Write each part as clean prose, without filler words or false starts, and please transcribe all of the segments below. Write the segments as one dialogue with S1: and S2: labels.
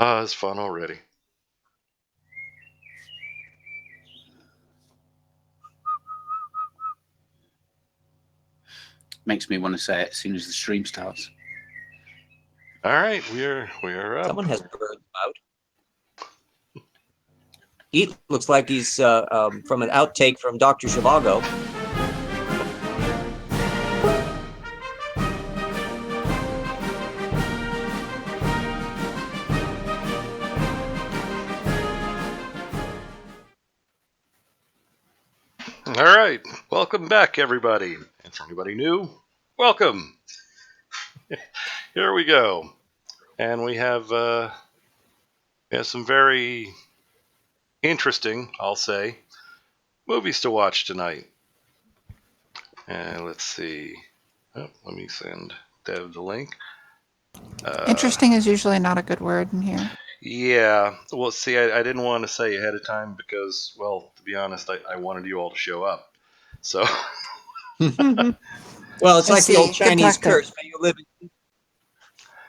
S1: It's fun already.
S2: Makes me want to say it as soon as the stream starts.
S1: All right, we are up.
S3: Someone has birds out. He looks like he's from an outtake from Dr. Zhivago.
S1: All right, welcome back, everybody. And for anybody new, welcome. Here we go, and we have some very interesting, I'll say, movies to watch tonight. And let's see. Oh, let me send Dev the link.
S4: Interesting is usually not a good word in here.
S1: Yeah, well, see, I didn't want to say ahead of time because, well, to be honest, I wanted you all to show up. So,
S3: well, it's
S4: I
S3: like
S4: see.
S3: the old
S4: Good
S3: Chinese
S4: tactic.
S3: curse. May you live in...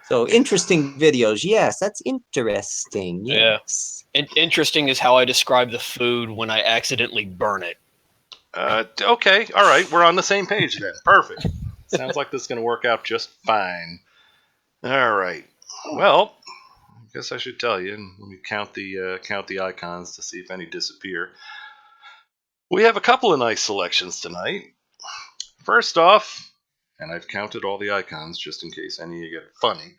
S3: So, interesting videos. Yes, that's interesting. Yes.
S5: Yeah. Interesting is how I describe the food when I accidentally burn it.
S1: okay, all right, we're on the same page then. Perfect. Sounds like this is going to work out just fine. All right. Well, I guess I should tell you, and let me count the icons to see if any disappear. We have a couple of nice selections tonight. First off, and I've counted all the icons just in case any of you get funny.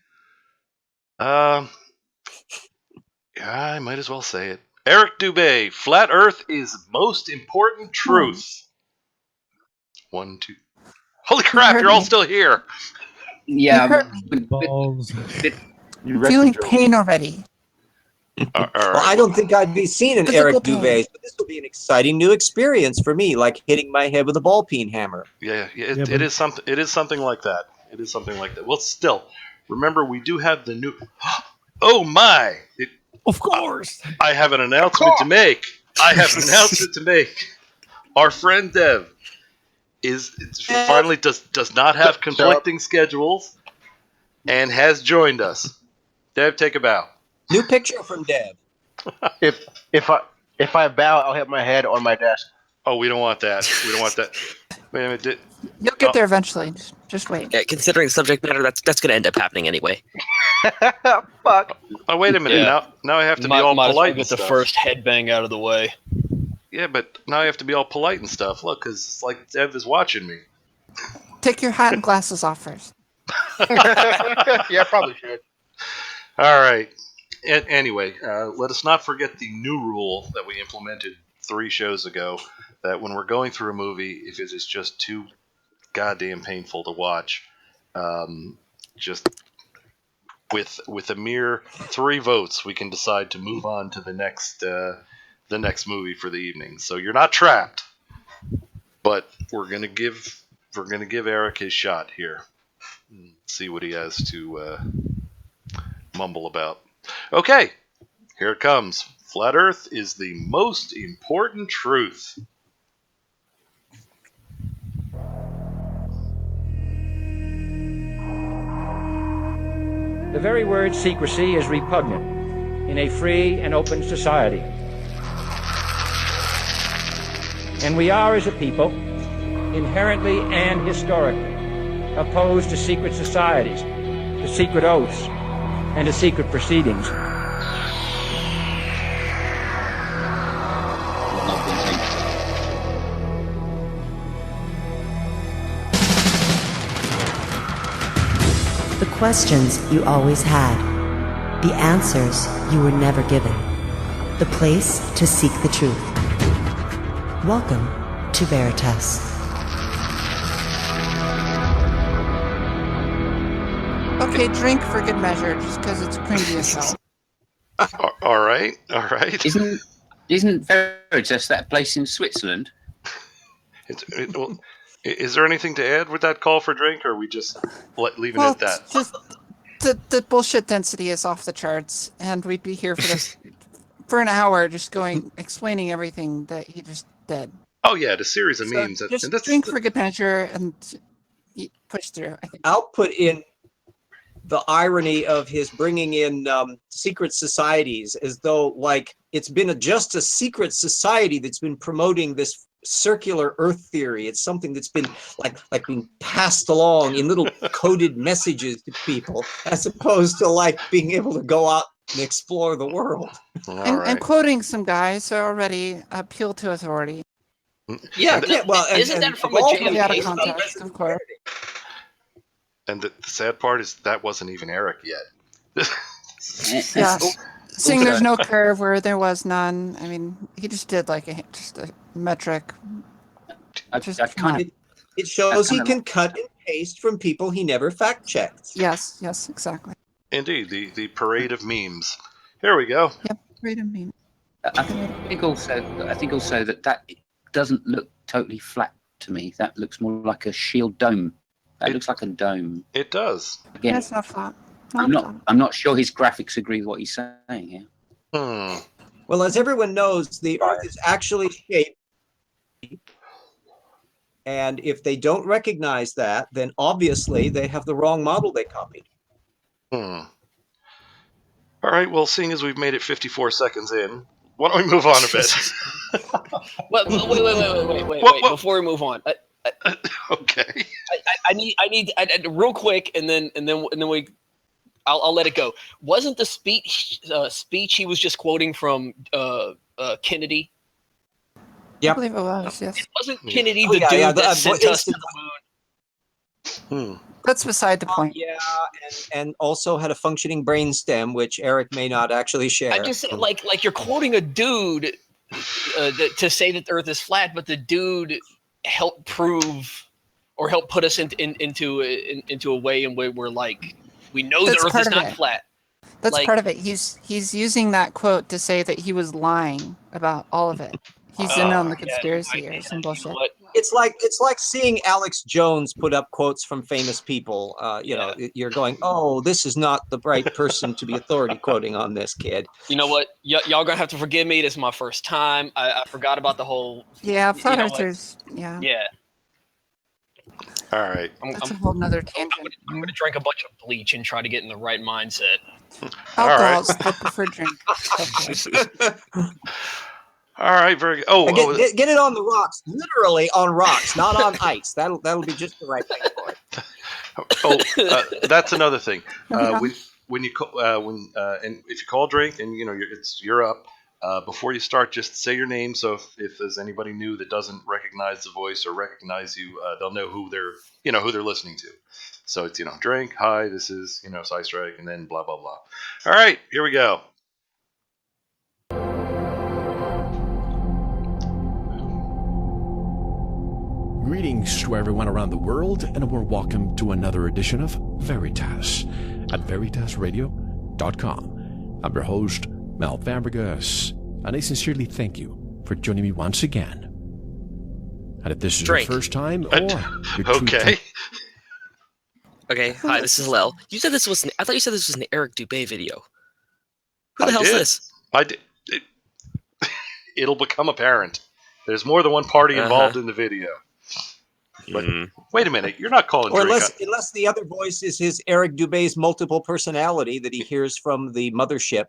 S1: Yeah, I might as well say it. Eric Dubé, Flat Earth is most important truth. 1, 2. Holy crap, you're all still here.
S2: Yeah,
S6: Balls.
S4: Feeling pain already.
S1: All right.
S3: Well, I don't think I'd be seen in
S4: Physical
S3: Eric
S4: pain.
S3: Dubé's, but this will be an exciting new experience for me, like hitting my head with a ball peen hammer.
S1: Yeah,
S6: Yeah,
S1: it
S6: but-
S1: is something. It is something like that. It is something like that. Well, still, remember we do have the new. Oh my!
S6: Of course.
S1: I have an announcement to make. Our friend Dev finally does not have conflicting schedules and has joined us. Dev, take a bow.
S3: New picture from Dev.
S7: If I bow, I'll hit my head on my desk.
S1: Oh, we don't want that. We don't want that. Wait a minute.
S4: You'll get there eventually. Just wait.
S8: Yeah, considering subject matter, that's going to end up happening anyway.
S7: Fuck.
S1: Oh, wait a minute.
S5: Yeah.
S1: Now I have to be
S5: Might
S1: all
S5: as well
S1: polite and
S5: get the
S1: stuff.
S5: first headbang out of the way.
S1: Yeah, but now I have to be all polite and stuff. Look, because it's like Dev is watching me.
S4: Take your hat and glasses off first.
S7: Yeah, probably should.
S1: All right. Anyway, let us not forget the new rule that we implemented 3 shows ago, that when we're going through a movie, if it is just too goddamn painful to watch, just with a mere 3 votes, we can decide to move on to the next movie for the evening. So you're not trapped, but we're gonna give Eric his shot here. See what he has to mumble about. Okay, here it comes. Flat Earth is the most important truth.
S9: The very word secrecy is repugnant in a free and open society. And we are, as a people, inherently and historically opposed to secret societies, to secret oaths, and to secret proceedings.
S10: The questions you always had. The answers you were never given. The place to seek the truth. Welcome to Veritas.
S4: Okay, drink for good measure, just because it's cringy as hell.
S1: All right.
S2: Isn't Veritas that place in Switzerland?
S1: Well, is there anything to add with that call for drink, or are we just leaving it at that?
S4: It's just the bullshit density is off the charts, and we'd be here for this for an hour, just explaining everything that he just did.
S1: Oh yeah, the series of
S4: So
S1: memes.
S4: just
S1: And that's
S4: drink for good measure and push through. I think.
S3: I'll put in the irony of his bringing in secret societies, as though like it's been just a secret society that's been promoting this circular Earth theory. It's something that's been like being passed along in little coded messages to people, as opposed to like being able to go out and explore the world.
S4: And quoting some guys who already appeal to authority.
S3: Yeah, well,
S5: isn't that from a
S4: Totally out of
S5: JFK?
S4: context, of course.
S1: And the sad part is that wasn't even Eric yet.
S4: Yes. Seeing there's no curve where there was none. I mean, he just did like just a metric.
S3: It shows he can cut and paste from people he never fact checked.
S4: Yes, exactly.
S1: Indeed, the parade of memes. Here we go.
S4: Yep, parade of memes.
S2: I think also that doesn't look totally flat to me. That looks more like a shield dome. That looks like a dome.
S1: It does.
S2: Again,
S4: That's not flat.
S2: I'm not sure his graphics agree with what he's saying here.
S3: Well, as everyone knows, the Earth is actually shaped. And if they don't recognize that, then obviously they have the wrong model they copied.
S1: All right, well, seeing as we've made it 54 seconds in, why don't we move on a bit?
S5: Wait. Before we move on.
S1: Okay.
S5: I need real quick, and then I'll let it go. Wasn't the speech he was just quoting from Kennedy?
S4: Yeah, I believe it was. Yes.
S5: Wasn't Kennedy the dude that sent us to the moon?
S4: That's beside the point.
S3: Yeah, and also had a functioning brainstem, which Eric may not actually share.
S5: I just like you're quoting a dude to say that the Earth is flat, but the dude helped prove or help put us into a way in where we're like we know the Earth is not flat.
S4: That's part of it. He's using that quote to say that he was lying about all of it. He's in on the conspiracy or some bullshit.
S3: It's like seeing Alex Jones put up quotes from famous people. You're going, oh, this is not the right person to be authority quoting on this kid.
S5: You know what? Y'all gonna have to forgive me. This is my first time. I forgot about the whole.
S4: Yeah, flat earthers. Yeah.
S5: Yeah.
S1: All right.
S4: That's a whole nother tangent.
S5: I'm gonna drink a bunch of bleach and try to get in the right mindset.
S4: Alcohol's the preferred drink.
S1: All right, very good.
S3: Get it on the rocks, literally on rocks, not on ice. That'll be just the right thing for it.
S1: That's another thing. When you and if you call drink and you're up, before you start, just say your name. So if there's anybody new that doesn't recognize the voice or recognize you, they'll know who they're listening to. So it's drink. Hi, this is Sci-Strike, and then blah blah blah. All right, here we go.
S11: Greetings to everyone around the world, and a warm welcome to another edition of Veritas at veritasradio.com. I'm your host, Mel Fabregas, and I sincerely thank you for joining me once again. And if this is your first time, or
S1: okay.
S8: Okay, hi, this is Lel. I thought you said this was an Eric Dubé video. Who the hell is this?
S1: I did. It'll become apparent. There's more than one party involved in the video. But wait a minute, you're not calling
S3: unless the other voice is his Eric Dubé's multiple personality that he hears from the mothership.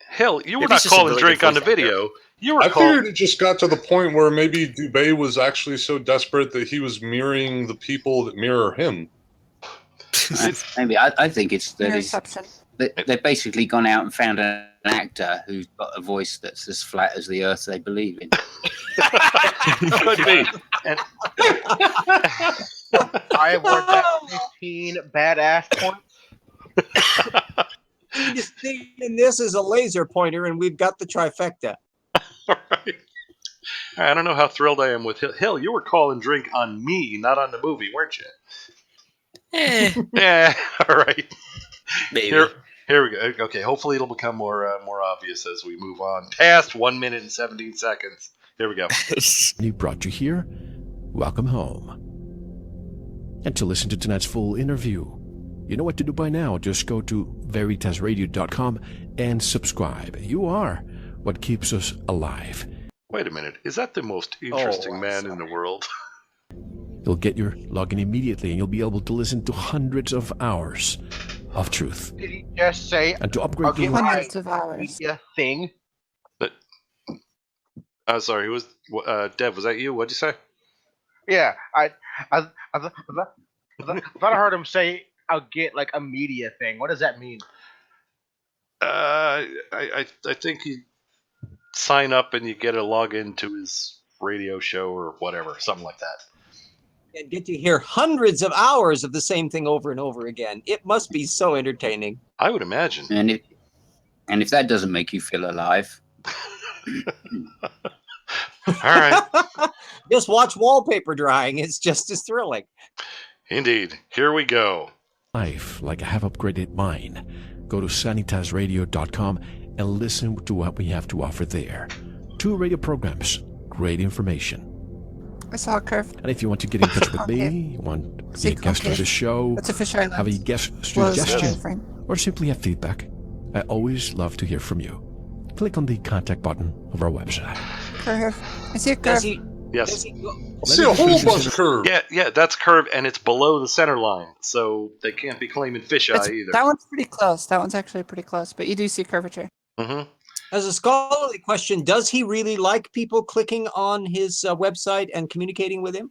S1: Hell, you were not calling drink on the video.
S12: I figured it just got to the point where maybe Dubé was actually so desperate that he was mirroring the people that mirror him.
S2: Maybe I think it's that they've basically gone out and found an actor who's got a voice that's as flat as the Earth they believe in.
S1: Could be.
S7: I worked at 15 badass points.
S3: You just in this is a laser pointer, and we've got the trifecta.
S1: All right. I don't know how thrilled I am with Hill. You were calling drink on me, not on the movie, weren't you? Yeah. All right.
S8: Maybe.
S1: Here we go. Okay. Hopefully, it'll become more obvious as we move on past 1 minute and 17 seconds. Here we go.
S11: We brought you here. Welcome home. And to listen to tonight's full interview, you know what to do by now. Just go to veritasradio.com and subscribe. You are what keeps us alive.
S1: Wait a minute. Is that the most interesting man in the world?
S11: You'll get your login immediately and you'll be able to listen to hundreds of hours of truth.
S7: Did he just say
S11: And to
S7: I'll
S11: upgrade
S7: get
S11: your
S7: my
S4: Hundreds of hours.
S7: media thing?
S1: But sorry, who was Dev? Was that you? What'd you say?
S7: Yeah, I thought I heard him say I'll get like a media thing. What does that mean?
S1: I think you sign up and you get a login to his radio show or whatever, something like that.
S3: And get to hear hundreds of hours of the same thing over and over again. It must be so entertaining.
S1: I would imagine.
S2: And if that doesn't make you feel alive,
S1: all right.
S3: Just watch wallpaper drying. It's just as thrilling.
S1: Indeed. Here we go.
S11: Life like I have upgraded mine. Go to sanitazradio.com and listen to what we have to offer there. 2 radio programs, great information.
S4: I saw a curve.
S11: And if you want to get in touch with me, you want to be a guest on the show,
S4: That's a fisheye
S11: have a
S4: lens.
S11: guest
S4: Close
S11: suggestion,
S4: frame.
S11: or simply have feedback, I always love to hear from you. Click on the contact button of our website.
S4: Curve. I see a curve.
S3: Does he,
S1: Yes.
S3: does he go-
S12: See a whole bunch of curves.
S1: Yeah, that's curve, and it's below the center line, so they can't be claiming fisheye either.
S4: That one's pretty close. That one's actually pretty close, but you do see curvature.
S1: Mm-hmm.
S3: As a scholarly question, does he really like people clicking on his website and communicating with him?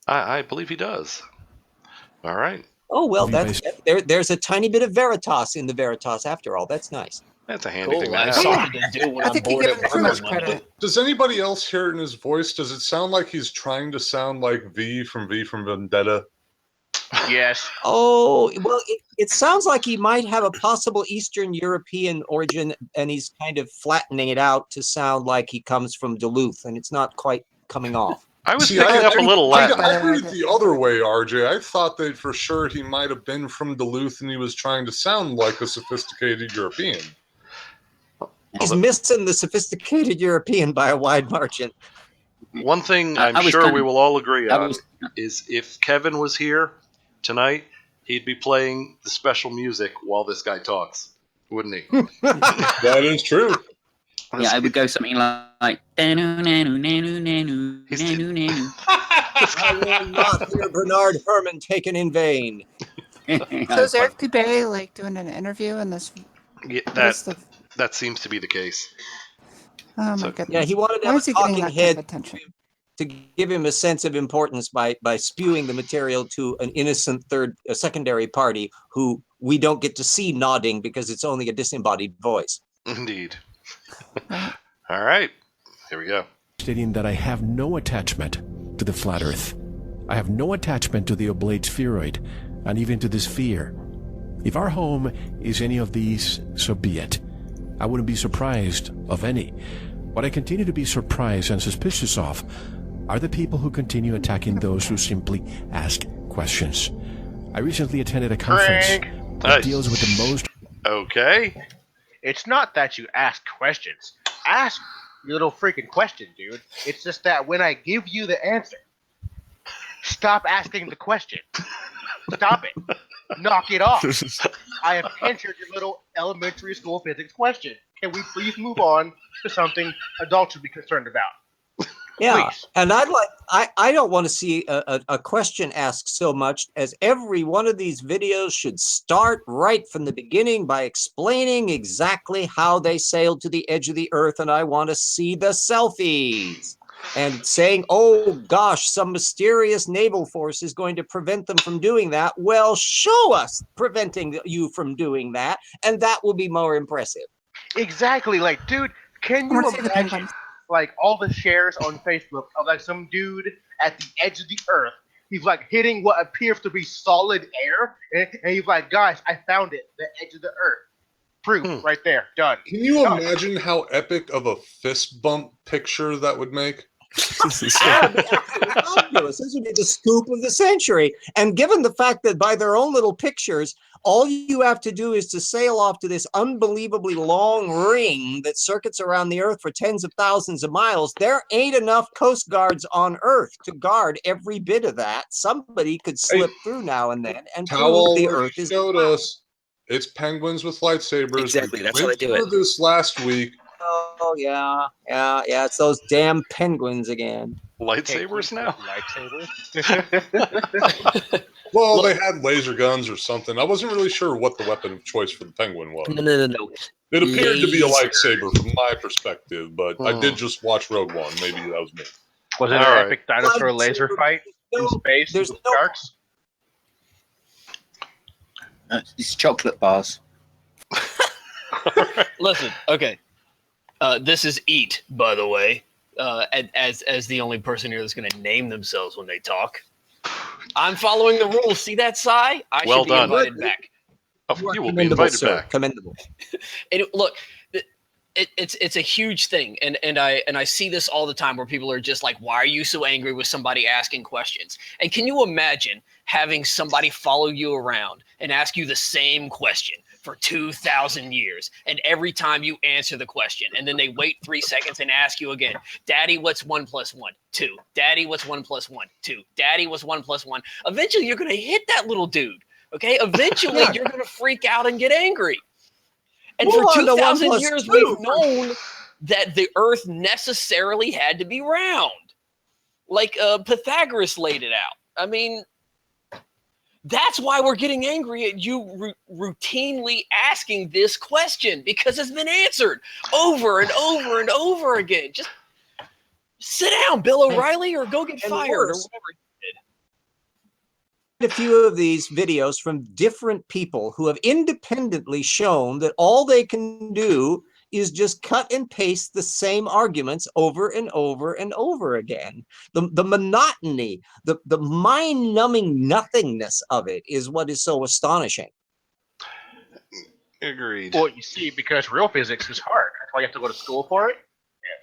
S1: I believe he does. All right.
S3: Oh, well,
S11: Have you
S3: there's a tiny bit of Veritas in the Veritas after all. That's nice.
S1: That's a handy thing
S5: Cool.
S1: to
S5: I
S1: have.
S5: have something to do when
S4: I
S5: I'm
S4: think you
S5: bored
S4: give
S5: at
S4: him too
S5: work.
S4: much credit.
S12: Does anybody else hear it in his voice? Does it sound like he's trying to sound like V from Vendetta?
S7: Yes.
S3: Oh, well, it sounds like he might have a possible Eastern European origin, and he's kind of flattening it out to sound like he comes from Duluth, and it's not quite coming off.
S1: I was
S12: See,
S1: picking up a little
S12: I
S1: Latin.
S12: heard it the other way, RJ. I thought that for sure he might have been from Duluth and he was trying to sound like a sophisticated European.
S3: He's missing the sophisticated European by a wide margin.
S1: One thing
S2: I
S1: I'm
S2: was
S1: sure
S2: kind
S1: we
S2: of-
S1: will all agree
S2: I
S1: on
S2: was-
S1: is if Kevin was here tonight, he'd be playing the special music while this guy talks, wouldn't he?
S12: That is true.
S2: Yeah, I would go something like "Nanu, nanu, nanu, nanu,
S1: He's-
S2: nanu, nanu."
S3: I will not hear Bernard Herrmann taken in vain.
S4: So is Eric Dubé like doing an interview in this?
S1: Yeah,
S4: what is the-
S1: that seems to be the case.
S4: Oh my
S1: So-
S4: goodness.
S3: Yeah, he wanted to
S4: Why
S3: have
S4: is
S3: a
S4: he getting
S3: talking
S4: that kind
S3: head
S4: of attention?
S3: to give him a sense of importance by spewing the material to an innocent secondary party who we don't get to see nodding because it's only a disembodied voice.
S1: Indeed.
S4: Right.
S1: All right. Here we go.
S11: Stating that I have no attachment to the flat earth. I have no attachment to the oblate spheroid, and even to the sphere. If our home is any of these, so be it. I wouldn't be surprised of any. What I continue to be surprised and suspicious of are the people who continue attacking those who simply ask questions. I recently attended a conference
S7: Frank.
S11: that deals with the most...
S1: Okay.
S7: It's not that you ask questions. Ask your little freaking question, dude. It's just that when I give you the answer, stop asking the question. Stop it. Knock it off. I have answered your little elementary school physics question. Can we please move on to something adults should be concerned about?
S3: Yeah,
S7: Please.
S3: and I don't want to see a question asked so much as every one of these videos should start right from the beginning by explaining exactly how they sailed to the edge of the earth, and I want to see the selfies. And saying, oh gosh, some mysterious naval force is going to prevent them from doing that. Well, show us preventing you from doing that, and that will be more impressive.
S7: Exactly. Like, dude, can
S4: I
S7: you
S4: want to see the
S7: imagine
S4: penguins.
S7: like all the shares on Facebook of like some dude at the edge of the earth? He's like hitting what appears to be solid air, and he's like, guys, I found it, the edge of the earth. Proof right there, done.
S12: Can you
S7: Done.
S12: imagine how epic of a fist bump picture that would make?
S3: That would be absolutely fabulous. This would be the scoop of the century. And given the fact that by their own little pictures, all you have to do is to sail off to this unbelievably long ring that circuits around the earth for tens of thousands of miles, there ain't enough coast guards on earth to guard every bit of that. Somebody could slip through now and then and prove
S12: Towel
S3: the earth is
S12: showed us it's penguins with lightsabers.
S8: Exactly,
S12: We
S8: that's how
S12: went
S8: they do
S12: through
S8: it.
S12: this last week.
S3: Oh yeah. It's those damn penguins again.
S1: Lightsabers now?
S7: Lightsabers?
S12: Well, they had laser guns or something. I wasn't really sure what the weapon of choice for the penguin was.
S8: No.
S12: It appeared to be a
S8: Laser.
S12: lightsaber from my perspective, but I did just watch Rogue One. Maybe that was me.
S7: Was it an epic dinosaur laser fight in space with sharks?
S2: It's chocolate bars.
S5: Listen, okay. This is Eat, by the way, as the only person here that's going to name themselves when they talk. I'm following the rules. See that, Sai? I
S1: Well
S5: should be
S1: done.
S5: invited back.
S1: You will be invited back.
S3: Commendable.
S5: And look, it's a huge thing, and I see this all the time where people are just like, "Why are you so angry with somebody asking questions?" And can you imagine having somebody follow you around and ask you the same question for 2,000 years, and every time you answer the question, and then they wait 3 seconds and ask you again, "Daddy, what's 1 + 1? 2. Daddy, what's 1 + 1? 2. Daddy, what's 1 + 1?" Eventually, you're going to hit that little dude. Okay, eventually you're going to freak out and get angry. And for 2,000 years, we've known that the Earth necessarily had to be round, like Pythagoras laid it out. I mean, that's why we're getting angry at you routinely asking this question, because it's been answered over and over and over again. Just sit down, Bill O'Reilly, or go get fired or whatever.
S3: A few of these videos from different people who have independently shown that all they can do is just cut and paste the same arguments over and over and over again. The monotony, the mind-numbing nothingness of it is what is so astonishing.
S1: Agreed.
S7: Well, you see, because real physics is hard. That's why you have to go to school for it.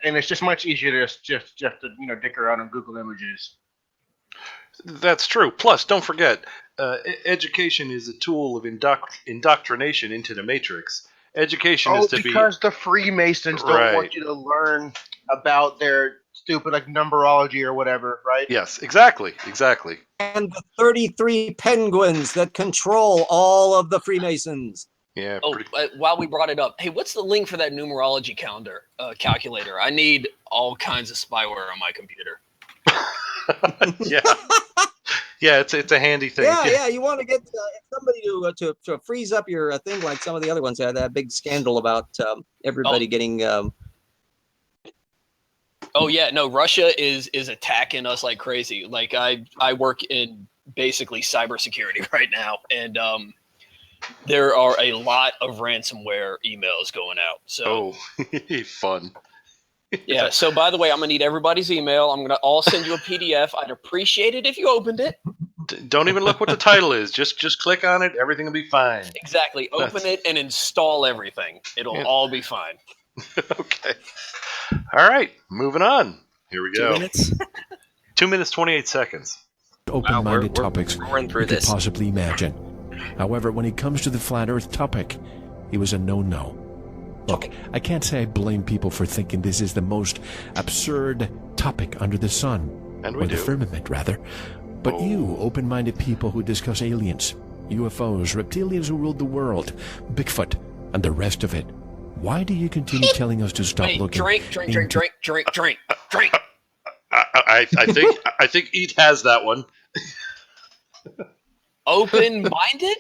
S7: And it's just much easier to just to dick around on Google Images.
S1: That's true. Plus, don't forget, education is a tool of indoctrination into the matrix. Education is to be...
S7: because the Freemasons don't want you to learn about their stupid numerology or whatever, right?
S1: Yes, exactly.
S3: And the 33 penguins that control all of the Freemasons.
S1: Yeah.
S5: While we brought it up, hey, what's the link for that numerology calculator? I need all kinds of spyware on my computer.
S1: Yeah, it's a handy thing.
S3: Yeah. You want to get somebody to freeze up your thing like some of the other ones. Had that big scandal about everybody getting.
S5: Oh yeah, no, Russia is attacking us like crazy. Like I work in basically cybersecurity right now, and there are a lot of ransomware emails going out. So
S1: fun.
S5: Yeah. So by the way, I'm gonna need everybody's email. I'm gonna all send you a PDF. I'd appreciate it if you opened it.
S1: Don't even look what the title is. Just click on it. Everything will be fine.
S5: Exactly. Open it and install everything. It'll all be fine.
S1: Okay. All right. Moving on. Here we go.
S8: 2 minutes.
S1: 2 minutes 28 seconds.
S11: Open-minded topics
S8: we're through
S11: you could
S8: this.
S11: possibly imagine. However, when it comes to the flat Earth topic, it was a no-no. Look, I can't say I blame people for thinking this is the most absurd topic under the sun.
S1: And we
S11: or
S1: do.
S11: the firmament, rather. But you, open-minded people who discuss aliens, UFOs, reptilians who ruled the world, Bigfoot, and the rest of it, why do you continue telling us to stop looking?
S5: Drink.
S1: I think Eat has that one.
S5: Open-minded?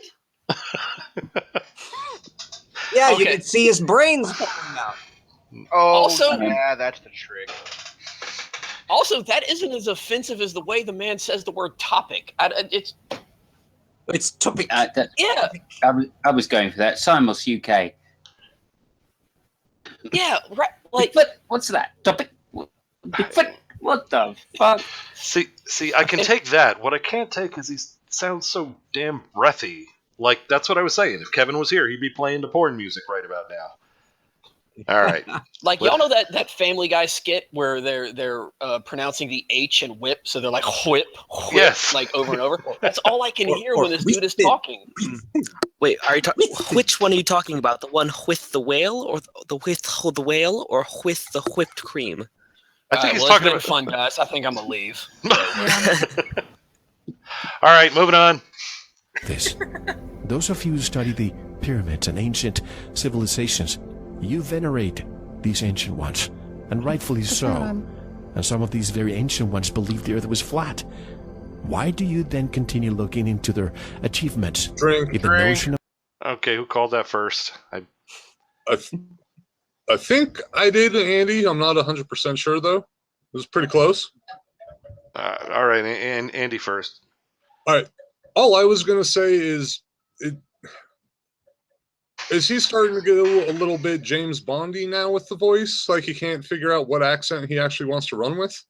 S3: Yeah,
S5: Okay.
S3: you can see his brains falling out.
S7: Oh,
S5: Also-
S7: yeah, that's the trick.
S5: Also, that isn't as offensive as the way the man says the word topic.
S3: It's topic.
S5: Yeah.
S2: I was going for that. Simos UK.
S5: Yeah, right. Like,
S2: Bigfoot? What's that? Topic? Bigfoot? What the fuck?
S1: See, I can take that. What I can't take is he sounds so damn breathy. Like, that's what I was saying. If Kevin was here, he'd be playing the porn music right about now. All right.
S5: Like, y'all know that Family Guy skit where they're pronouncing the H and whip, so they're like whip,
S1: Yes.
S5: like over and over. That's all I can hear when this dude is talking.
S8: Wait, are you talking? Which one are you talking about? The one with the whale, or the with the whale, or with the whipped cream?
S1: I think he's
S5: it's
S1: talking
S5: been
S1: about
S5: fun, guys. I think I'm gonna leave.
S1: All right, moving on.
S11: Those of you who study the pyramids and ancient civilizations, you venerate these ancient ones, and rightfully so. And some of these very ancient ones believed the Earth was flat. Why do you then continue looking into their achievements?
S12: Drink.
S11: Notion of
S1: Okay, who called that first?
S12: I think I did, Andy. I'm not 100% sure, though. It was pretty close.
S1: All right, and Andy first.
S12: All right. All I was going to say is, is he starting to get a little bit James Bondy now with the voice? Like he can't figure out what accent he actually wants to run with?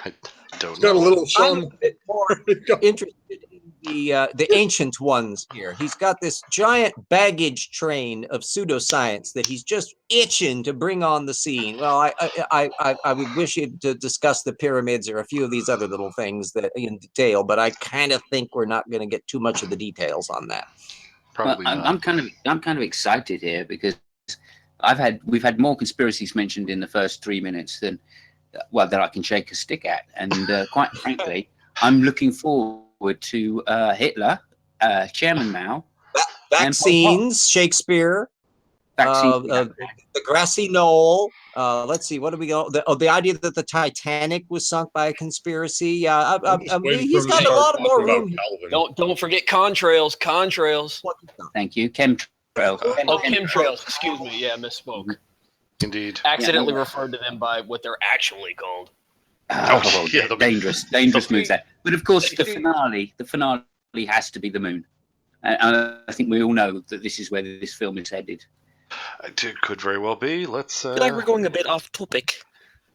S1: I don't
S12: He's
S1: know.
S12: got a little
S3: I'm
S12: Sean.
S3: a bit more interested in the ancient ones here. He's got this giant baggage train of pseudoscience that he's just itching to bring on the scene. Well, I would wish you to discuss the pyramids or a few of these other little things that in detail, but I kind of think we're not going to get too much of the details on that.
S1: Probably
S2: Well,
S1: not.
S2: I'm kind of excited here because we've had more conspiracies mentioned in the first 3 minutes than that I can shake a stick at, and quite frankly, I'm looking forward to Hitler, Chairman Mao,
S3: vaccines, Shakespeare, the grassy knoll. Let's see, what do we go? The idea that the Titanic was sunk by a conspiracy. He's got a lot more room.
S5: Don't forget contrails. Contrails.
S2: Thank you, chemtrails.
S5: Chemtrails. Excuse me. Yeah, misspoke.
S1: Indeed.
S5: Accidentally referred to them by what they're actually called.
S2: Dangerous move there. But of course, the finale has to be the moon. And I think we all know that this is where this film is headed.
S1: It could very well be. Let's.
S8: I feel like we're going a bit off topic.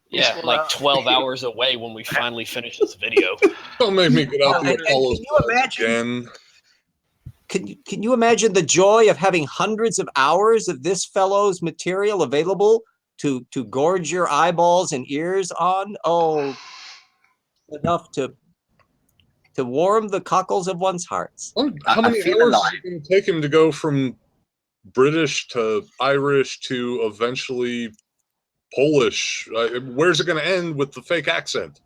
S5: Yeah, like 12 hours away when we finally finish this video.
S12: Don't make me get out the Apollo
S3: Can you imagine?
S12: again.
S3: Can you imagine the joy of having hundreds of hours of this fellow's material available to gorge your eyeballs and ears on? Oh, enough to warm the cockles of one's hearts.
S12: How many hours is it going to take him to go from British to Irish to eventually Polish? Where's it going to end with the fake accent?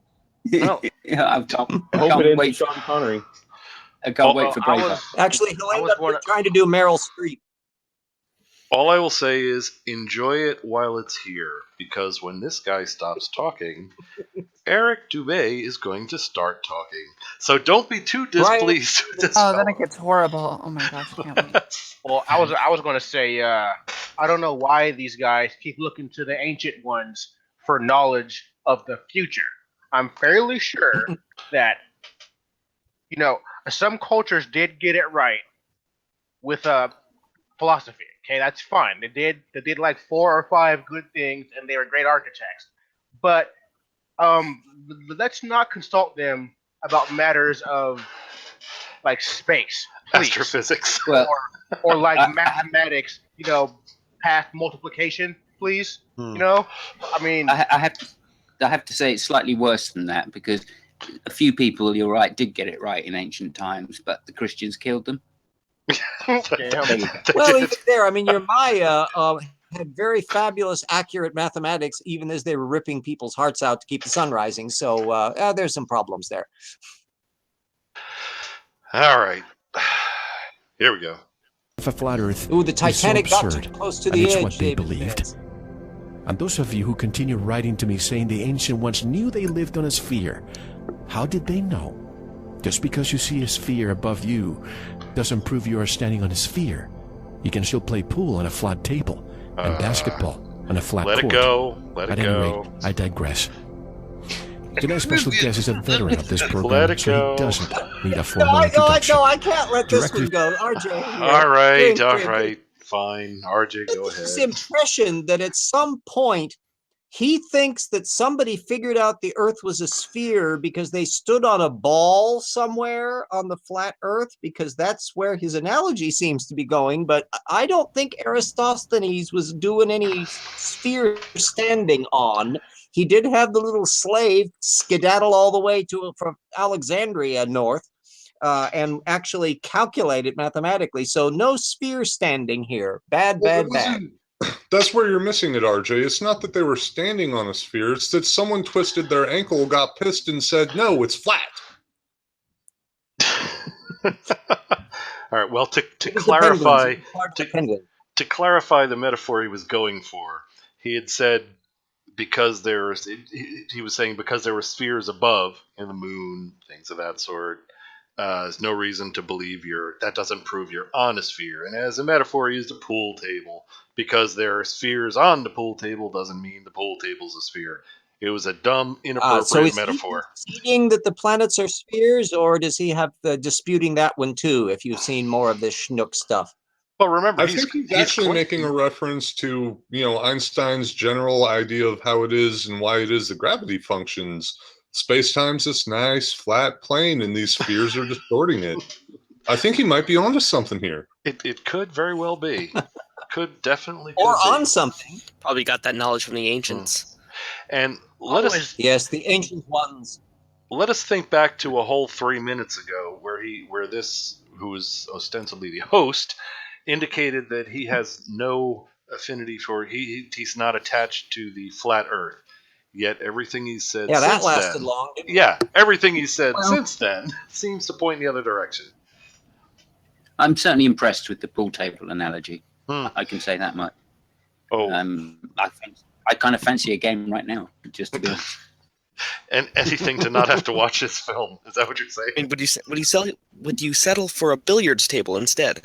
S2: I
S13: can't wait. Sean Connery.
S2: I can't wait for Braveheart.
S3: Actually, he'll end up trying to do Meryl Streep.
S1: All I will say is enjoy it while it's here, because when this guy stops talking, Eric Dubé is going to start talking. So don't be too displeased with this.
S4: Oh, then it gets horrible. Oh my gosh, I can't wait.
S7: Well, I was going to say, I don't know why these guys keep looking to the ancient ones for knowledge of the future. I'm fairly sure that, some cultures did get it right with philosophy. Okay, that's fine. They did like 4 or 5 good things, and they were great architects. But let's not consult them about matters of like space, please.
S1: Astrophysics,
S7: or like mathematics. Past multiplication, please. I mean,
S2: I have to say it's slightly worse than that, because a few people, you're right, did get it right in ancient times, but the Christians killed them.
S3: Well, even there, I mean, your Maya had very fabulous, accurate mathematics, even as they were ripping people's hearts out to keep the sun rising. So there's some problems there.
S1: All right, here we go.
S11: If a flat Earth
S3: the Titanic
S11: is so
S3: got
S11: absurd,
S3: too close to
S11: and
S3: the
S11: it's
S3: edge.
S11: what they believed. And those of you who continue writing to me saying the ancient ones knew they lived on a sphere, how did they know? Just because you see a sphere above you doesn't prove you are standing on a sphere. You can still play pool on a flat table and basketball on a flat court.
S1: Let it go. Let it
S11: At any
S1: go.
S11: rate, I digress. Tonight's special guest is a veteran of this program,
S1: Let it
S11: so
S1: go.
S11: he doesn't need a formal introduction.
S3: I can't let this one go. RJ.
S1: All right. Fine. RJ, go ahead.
S3: This impression that at some point he thinks that somebody figured out the Earth was a sphere because they stood on a ball somewhere on the flat Earth, because that's where his analogy seems to be going. But I don't think Eratosthenes was doing any sphere standing on. He did have the little slave skedaddle all the way from Alexandria north and actually calculate it mathematically. So no sphere standing here. Bad.
S12: That's where you're missing it, RJ. It's not that they were standing on a sphere. It's that someone twisted their ankle, got pissed, and said, no, it's flat.
S1: All right. Well, to clarify, to clarify the metaphor he was going for, he had said because there's he was saying because there were spheres above in the moon, things of that sort. There's no reason to believe that doesn't prove you're on a sphere. And as a metaphor, he used a pool table. Because there are spheres on the pool table doesn't mean the pool table's a sphere. It was a dumb, inappropriate
S3: So is
S1: metaphor.
S3: he conceding that the planets are spheres, or does he have disputing that one too? If you've seen more of this schnook stuff.
S1: Well, remember,
S12: I think he's actually making a reference to, Einstein's general idea of how it is and why it is that gravity functions. Space-time's this nice, flat plane, and these spheres are distorting it. I think he might be onto something here.
S1: It could very well be. Could definitely
S3: or
S1: could
S3: on
S1: be.
S3: something.
S8: Probably got that knowledge from the ancients.
S1: And let us
S3: the ancient ones.
S1: Let us think back to a whole 3 minutes ago where this, who is ostensibly the host, indicated that he has no affinity for he's not attached to the flat Earth. Yet everything he's said
S3: Yeah, that
S1: since
S3: lasted
S1: then,
S3: long. Didn't
S1: yeah, everything he's said since then seems to point in the other direction.
S2: I'm certainly impressed with the pool table analogy. I can say that much.
S1: Oh,
S2: I kind of fancy a game right now, just to be honest.
S1: And anything to not have to watch this film. Is that what you're saying?
S8: And would you settle for a billiards table instead?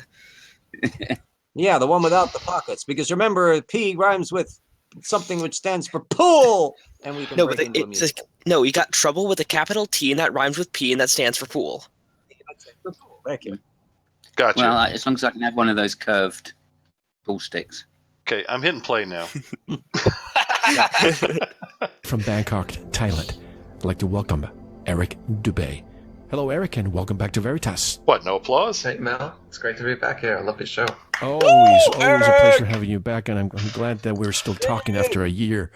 S3: Yeah, the one without the pockets. Because remember, P rhymes with something which stands for pool, and we can
S8: No,
S3: break
S8: but
S3: into a
S8: it says
S3: musical.
S8: no. You got trouble with a capital T, and that rhymes with P, and that stands for pool.
S3: Thank you.
S1: Gotcha.
S2: Well, as long as I can have one of those curved pool sticks.
S1: Okay, I'm hitting play now.
S11: From Bangkok, Thailand, I'd like to welcome Eric Dubé. Hello, Eric, and welcome back to Veritas.
S1: What, no applause?
S14: Hey, Mel. It's great to be back here. I love your show.
S11: Always a pleasure having you back, and I'm glad that we're still talking after a year.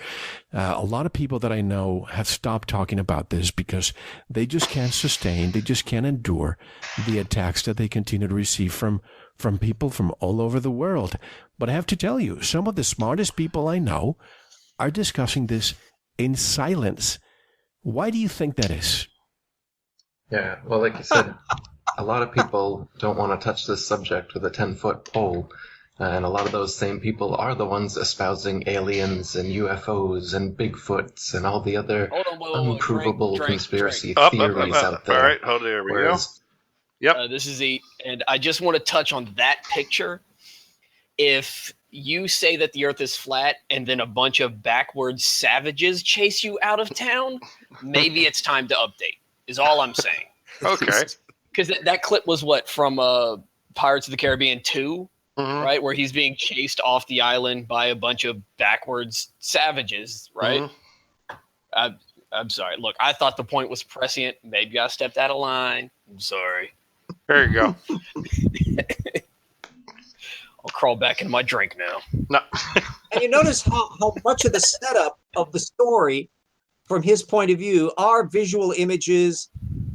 S11: A lot of people that I know have stopped talking about this because they just can't sustain, they just can't endure the attacks that they continue to receive from people from all over the world. But I have to tell you, some of the smartest people I know are discussing this in silence. Why do you think that is?
S14: Yeah, well, like you said, a lot of people don't want to touch this subject with a 10-foot pole. And a lot of those same people are the ones espousing aliens and UFOs and Bigfoots and all the other unprovable conspiracy theories out there.
S1: All right, hold there we go. Yep.
S5: This is and I just want to touch on that picture. If you say that the Earth is flat and then a bunch of backwards savages chase you out of town, maybe it's time to update. Is all I'm saying.
S1: Okay.
S5: Because that clip was what from Pirates of the Caribbean 2, right, where he's being chased off the island by a bunch of backwards savages, right? I'm sorry. Look, I thought the point was prescient. Maybe I stepped out of line. I'm sorry.
S1: There you go.
S5: I'll crawl back into my drink now.
S1: No.
S3: And you notice how much of the setup of the story, from his point of view, are visual images,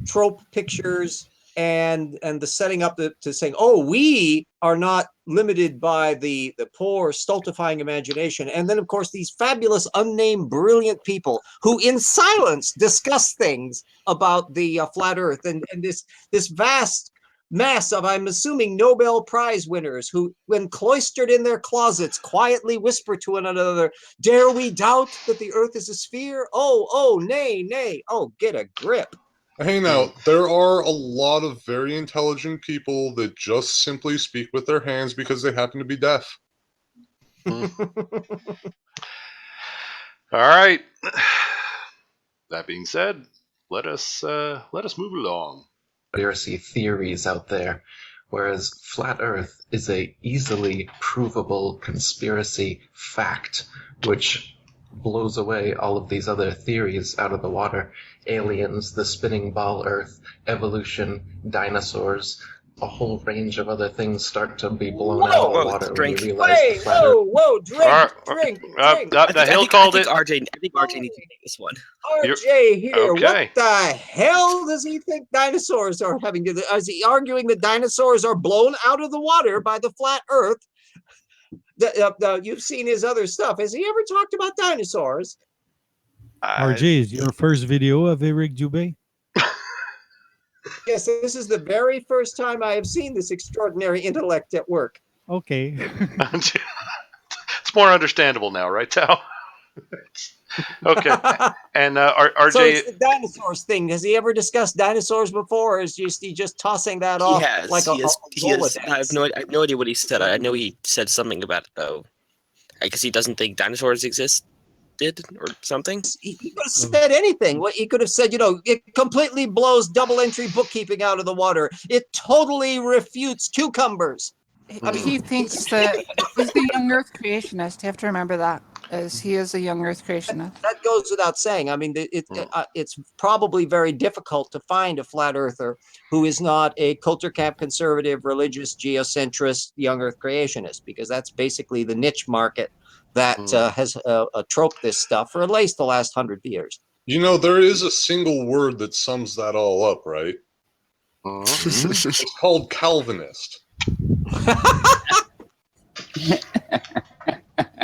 S3: trope pictures, and the setting up to saying, oh, we are not limited by the poor, stultifying imagination. And then, of course, these fabulous, unnamed, brilliant people who in silence discuss things about the flat Earth and this vast mass of, I'm assuming, Nobel Prize winners who, when cloistered in their closets, quietly whisper to one another, dare we doubt that the Earth is a sphere? Oh, nay, nay. Oh, get a grip.
S12: Hey, now, there are a lot of very intelligent people that just simply speak with their hands because they happen to be deaf.
S1: All right. That being said, let us move along.
S14: Conspiracy theories out there, whereas flat Earth is a easily provable conspiracy fact, which blows away all of these other theories out of the water. Aliens, the spinning ball Earth, evolution, dinosaurs, a whole range of other things start to be blown out of the water when you realize the flat Earth.
S3: Drink.
S1: called it.
S8: I think RJ needs to take this one.
S3: RJ here.
S1: Okay.
S3: What the hell does he think dinosaurs are having to do? Is he arguing that dinosaurs are blown out of the water by the flat Earth? You've seen his other stuff. Has he ever talked about dinosaurs?
S6: RJ, is your first video of Eric Dubé?
S3: Yes, this is the very first time I have seen this extraordinary intellect at work.
S6: Okay.
S1: It's more understandable now, right, Tao? Okay. And RJ,
S3: So it's the dinosaurs thing. Has he ever discussed dinosaurs before, or is he just tossing that
S8: He
S3: off
S8: has.
S3: like
S8: He has.
S3: a
S8: He has. I
S3: Rolodex?
S8: have no idea what he said. I know he said something about it though. I guess he doesn't think dinosaurs existed or something.
S3: He could have said anything. What he could have said, it completely blows double entry bookkeeping out of the water. It totally refutes cucumbers. I mean,
S4: He thinks that he's a young Earth creationist. You have to remember that, as he is a young Earth creationist.
S3: that goes without saying. I mean, it's probably very difficult to find a flat earther who is not a culture camp conservative, religious, geocentrist, young Earth creationist, because that's basically the niche market that has troped this stuff for at least the last 100 years.
S12: There is a single word that sums that all up, right? It's called Calvinist.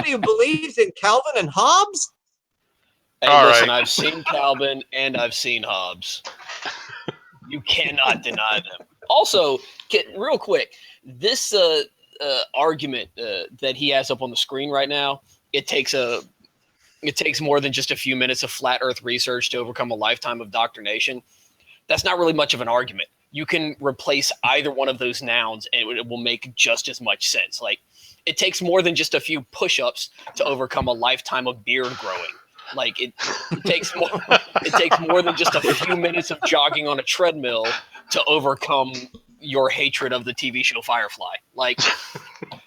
S3: Do you believe in Calvin and Hobbes?
S5: Hey,
S1: All
S5: listen,
S1: right.
S5: I've seen Calvin and I've seen Hobbes. You cannot deny them. Also, real quick, this argument that he has up on the screen right now, it takes more than just a few minutes of flat Earth research to overcome a lifetime of doctrination. That's not really much of an argument. You can replace either one of those nouns and it will make just as much sense. Like, it takes more than just a few push-ups to overcome a lifetime of beard growing. Like, it takes more than just a few minutes of jogging on a treadmill to overcome your hatred of the TV show Firefly. Like,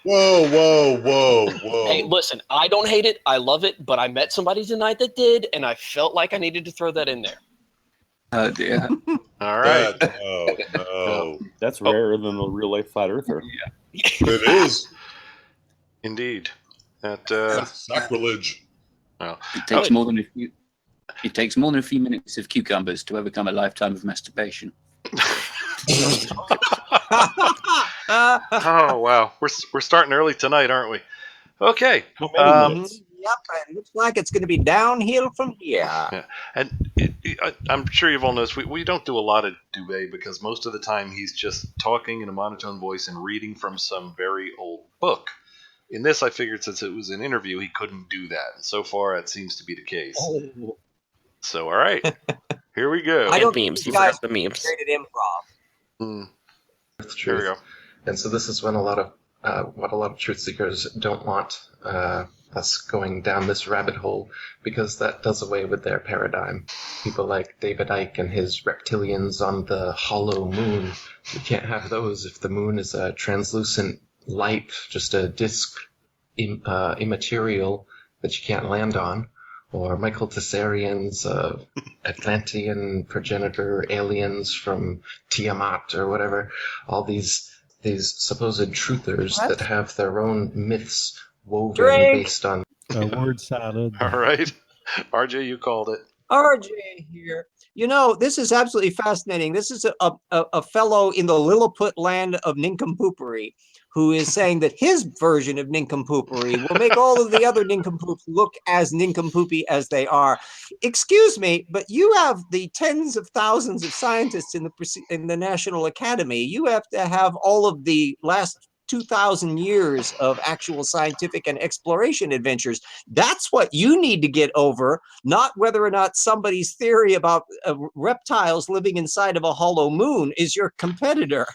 S12: whoa.
S5: Hey, listen, I don't hate it. I love it, but I met somebody tonight that did, and I felt like I needed to throw that in there.
S2: Oh dear.
S1: All right.
S12: No.
S13: That's rarer than the real life flat earther.
S12: Yeah. It is.
S1: Indeed.
S12: That's sacrilege.
S1: Well,
S2: It takes more than a few. It takes more than a few minutes of cucumbers to overcome a lifetime of masturbation.
S1: Oh wow, we're starting early tonight, aren't we? Okay.
S3: Yep, it looks like it's going to be downhill from here.
S1: Yeah. And I'm sure you've all noticed we don't do a lot of Dubé because most of the time he's just talking in a monotone voice and reading from some very old book. In this, I figured since it was an interview, he couldn't do that. And so far, it seems to be the case.
S3: Oh.
S1: So, all right, here we go.
S3: I don't
S8: memes.
S3: think
S8: You
S3: guys
S8: forgot the memes.
S3: created improv.
S1: Here we go.
S14: And so this is when what a lot of truth seekers don't want us going down this rabbit hole, because that does away with their paradigm. People like David Icke and his reptilians on the hollow moon. You can't have those if the moon is a translucent light, just a disk, immaterial that you can't land on. Or Michael Tessarian's Atlantean progenitor aliens from Tiamat or whatever. All these supposed truthers that have their own myths woven based on
S6: word salad.
S1: All right. RJ, you called it.
S3: RJ here. This is absolutely fascinating. This is a fellow in the Lilliput land of nincompoopery who is saying that his version of nincompoopery will make all of the other nincompoops look as nincompoopy as they are. Excuse me, but you have the tens of thousands of scientists in the National Academy. You have to have all of the last 2,000 years of actual scientific and exploration adventures. That's what you need to get over, not whether or not somebody's theory about reptiles living inside of a hollow moon is your competitor.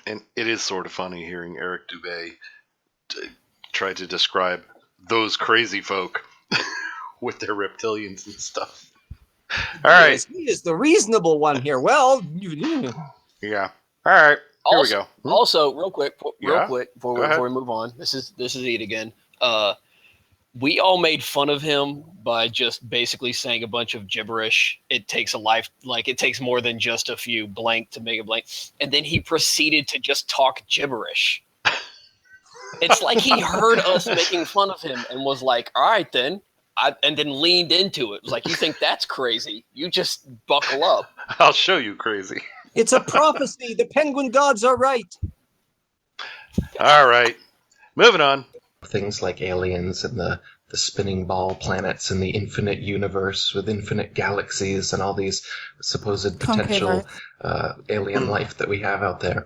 S1: And it is sort of funny hearing Eric Dubé try to describe those crazy folk with their reptilians and stuff. All right.
S3: He is the reasonable one here. Well,
S1: yeah. All right. Here we go.
S5: Also, real quick, before
S1: ahead.
S5: we move on, this is it again. We all made fun of him by just basically saying a bunch of gibberish. It takes it takes more than just a few blank to make a blank. And then he proceeded to just talk gibberish. It's like he heard us making fun of him and was like, all right, then. And then leaned into it. It was like, you think that's crazy? You just buckle up.
S1: I'll show you crazy.
S3: It's a prophecy. The penguin gods are right.
S1: All right. Moving on.
S14: Things like aliens and the spinning ball planets and the infinite universe with infinite galaxies and all these supposed potential alien life that we have out there.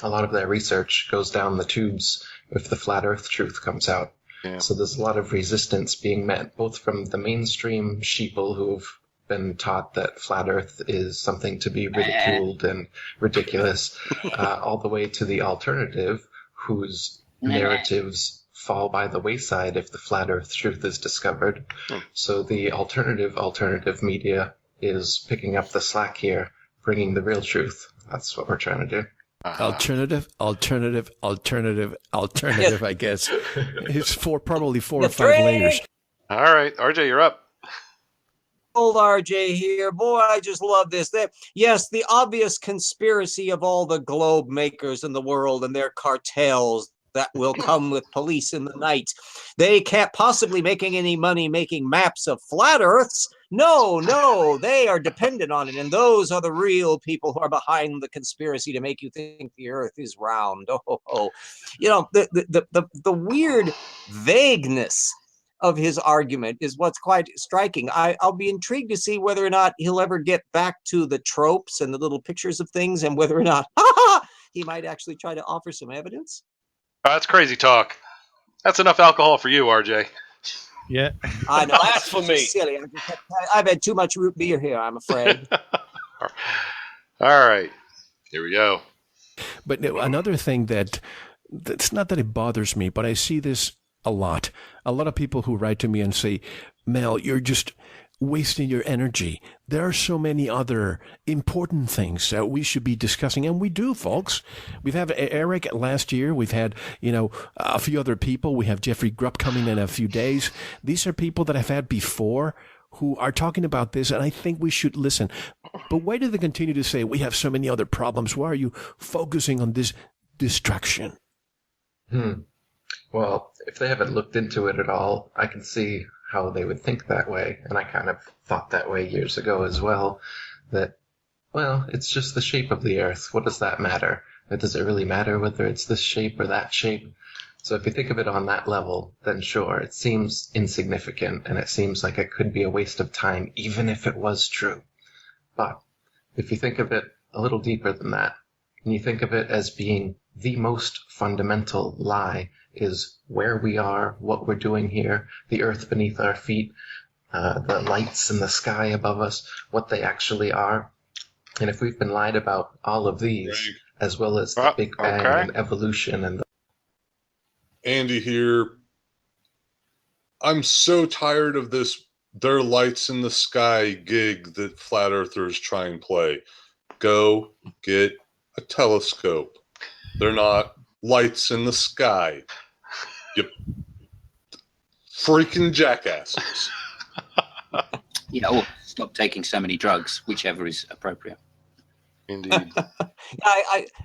S14: a lot of their research goes down the tubes if the flat Earth truth comes out.
S1: Yeah.
S14: So there's a lot of resistance being met, both from the mainstream sheeple who've been taught that flat Earth is something to be ridiculed and ridiculous, all the way to the alternative, whose narratives fall by the wayside if the flat Earth truth is discovered. So the alternative media is picking up the slack here, bringing the real truth. That's what we're trying to do.
S11: Alternative, I guess. It's probably four or five layers.
S1: All right, RJ, you're up.
S3: Old RJ here. Boy, I just love this. Yes, the obvious conspiracy of all the globe makers in the world and their cartels that will come with police in the night. They can't possibly making any money making maps of flat Earths. No, they are dependent on it. And those are the real people who are behind the conspiracy to make you think the Earth is round. You know, the weird vagueness of his argument is what's quite striking. I'll be intrigued to see whether or not he'll ever get back to the tropes and the little pictures of things, and whether or not he might actually try to offer some evidence.
S1: That's crazy talk. That's enough alcohol for you, RJ.
S6: Yeah.
S3: I know.
S5: Blasphemy.
S3: Silly. I've had too much root beer here, I'm afraid.
S1: All right. Here we go.
S11: But another thing that's not that it bothers me, but I see this a lot. A lot of people who write to me and say, Mel, you're just wasting your energy. There are so many other important things that we should be discussing, and we do, folks. We've had Eric last year. We've had, a few other people. We have Jeffrey Grupp coming in a few days. These are people that I've had before who are talking about this, and I think we should listen. But why do they continue to say we have so many other problems? Why are you focusing on this distraction?
S14: Well, if they haven't looked into it at all, I can see how they would think that way. And I kind of thought that way years ago as well, that, well, it's just the shape of the Earth. What does that matter? Does it really matter whether it's this shape or that shape? So if you think of it on that level, then sure, it seems insignificant, and it seems like it could be a waste of time, even if it was true. But if you think of it a little deeper than that, and you think of it as being the most fundamental lie, is where we are, what we're doing here, the earth beneath our feet, the lights in the sky above us, what they actually are. And if we've been lied about all of these, as well as the Big Bang and evolution and
S12: Andy here. I'm so tired of this "they're lights in the sky" gig that flat earthers try and play. Go get a telescope. They're not lights in the sky. You freaking jackasses.
S2: Or stop taking so many drugs, whichever is appropriate.
S1: Indeed.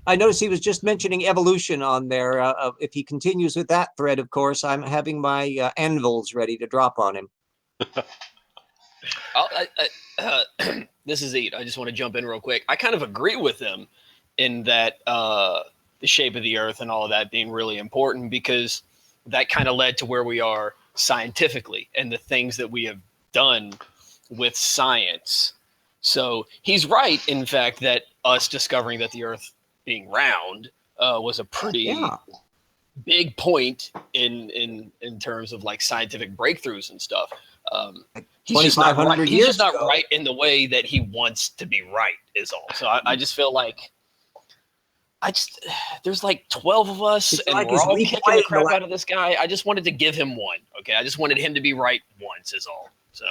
S3: I noticed he was just mentioning evolution on there. If he continues with that thread, of course, I'm having my anvils ready to drop on him.
S5: This is Eat. I just want to jump in real quick. I kind of agree with him in that the shape of the Earth and all of that being really important, because that kind of led to where we are scientifically and the things that we have done with science. So he's right, in fact, that us discovering that the Earth being round was a pretty big point in terms of like scientific breakthroughs and stuff. He's just not right. He's just not right in the way that he wants to be right, is all. So I just feel like there's like 12 of us, and we're all kicking the crap out of this guy. I just wanted to give him one. Okay, I just wanted him to be right once, is all. So.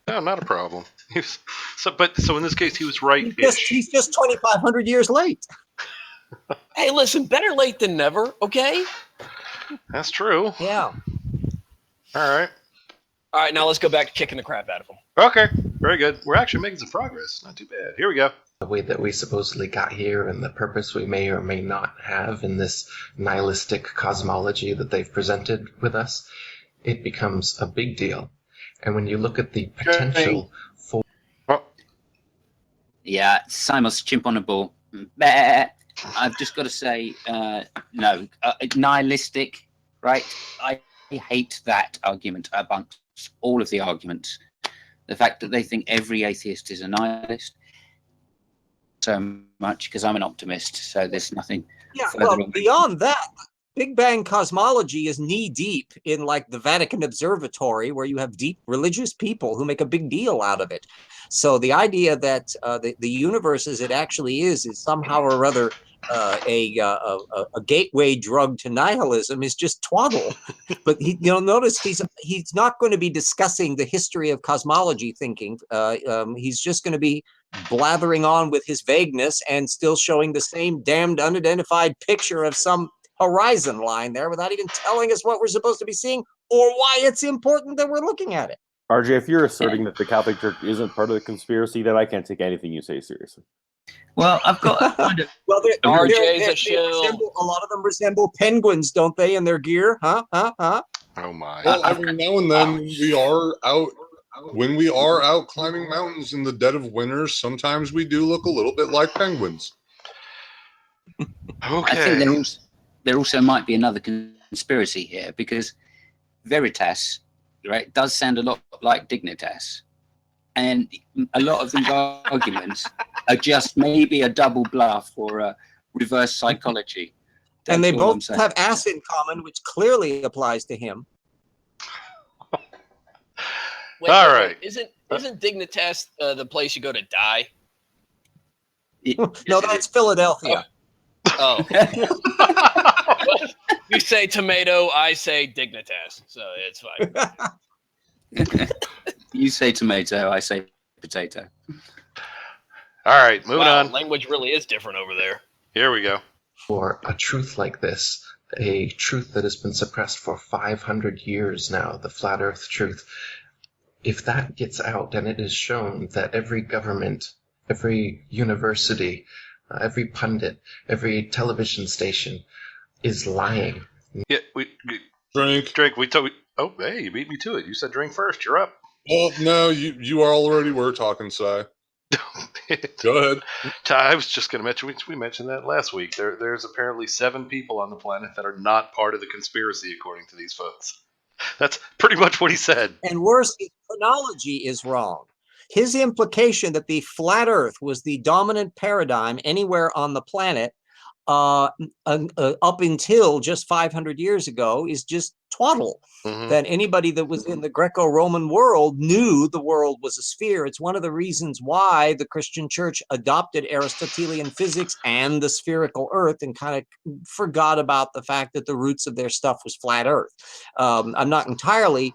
S1: No, not a problem. So in this case, he was right.
S3: He's just 2,500 years late.
S5: Hey, listen, better late than never, okay?
S1: That's true.
S3: Yeah.
S1: All
S5: right, now let's go back to kicking the crap out of him.
S1: Okay, very good. We're actually making some progress. Not too bad. Here we go.
S14: The way that we supposedly got here and the purpose we may or may not have in this nihilistic cosmology that they've presented with us, it becomes a big deal. And when you look at the potential for...
S2: Yeah, Simon's chimp on a ball. I've just got to say, no, nihilistic, right? I hate that argument amongst all of the arguments. The fact that they think every atheist is a nihilist. so much because I'm an optimist. So there's nothing.
S3: Yeah,
S2: further
S3: well,
S2: away.
S3: beyond that, Big Bang cosmology is knee deep in like the Vatican Observatory, where you have deep religious people who make a big deal out of it. So the idea that the universe as it actually is somehow or other a gateway drug to nihilism is just twaddle. But you'll notice he's not going to be discussing the history of cosmology thinking. He's just going to be blathering on with his vagueness and still showing the same damned unidentified picture of some horizon line there without even telling us what we're supposed to be seeing or why it's important that we're looking at it.
S13: RJ, if you're asserting that the Catholic Church isn't part of the conspiracy, then I can't take anything you say seriously.
S2: Well, I've got a kind of
S3: well,
S5: RJ's a shill.
S3: A lot of them resemble penguins, don't they, in their gear? Huh?
S1: Oh my!
S12: Well, every now and then we are out. When we are out climbing mountains in the dead of winter, sometimes we do look a little bit like penguins.
S2: I think there also might be another conspiracy here because Veritas, right, does sound a lot like Dignitas, and a lot of these arguments are just maybe a double bluff or a reverse psychology.
S3: And they both have ass in common, which clearly applies to him.
S5: Wait,
S1: all right.
S5: Isn't Dignitas the place you go to die?
S3: No, that's Philadelphia.
S5: Oh. You say tomato, I say Dignitas, so it's fine.
S2: You say tomato, I say potato.
S1: All right, moving on.
S5: Language really is different over there.
S1: Here we go.
S14: For a truth like this, a truth that has been suppressed for 500 years now, the flat earth truth, if that gets out and it is shown that every government, every university, every pundit, every television station is lying.
S1: Yeah,
S12: Drink.
S1: Oh, hey, you beat me to it. You said drink first. You're up.
S12: Well, no, you already were talking, Si. Go ahead.
S1: I was just going to mention, we mentioned that last week. There's apparently 7 people on the planet that are not part of the conspiracy, according to these folks. That's pretty much what he said.
S3: And worse, his chronology is wrong. His implication that the flat earth was the dominant paradigm anywhere on the planet up until just 500 years ago is just twaddle.
S1: Mm-hmm.
S3: That anybody that was in the Greco-Roman world knew the world was a sphere. It's one of the reasons why the Christian church adopted Aristotelian physics and the spherical earth and kind of forgot about the fact that the roots of their stuff was flat earth. I'm not entirely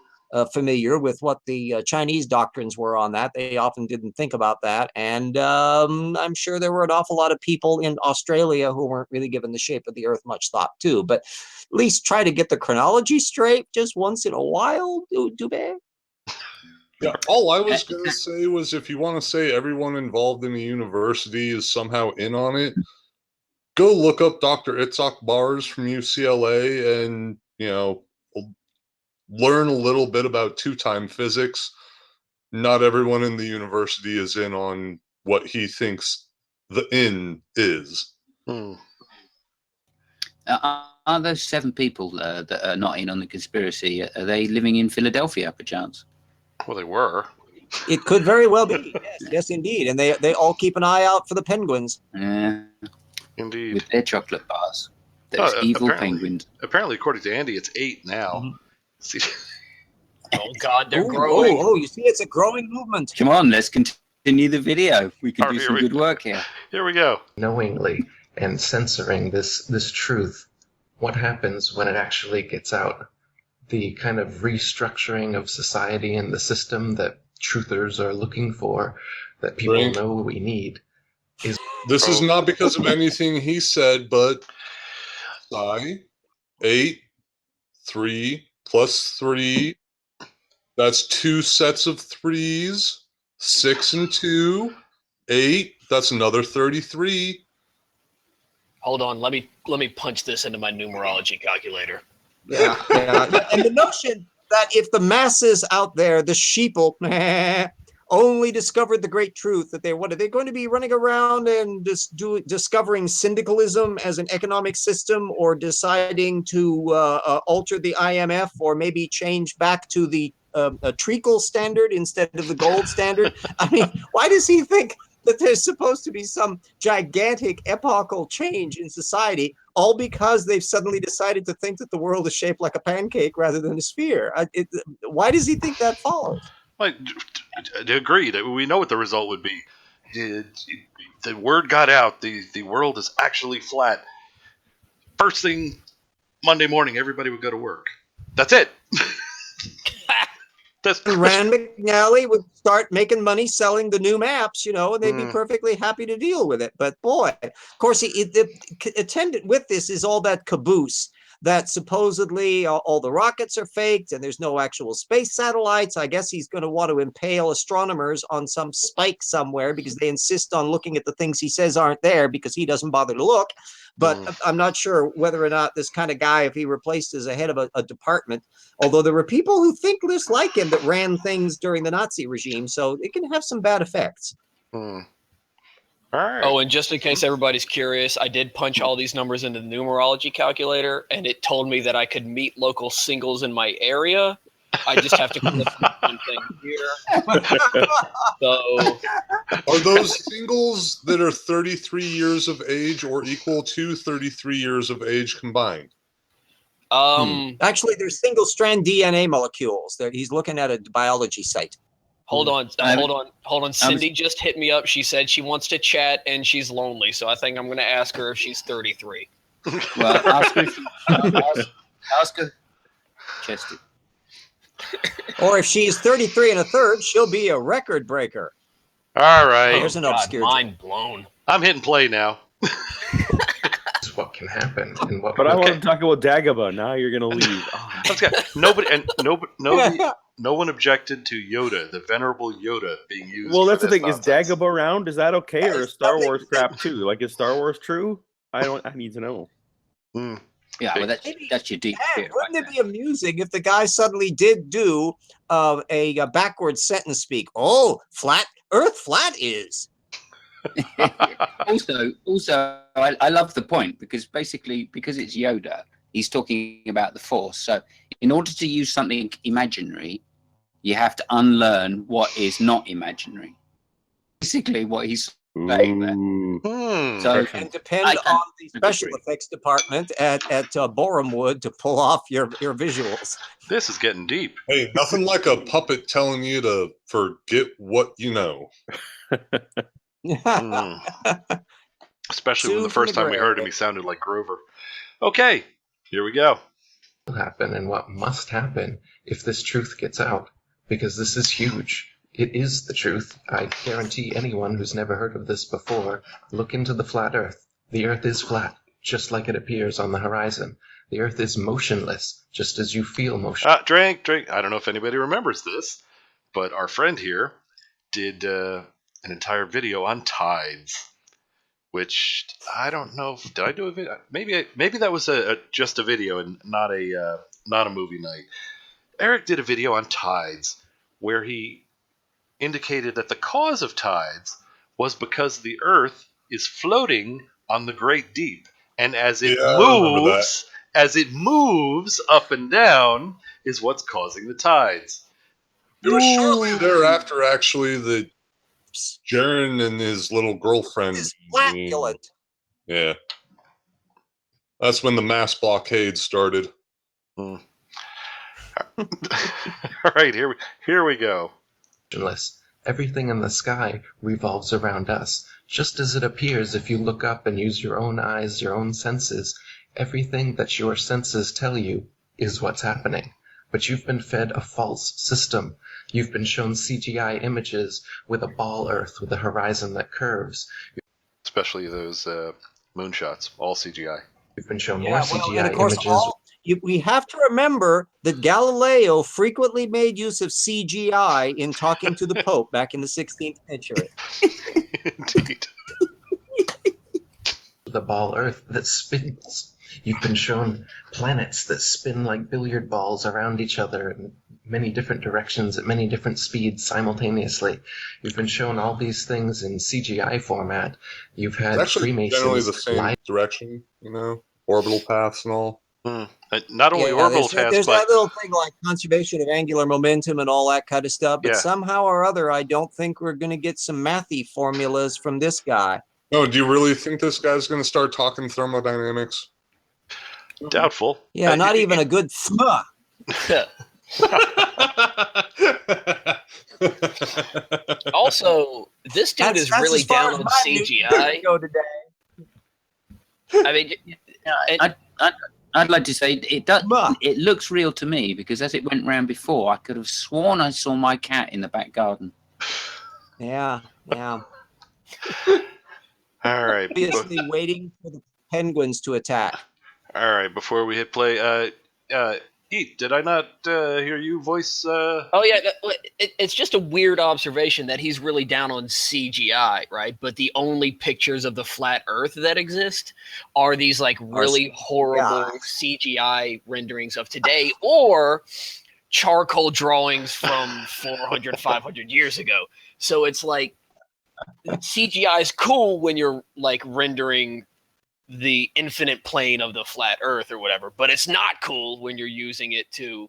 S3: familiar with what the Chinese doctrines were on that. They often didn't think about that. And I'm sure there were an awful lot of people in Australia who weren't really giving the shape of the earth much thought too. But at least try to get the chronology straight just once in a while, Dubé.
S12: Yeah, all I was going to say was if you want to say everyone involved in the university is somehow in on it, go look up Dr. Itzhak Bars from UCLA and, learn a little bit about two-time physics. Not everyone in the university is in on what he thinks the in is.
S2: Are those 7 people that are not in on the conspiracy, are they living in Philadelphia, perchance?
S1: Well, they were.
S3: It could very well be. Yes, indeed. And they all keep an eye out for the penguins.
S2: Yeah.
S1: Indeed.
S2: With their chocolate bars. Those evil penguins.
S1: Apparently, according to Andy, it's 8 now. See?
S5: Oh, God, they're growing.
S3: Oh, you see, it's a growing movement.
S2: Come on, let's continue the video. We can do some good work here.
S1: Here we go.
S14: Knowingly and censoring this truth, what happens when it actually gets out? The kind of restructuring of society and the system that truthers are looking for, that people know we need, is...
S12: This is not because of anything he said, but 8, 3 plus 3, that's 2 sets of 3s, 6 and 2, 8, that's another 33.
S5: Hold on, let me punch this into my numerology calculator.
S3: Yeah. And the notion that if the masses out there, the sheeple, only discovered the great truth, that what are they going to be running around and just discovering syndicalism as an economic system, or deciding to alter the IMF, or maybe change back to the a treacle standard instead of the gold standard? I mean, why does he think that there's supposed to be some gigantic epochal change in society, all because they've suddenly decided to think that the world is shaped like a pancake rather than a sphere. Why does he think that follows?
S1: Like, agreed. We know what the result would be. The word got out. The world is actually flat. First thing Monday morning, everybody would go to work. That's it.
S3: And Rand McNally would start making money selling the new maps, and they'd be perfectly happy to deal with it. But boy, of course, the attendant with this is all that caboose that supposedly all the rockets are faked and there's no actual space satellites. I guess he's going to want to impale astronomers on some spike somewhere because they insist on looking at the things he says aren't there because he doesn't bother to look. But I'm not sure whether or not this kind of guy, if he replaced as a head of a department, although there were people who think just like him that ran things during the Nazi regime, so it can have some bad effects.
S1: All right.
S5: Oh, and just in case everybody's curious, I did punch all these numbers into the numerology calculator, and it told me that I could meet local singles in my area. I just have to click one thing here. So,
S12: are those singles that are 33 years of age or equal to 33 years of age combined?
S3: Actually, they're single-strand DNA molecules. He's looking at a biology site.
S5: Hold on. Cindy just hit me up. She said she wants to chat and she's lonely, so I think I'm going to ask her if she's 33.
S2: Well, ask her. Chesty.
S3: Or if she's 33 and a third, she'll be a record breaker.
S1: All right.
S3: There's an obscure.
S5: Mind blown.
S1: I'm hitting play now.
S14: What can happen and what?
S13: But I want to talk about Dagobah. Now you're gonna leave.
S1: Let's go. No one objected to Yoda, the venerable Yoda, being used.
S13: Well, that's the thing.
S1: Nonsense.
S13: Is Dagobah around? Is that okay, or is Star Wars crap too? Like, is Star Wars true? I need to know.
S2: Yeah, well, that's your deep fear.
S3: Wouldn't it be amusing if the guy suddenly did do a backwards sentence speak? Oh, Earth flat is.
S2: also, I love the point because it's Yoda, he's talking about the Force. So, in order to use something imaginary, you have to unlearn what is not imaginary. Basically, what he's saying there. So,
S3: and depend on the special effects department at Borehamwood to pull off your visuals.
S1: This is getting deep.
S12: Hey, nothing like a puppet telling you to forget what you know.
S1: Especially when the first time we heard him, he sounded like Grover. Okay, here we go.
S14: What will happen and what must happen if this truth gets out? Because this is huge. It is the truth. I guarantee anyone who's never heard of this before, look into the flat Earth. The Earth is flat, just like it appears on the horizon. The Earth is motionless, just as you feel motion.
S1: Drink. I don't know if anybody remembers this, but our friend here did an entire video on tides, which I don't know. Did I do a video? Maybe that was just a video and not a movie night. Eric did a video on tides where he indicated that the cause of tides was because the Earth is floating on the great deep, and as it moves up and down is what's causing the tides.
S12: It was shortly thereafter, actually, that Jaren and his little girlfriend.
S3: Is flatulent.
S12: Yeah, that's when the mass blockade started.
S1: All right, here we go.
S14: Everything in the sky revolves around us, just as it appears if you look up and use your own eyes, your own senses. Everything that your senses tell you is what's happening. But you've been fed a false system. You've been shown CGI images with a ball Earth with a horizon that curves.
S1: Especially those moonshots, all CGI.
S14: You've been shown more CGI
S3: and of course,
S14: images.
S3: We have to remember that Galileo frequently made use of CGI in talking to the Pope back in the 16th century.
S1: Indeed.
S14: The ball Earth that spins. You've been shown planets that spin like billiard balls around each other in many different directions at many different speeds simultaneously. You've been shown all these things in CGI format. You've had
S12: It's actually
S14: Freemasons
S12: generally the same direction, orbital paths and all.
S1: Not only
S3: Yeah,
S1: orbital
S3: there's
S1: tests, but
S3: that little thing like conservation of angular momentum and all that kind of stuff. But
S1: Yeah.
S3: somehow or other, I don't think we're going to get some mathy formulas from this guy.
S12: No, do you really think this guy's going to start talking thermodynamics?
S1: doubtful.
S3: Yeah, not even a good thmuh.
S5: Also, this dude is really
S3: as far
S5: down
S3: as
S5: on
S3: my
S5: CGI.
S3: go today.
S5: I mean,
S2: I'd like to say it looks real to me because as it went round before, I could have sworn I saw my cat in the back garden.
S3: Yeah.
S1: All right.
S3: Obviously waiting for the penguins to attack.
S1: All right. Before we hit play, Heath, did I not hear you voice?
S5: Oh yeah, it's just a weird observation that he's really down on CGI, right? But the only pictures of the flat Earth that exist are these like really horrible CGI renderings of today, or charcoal drawings from 400, 500 years ago. So it's like CGI is cool when you're like rendering the infinite plane of the flat Earth or whatever, but it's not cool when you're using it to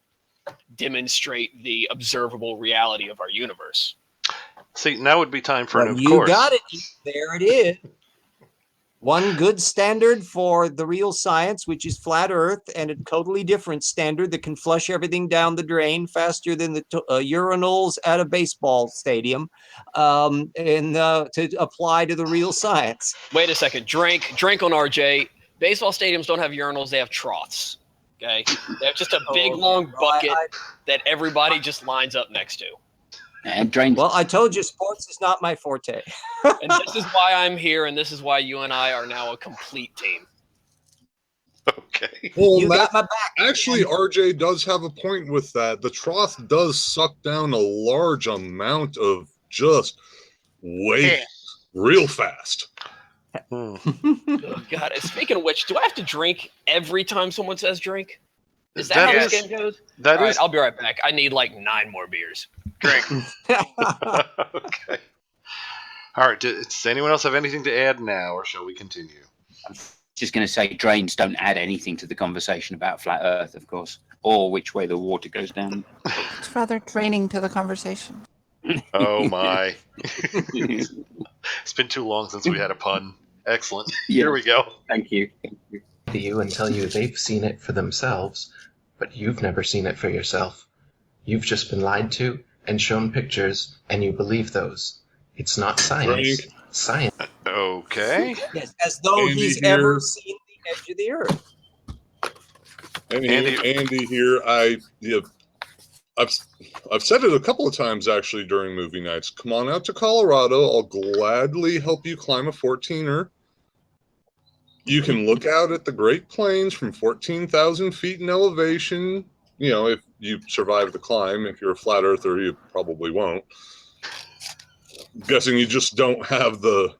S5: demonstrate the observable reality of our universe.
S1: See, now would be time for an of
S3: you
S1: course.
S3: got it. There it is. One good standard for the real science, which is flat Earth, and a totally different standard that can flush everything down the drain faster than the urinals at a baseball stadium, and to apply to the real science.
S5: Wait a second. Drink on RJ. Baseball stadiums don't have urinals; they have troughs. Okay, they have just a big long bucket that everybody just lines up next to.
S2: And drains.
S3: Well, I told you, sports is not my forte.
S5: And this is why I'm here, and this is why you and I are now a complete team.
S1: Okay.
S12: Well,
S3: You got my back.
S12: Actually, RJ does have a point with that. The trough does suck down a large amount of just waste real fast.
S5: Oh, God. Speaking of which, do I have to drink every time someone says drink? Is that how this game goes? All right, I'll be right back. I need like 9 more beers. Drink.
S1: Okay. All right. Does anyone else have anything to add now, or shall we continue?
S2: Just going to say drains don't add anything to the conversation about flat Earth, of course, or which way the water goes down.
S4: It's rather draining to the conversation.
S1: Oh my. It's been too long since we had a pun. Excellent.
S2: Yeah.
S1: Here we go.
S2: Thank you.
S14: To you and tell you they've seen it for themselves, but you've never seen it for yourself. You've just been lied to and shown pictures, and you believe those. It's not science.
S12: Drink.
S14: Science.
S1: Okay.
S3: Yes, as though
S12: Andy
S3: he's
S12: here.
S3: ever seen the edge of the Earth.
S12: Andy here. I've said it a couple of times actually during movie nights. Come on out to Colorado. I'll gladly help you climb a 14er. You can look out at the Great Plains from 14,000 feet in elevation. You know, if you survive the climb. If you're a flat earther, you probably won't. I'm guessing you just don't have the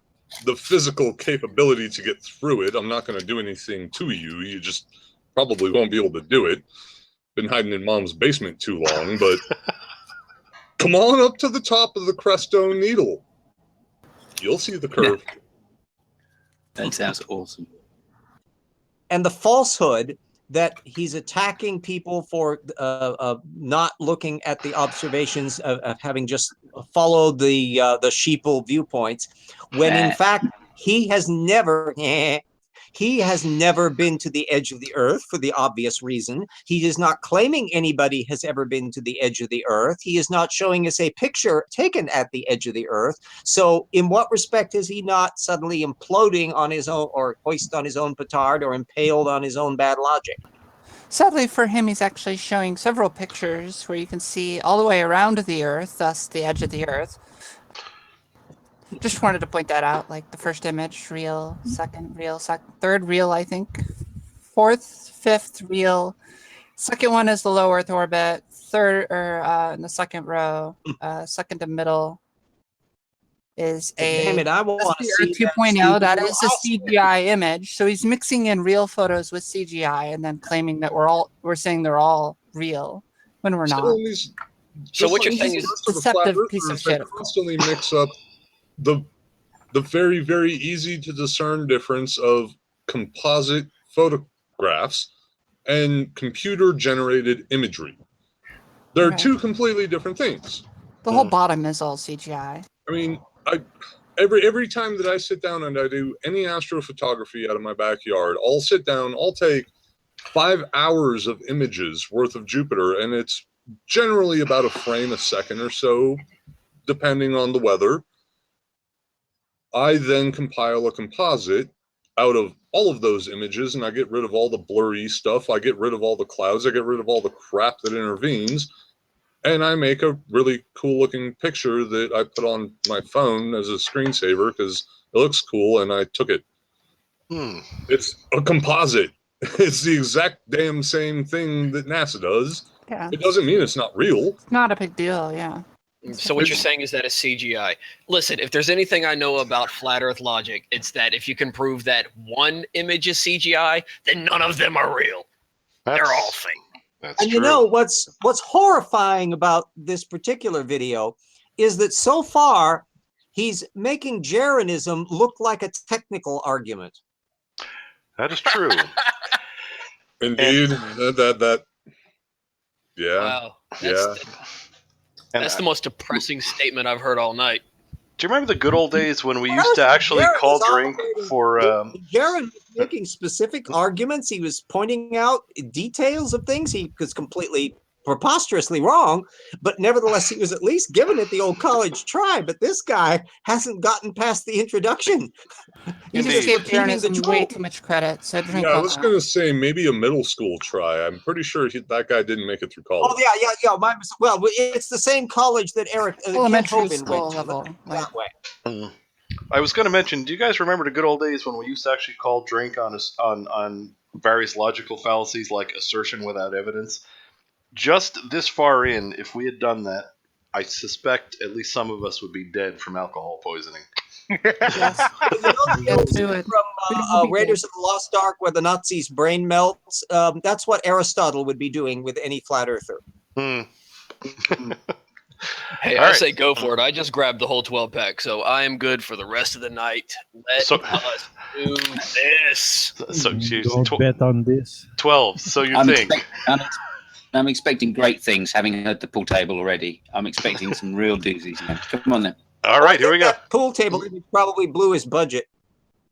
S12: physical capability to get through it. I'm not going to do anything to you. You just probably won't be able to do it. Been hiding in mom's basement too long, but come on up to the top of the Crestone Needle. You'll see the curve.
S2: That sounds awesome.
S3: And the falsehood that he's attacking people for not looking at the observations of having just followed the sheeple viewpoints, when in fact he has never been to the edge of the Earth for the obvious reason. He is not claiming anybody has ever been to the edge of the Earth. He is not showing us a picture taken at the edge of the Earth. So in what respect is he not suddenly imploding on his own, or hoist on his own petard, or impaled on his own bad logic?
S4: Sadly for him, he's actually showing several pictures where you can see all the way around the Earth, thus the edge of the Earth. Just wanted to point that out, like the first image, real, second real, third real, I think, fourth, fifth real. Second one is the low Earth orbit. Third, or in the second row, second to middle is a
S3: Damn it, I want to see
S4: Earth 2.0. That is a CGI image. So he's mixing in real photos with CGI and then claiming that we're saying they're all real when we're not.
S5: So what you're saying is
S4: deceptive piece of shit.
S12: They constantly mix up the very, very easy to discern difference of composite photographs and computer-generated imagery. They're
S4: Okay.
S12: two completely different things.
S4: The whole bottom is all CGI.
S12: I mean, every time that I sit down and I do any astrophotography out of my backyard, I'll sit down, I'll take 5 hours of images worth of Jupiter, and it's generally about a frame a second or so, depending on the weather. I then compile a composite out of all of those images, and I get rid of all the blurry stuff. I get rid of all the clouds. I get rid of all the crap that intervenes. And I make a really cool looking picture that I put on my phone as a screensaver because it looks cool and I took it. It's a composite. It's the exact damn same thing that NASA does.
S4: Yeah.
S12: It doesn't mean it's not real.
S4: It's not a big deal, yeah.
S5: So what you're saying is that it's CGI. Listen, if there's anything I know about flat Earth logic, it's that if you can prove that one image is CGI, then none of them are real. They're all fake.
S3: And you know what's horrifying about this particular video is that so far he's making Jeranism look like a technical argument.
S1: That is true.
S12: Indeed, yeah.
S5: Wow.
S12: Yeah.
S5: That's the most depressing statement I've heard all night.
S1: Do you remember the good old days when we used to actually call drink for...
S3: Jaron was making specific arguments. He was pointing out details of things. He was completely preposterously wrong, but nevertheless, he was at least giving it the old college try. But this guy hasn't gotten past the introduction.
S4: You just gave Jeranism way too much credit. So drink
S12: I was going to say maybe a middle school try. I'm pretty sure that guy didn't make it through college.
S3: Oh, yeah. Well, it's the same college that Eric
S4: elementary
S3: Ken
S4: school
S3: went to,
S4: level.
S3: that way.
S1: I was going to mention, do you guys remember the good old days when we used to actually call drink on various logical fallacies like assertion without evidence? Just this far in, if we had done that, I suspect at least some of us would be dead from alcohol poisoning.
S3: Yes. From Raiders of the Lost Ark, where the Nazis' brain melts. That's what Aristotle would be doing with any flat earther.
S5: Hey, I say go for it. I just grabbed the whole 12-pack, so I am good for the rest of the night. Let us do this.
S1: So,
S6: Don't bet on this.
S1: 12. So you think?
S2: I'm expecting great things, having heard the pool table already. I'm expecting some real doozies now. Come on then.
S1: All right, here we go.
S3: That pool table probably blew his budget.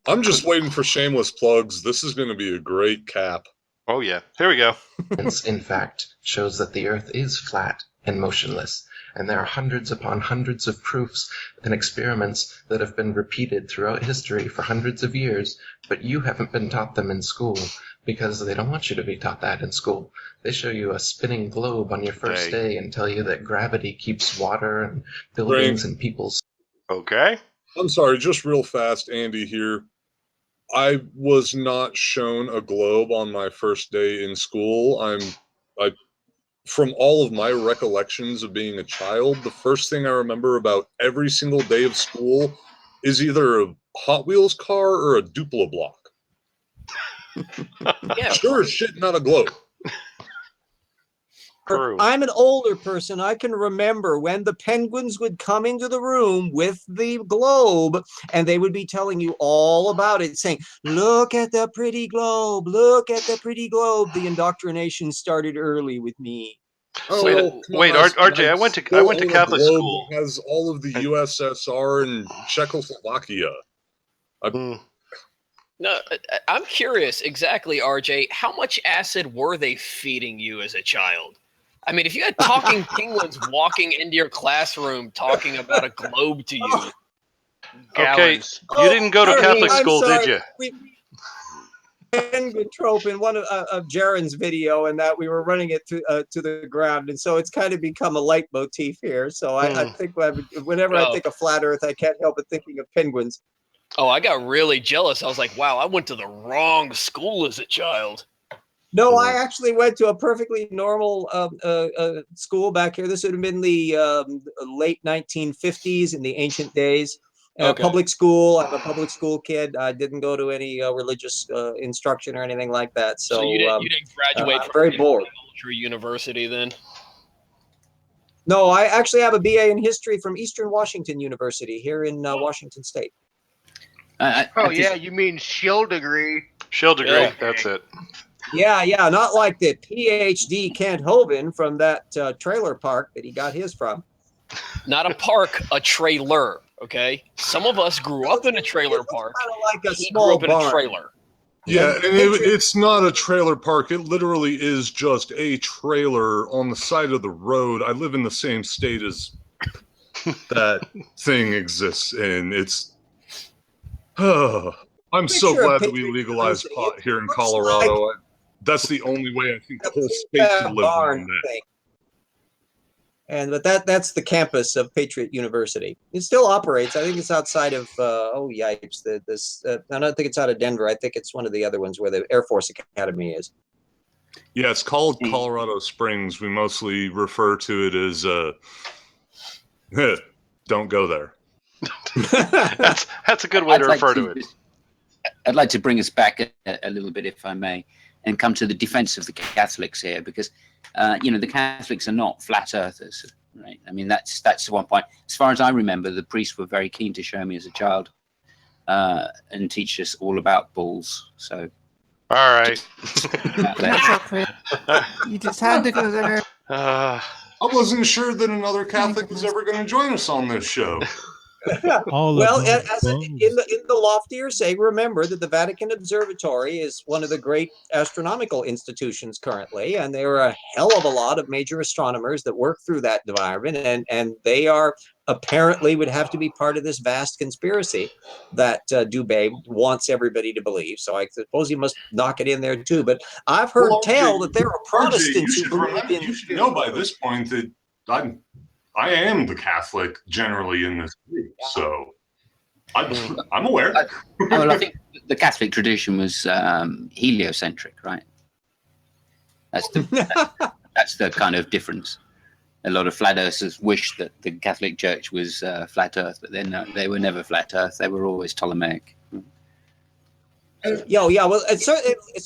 S12: I'm just waiting for shameless plugs. This is going to be a great cap.
S1: Oh, yeah. Here we go.
S14: Science, in fact, shows that the Earth is flat and motionless, and there are hundreds upon hundreds of proofs and experiments that have been repeated throughout history for hundreds of years, but you haven't been taught them in school because they don't want you to be taught that in school. They show you a spinning globe on your first day and tell you that gravity keeps water and buildings and people's...
S1: Okay.
S12: I'm sorry, just real fast, Andy here. I was not shown a globe on my first day in school. From all of my recollections of being a child, the first thing I remember about every single day of school is either a Hot Wheels car or a Duplo block.
S5: Yeah.
S12: Sure as shit, not a globe.
S3: I'm an older person. I can remember when the penguins would come into the room with the globe and they would be telling you all about it, saying, look at the pretty globe, look at the pretty globe. The indoctrination started early with me.
S1: Wait, RJ, I went to Catholic school.
S12: It has all of the USSR and Czechoslovakia.
S5: No, I'm curious exactly, RJ, how much acid were they feeding you as a child? I mean, if you had talking penguins walking into your classroom talking about a globe to you.
S1: Okay, you didn't go to Catholic school, did you?
S3: Penguin trope in one of Jaren's video, and that we were running it to the ground, and so it's kind of become a leitmotif here. So I think whenever I think of flat Earth, I can't help but thinking of penguins.
S5: Oh, I got really jealous. I was like, wow, I went to the wrong school as a child.
S3: No, I actually went to a perfectly normal school back here. This would have been the late 1950s in the ancient days. Public school. I'm a public school kid. I didn't go to any religious instruction or anything like that. So
S5: you didn't graduate from
S3: very bored.
S5: University then?
S3: No, I actually have a BA in history from Eastern Washington University here in Washington State.
S7: Yeah, you mean shield degree?
S1: Shield degree, that's it.
S3: Yeah, not like the PhD Kent Hovind from that trailer park that he got his from.
S5: Not a park, a trailer. Okay, some of us grew up in a trailer park.
S3: Kind of like a
S5: He
S3: small
S5: grew up in a
S3: barn.
S5: trailer.
S12: Yeah, and it's not a trailer park. It literally is just a trailer on the side of the road. I live in the same state as that thing exists in. It's. I'm so
S3: Picture of
S12: glad that we
S3: Patriot
S12: legalized
S3: University.
S12: pot here in
S3: looks
S12: Colorado.
S3: like
S12: That's the only way I think the whole state could live
S3: barn
S12: around that.
S3: thing. But that's the campus of Patriot University. It still operates. I think it's outside of oh yipes, I don't think it's out of Denver. I think it's one of the other ones where the Air Force Academy is.
S12: Yeah, it's called Colorado Springs. We mostly refer to it as don't go there.
S1: That's a good way to refer to it.
S2: I'd like to bring us back a little bit, if I may, and come to the defense of the Catholics here, because the Catholics are not flat earthers, right? I mean, that's one point. As far as I remember, the priests were very keen to show me as a child and teach us all about bulls. So,
S1: all right,
S4: you just had to go there.
S12: I wasn't sure that another Catholic was ever going to join us on this show.
S3: Well, in the loftier say, remember that the Vatican Observatory is one of the great astronomical institutions currently, and there are a hell of a lot of major astronomers that work through that environment, and they are apparently would have to be part of this vast conspiracy that Dubé wants everybody to believe. So I suppose you must knock it in there too. But I've heard tell that there are Protestants who believe in.
S12: You should know by this point that I am the Catholic generally in this group, so I'm aware.
S2: Well, I think the Catholic tradition was heliocentric, right? That's the kind of difference. A lot of flat earthers wish that the Catholic Church was flat Earth, but they were never flat Earth. They were always Ptolemaic.
S3: Yeah. Well, it's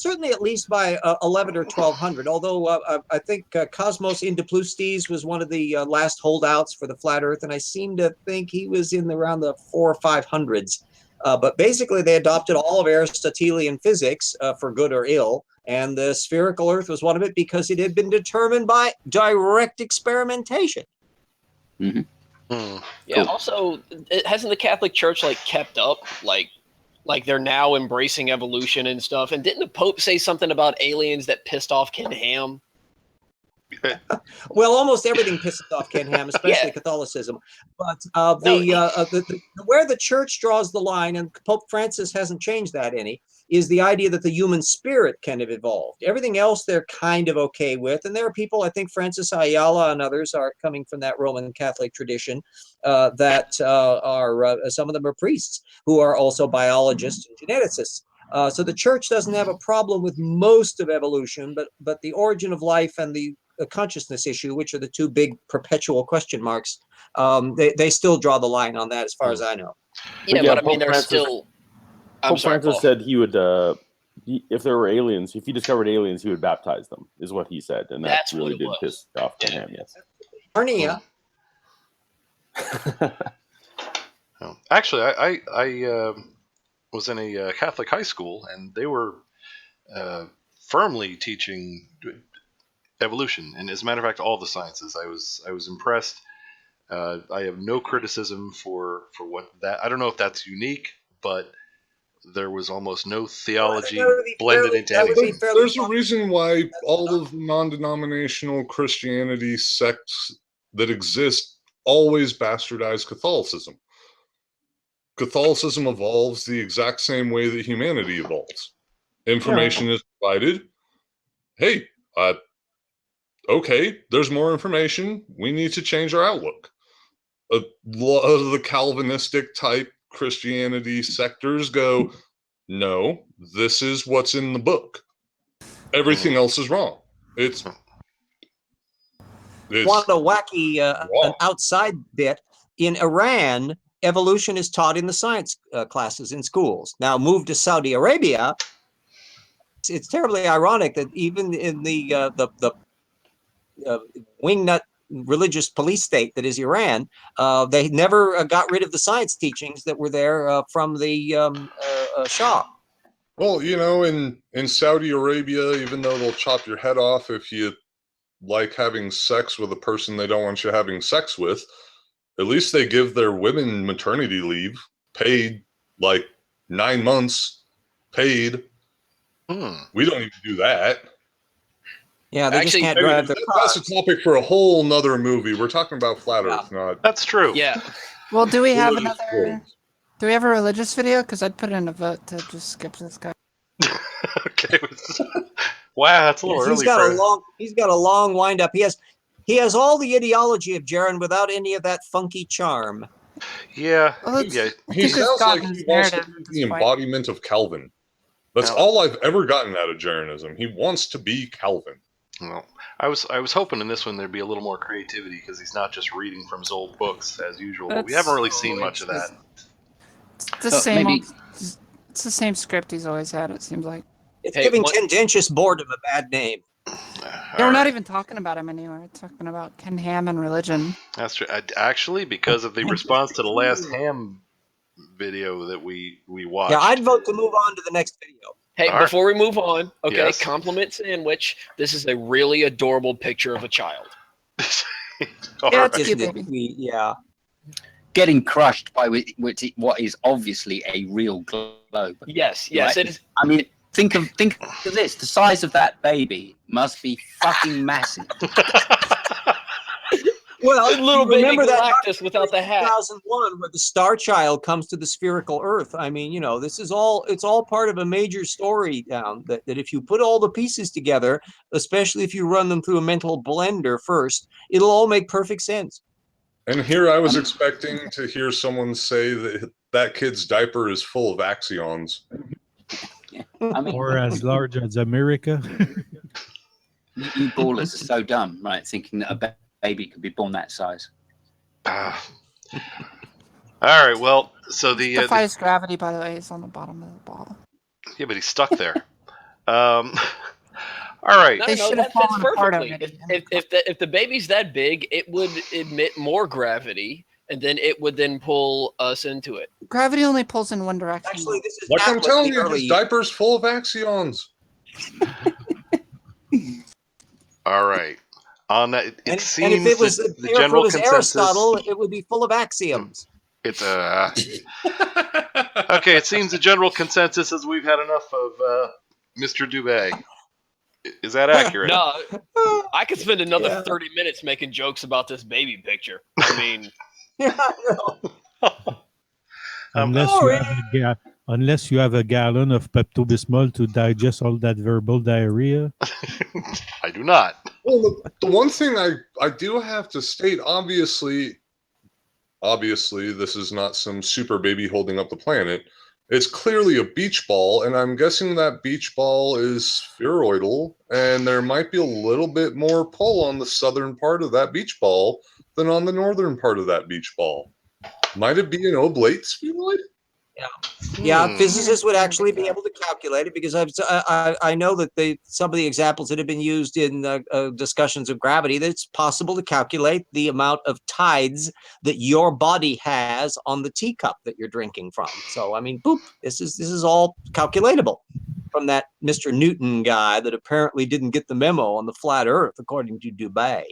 S3: certainly at least by 11 or 1200. Although I think Cosmos Indepleustes was one of the last holdouts for the flat Earth, and I seem to think he was in around the 400s or 500s. But basically, they adopted all of Aristotelian physics for good or ill, and the spherical Earth was one of it because it had been determined by direct experimentation.
S2: Mm-hmm.
S5: Yeah. Cool. Also, hasn't the Catholic Church kept up like they're now embracing evolution and stuff? And didn't the Pope say something about aliens that pissed off Ken Ham?
S3: Well, almost everything pisses off Ken Ham, especially Catholicism. But where the church draws the line, and Pope Francis hasn't changed that any, is the idea that the human spirit can have evolved. Everything else they're kind of okay with. And there are people, I think Francis Ayala and others are coming from that Roman Catholic tradition that are, some of them are priests who are also biologists and geneticists. So the church doesn't have a problem with most of evolution, but the origin of life and the consciousness issue, which are the two big perpetual question marks, they still draw the line on that as far as I know.
S5: Yeah, but I mean, they're still...
S13: Pope Francis said he would, if there were aliens, if he discovered aliens, he would baptize them, is what he said. And that really did piss off to him, yes.
S3: Arnia.
S1: Actually, I was in a Catholic high school, and they were firmly teaching evolution, and as a matter of fact, all the sciences. I was impressed. I have no criticism for what that. I don't know if that's unique, but there was almost no theology blended into anything.
S12: There's a reason why all of the non-denominational Christianity sects that exist always bastardize Catholicism. Catholicism evolves the exact same way that humanity evolves. Information is provided. Hey, okay, there's more information. We need to change our outlook. A lot of the Calvinistic type Christianity sectors go, no, this is what's in the book. Everything else is wrong. It's
S3: want a wacky an outside bit. In Iran, evolution is taught in the science classes in schools. Now, move to Saudi Arabia. It's terribly ironic that even in the wingnut religious police state that is Iran, they never got rid of the science teachings that were there from the Shah.
S12: Well, in Saudi Arabia, even though they'll chop your head off if you like having sex with a person they don't want you having sex with, at least they give their women maternity leave, paid, like 9 months, paid. We don't even do that.
S3: Yeah, they
S5: Actually,
S3: just can't drive their
S12: That's
S3: cars.
S12: a topic for a whole nother movie. We're talking about flat Earth, not.
S1: That's true.
S5: Yeah.
S4: Well, do we have
S12: religious
S4: another?
S12: words.
S4: Do we have a religious video? Because I'd put in a vote to just skip this guy.
S1: Okay. Wow, that's a little early for.
S3: He's got a long wind up. He has all the ideology of Jaren without any of that funky charm.
S1: Yeah,
S4: Well,
S1: yeah.
S12: He sounds like he wants to be the embodiment of Calvin. That's all I've ever gotten out of Jaranism. He wants to be Calvin.
S1: Well, I was hoping in this one there'd be a little more creativity because he's not just reading from his old books as usual. But we haven't really seen much of that.
S4: It's the same. It's the same script he's always had. It seems like.
S3: It's giving tendentious boredom a bad name.
S4: Yeah, we're not even talking about him anymore. We're talking about Ken Ham and religion.
S1: That's true. Actually, because of the response to the last Ham video that we watched.
S3: Yeah, I'd vote to move on to the next video.
S5: Hey, before we move on, okay,
S1: Yes.
S5: compliment sandwich. This is a really adorable picture of a child.
S4: Yeah, it's cute, baby.
S3: Yeah.
S2: Getting crushed by what is obviously a real globe.
S5: Yes,
S2: right?
S5: it is.
S2: I mean, think of this. The size of that baby must be fucking massive.
S3: Well,
S5: little baby
S3: remember that
S5: Galactus without the hat.
S3: 2001, where the Star Child comes to the spherical Earth. I mean, this is it's all part of a major story down that if you put all the pieces together, especially if you run them through a mental blender first, it'll all make perfect sense.
S12: And here I was expecting to hear someone say that kid's diaper is full of axions.
S6: Or as large as America.
S2: You ballers are so dumb, right? Thinking that a baby could be born that size.
S1: All right. Well, so the
S4: defies gravity, by the way, is on the bottom of the ball.
S1: Yeah, but he's stuck there. All right.
S5: No, that fits perfectly. If the baby's that big, it would emit more gravity, and then it would then pull us into it.
S4: Gravity only pulls in one direction.
S3: Actually, this is
S12: like I'm telling you, his diaper's full of axions.
S1: All right. On that, it seems
S3: and if it was,
S1: the general consensus.
S3: Aristotle, it would be full of axioms.
S1: It's okay. It seems the general consensus is we've had enough of Mr. Dubé. Is that accurate?
S5: No, I could spend another 30 minutes making jokes about this baby picture. I mean,
S6: unless you have a gallon of Pepto-Bismol to digest all that verbal diarrhea.
S1: I do not.
S12: Well, the one thing I do have to state, obviously, this is not some super baby holding up the planet. It's clearly a beach ball, and I'm guessing that beach ball is spheroidal, and there might be a little bit more pull on the southern part of that beach ball than on the northern part of that beach ball. Might it be an oblate spheroid?
S3: Yeah, physicists would actually be able to calculate it because I know that some of the examples that have been used in discussions of gravity, that it's possible to calculate the amount of tides that your body has on the teacup that you're drinking from. So I mean, boop, this is all calculatable from that Mr. Newton guy that apparently didn't get the memo on the flat Earth, according to Dubé.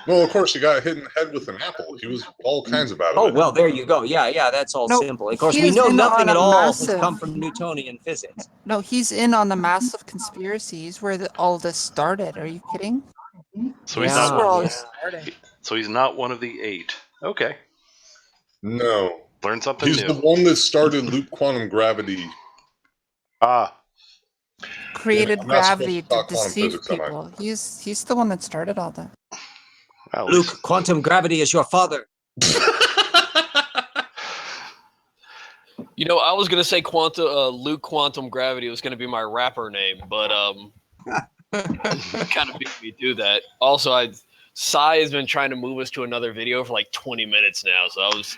S12: Well, of course, he got hit in the head with an apple. He was all kinds about it.
S3: Oh, well, there you go. Yeah, that's all simple. Of course, we know nothing at all has come from Newtonian physics.
S4: No, he's in on the massive conspiracies where all this started. Are you kidding?
S1: So he's not.
S4: Where all this started.
S1: So he's not one of the 8. Okay.
S12: No.
S1: Learn something new.
S12: He's the one that started loop quantum gravity.
S4: Created gravity to deceive people. He's the one that started all that.
S3: Luke, quantum gravity is your father.
S5: I was gonna say Luke Quantum Gravity was gonna be my rapper name, but kind of beat me do that. Also, Sai has been trying to move us to another video for like 20 minutes now, so I was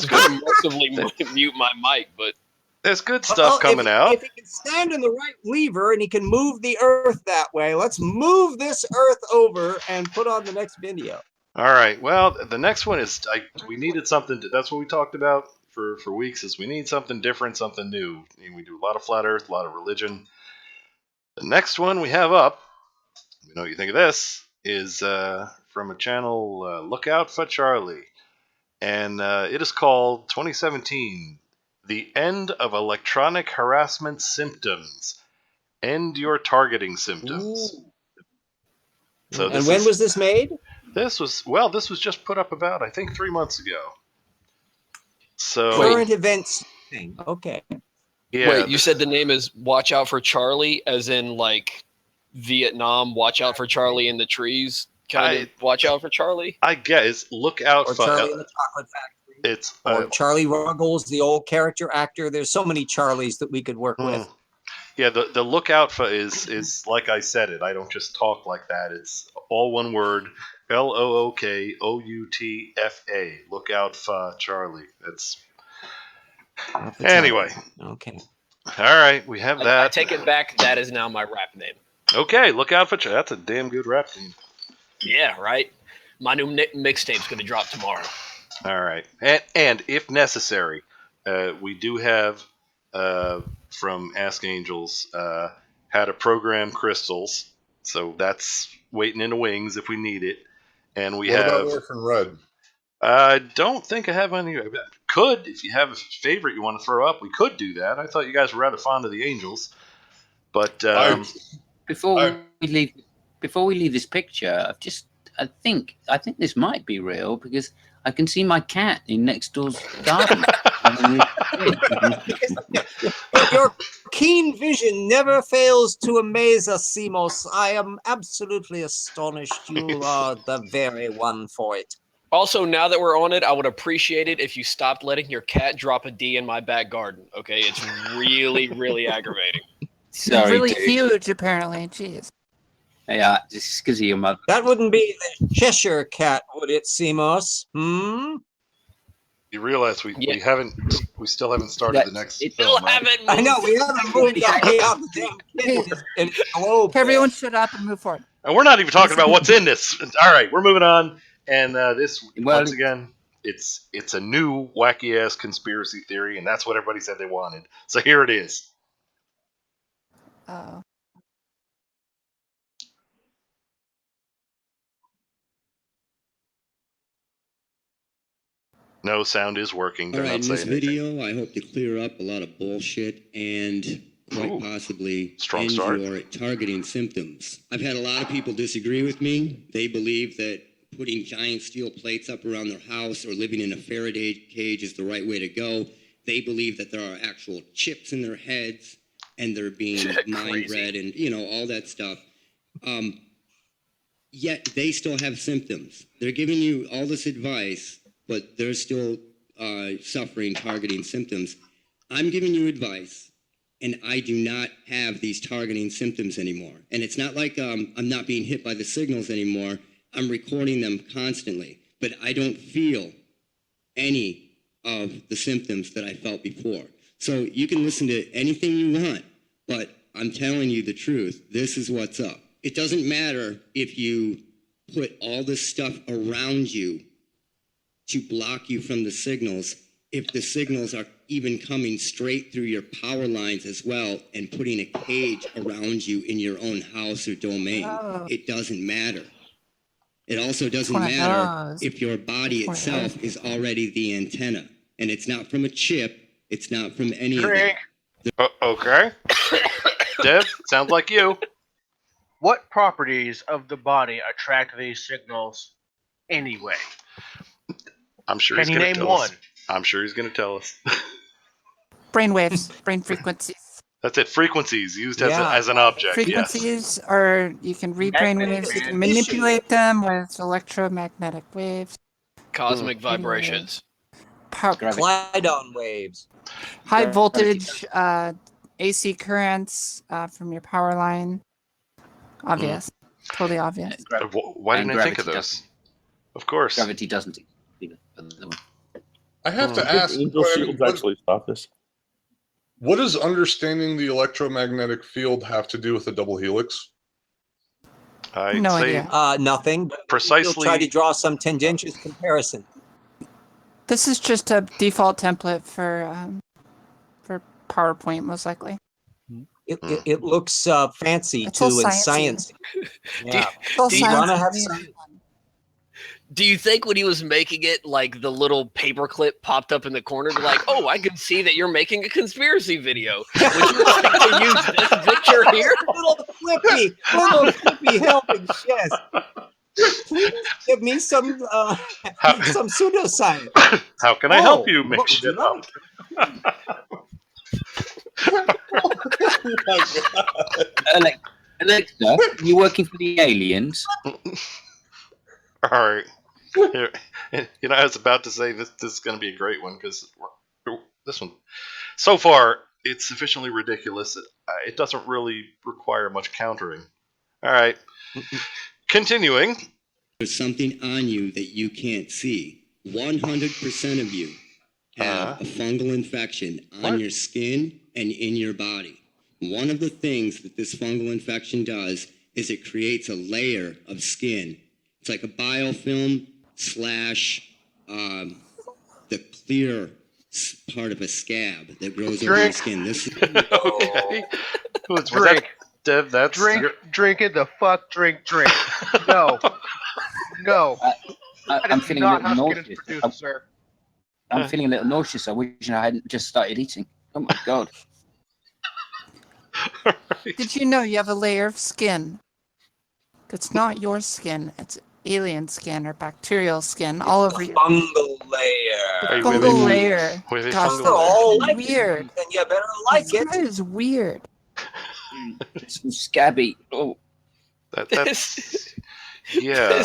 S5: going to mercifully mute my mic, but
S1: there's good stuff coming out.
S3: If he can stand in the right lever and he can move the Earth that way, let's move this Earth over and put on the next video.
S1: All right. Well, the next one is we needed something. That's what we talked about for weeks is we need something different, something new. And we do a lot of flat Earth, a lot of religion. The next one we have up, you know what you think of this, is from a channel, Look Out for Charlie. And it is called 2017, The End of Electronic Harassment Symptoms. End your targeting symptoms.
S3: Ooh.
S1: So
S3: And when was this made?
S1: This was just put up about, I think, 3 months ago. So
S3: Current events thing. Okay.
S1: Yeah,
S5: Wait, you said the name is Watch Out for Charlie, as in like Vietnam, Watch Out for Charlie in the trees, kind of Watch Out for Charlie?
S1: I guess look out
S3: Or
S1: for
S3: Charlie in the Chocolate Factory.
S1: It's
S3: Or Charlie Ruggles, the old character actor. There's so many Charlies that we could work with.
S1: Yeah, the look out for is like I said it. I don't just talk like that. It's all one word. LOOKOUTFA. Look out for Charlie. That's anyway.
S3: Okay.
S1: All right, we have that.
S5: I take it back. That is now my rap name.
S1: Okay, look out for Charlie. That's a damn good rap name.
S5: Yeah, right. My new mixtape's going to drop tomorrow.
S1: All right, and if necessary, we do have from Ask Angels how to program crystals. So that's waiting in the wings if we need it. And we
S12: what
S1: have.
S12: about Orphan Red?
S1: I don't think I have any. Could, if you have a favorite you want to throw up, we could do that. I thought you guys were rather fond of the Angels, but
S2: before we leave this picture, I think this might be real because I can see my cat in next door's garden.
S3: Your keen vision never fails to amaze us, Simos. I am absolutely astonished. You are the very one for it.
S5: Also, now that we're on it, I would appreciate it if you stopped letting your cat drop a D in my back garden. Okay, it's really, really aggravating.
S2: Sorry,
S4: really
S2: dude.
S4: huge, apparently. Jeez.
S2: Yeah, just because of your mother.
S3: That wouldn't be the Cheshire cat, would it, Simos?
S1: you realize we still haven't started the next film. Right?
S3: I know, we haven't moved out the damn kid and hello.
S4: Everyone shut up and move forward.
S1: And we're not even talking about what's in this. All right, we're moving on. And once again, it's a new wacky ass conspiracy theory, and that's what everybody said they wanted. So here it is.
S4: Oh.
S1: No sound is working.
S15: All right, in this video, I hope to clear up a lot of bullshit and quite possibly end your targeting symptoms. I've had a lot of people disagree with me. They believe that putting giant steel plates up around their house or living in a Faraday cage is the right way to go. They believe that there are actual chips in their heads and they're being mind-read and, all that stuff. Yet they still have symptoms. They're giving you all this advice, but they're still suffering targeting symptoms. I'm giving you advice, and I do not have these targeting symptoms anymore. And it's not like I'm not being hit by the signals anymore. I'm recording them constantly, but I don't feel any of the symptoms that I felt before. So you can listen to anything you want, but I'm telling you the truth. This is what's up. It doesn't matter if you put all this stuff around you to block you from the signals, if the signals are even coming straight through your power lines as well and putting a cage around you in your own house or domain. It doesn't matter. It also doesn't matter if your body itself is already the antenna. And it's not from a chip. It's not from any of that.
S1: Okay. Dev, sounds like you.
S7: What properties of the body attract these signals anyway?
S1: I'm sure
S7: Can
S1: he's
S7: you
S1: going to
S7: name
S1: tell
S7: one?
S1: us. I'm sure he's going to tell us.
S4: Brain waves, brain frequencies.
S1: That's it. Frequencies used as an object.
S4: Frequencies are, you can read brain waves, you can manipulate them with electromagnetic waves.
S5: Cosmic vibrations.
S3: Clydon waves.
S4: High voltage AC currents from your power line. Obvious. Totally obvious.
S1: Why didn't I think of those? Of course.
S2: Gravity doesn't.
S12: I have to ask.
S13: Angel shields actually stop this.
S12: What does understanding the electromagnetic field have to do with a double helix?
S3: No idea. Nothing.
S1: Precisely.
S3: We'll try to draw some tendentious comparison.
S4: This is just a default template for PowerPoint, most likely.
S3: It looks fancy
S4: It's all
S3: too and
S4: sciencey.
S3: sciencey. Yeah.
S4: It's all
S3: You wanna
S4: sciencey
S3: have
S4: to me.
S3: some.
S5: Do you think when he was making it, like the little paperclip popped up in the corner, to like, oh, I can see that you're making a conspiracy video. Would you like to use this picture here?
S3: little flippy helping chest. Please give me some pseudoscience.
S1: How can I help
S3: Oh,
S1: you
S3: what
S1: mix
S3: would you
S1: shit up?
S2: Alexa, you working for the aliens?
S1: All right. Here, I was about to say this is going to be a great one because this one, so far, it's sufficiently ridiculous. It doesn't really require much countering. All right. Continuing.
S15: There's something on you that you can't see. 100% of you have a fungal infection on your skin and in your body. One of the things that this fungal infection does is it creates a layer of skin. It's like a biofilm slash the clear part of a scab that grows over your skin. This is
S1: Okay. Was
S7: Drink.
S1: that Dev? That's
S7: Drink it the fuck. Drink. No. No.
S2: I'm feeling a
S7: not
S2: little
S7: how skin is
S2: nauseous.
S7: produced, sir.
S2: I'm feeling a little nauseous. I wish I hadn't just started eating. Oh my god.
S4: Did you know you have a layer of skin? That's not your skin. It's alien skin or bacterial skin all over you.
S3: Fungal layer.
S4: The fungal layer.
S1: Wait,
S4: Gosh,
S1: fungal
S3: They're all like
S4: weird.
S3: and you better like it.
S4: That is weird.
S2: It's scabby. Oh.
S1: That's yeah.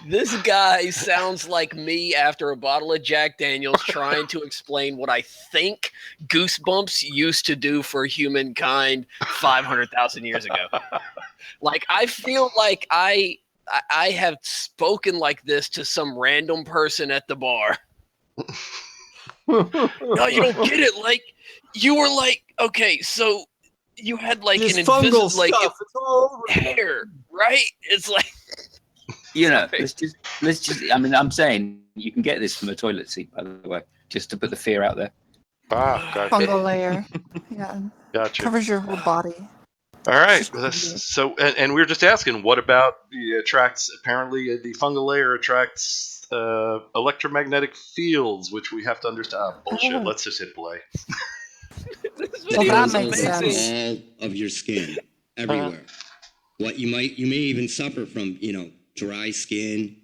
S5: This guy sounds like me after a bottle of Jack Daniels trying to explain what I think Goosebumps used to do for humankind 500,000 years ago. Like, I feel like I have spoken like this to some random person at the bar. No, you don't get it. Like, you were like, okay, so you had like
S3: This
S5: an
S3: fungal
S5: invisible, like,
S3: stuff. It's all over
S5: hair, right? It's like,
S2: You know, let's just. I mean, I'm saying you can get this from a toilet seat, by the way, just to put the fear out there.
S1: Gotcha.
S4: Fungal layer. Yeah.
S1: Gotcha.
S4: Covers your whole body.
S1: All right. So, and we were just asking, what about the attracts? Apparently, the fungal layer attracts electromagnetic fields, which we have to understand. Bullshit. Let's just hit play.
S4: Well, that makes sense.
S15: all of your skin everywhere. What you may even suffer from, dry skin,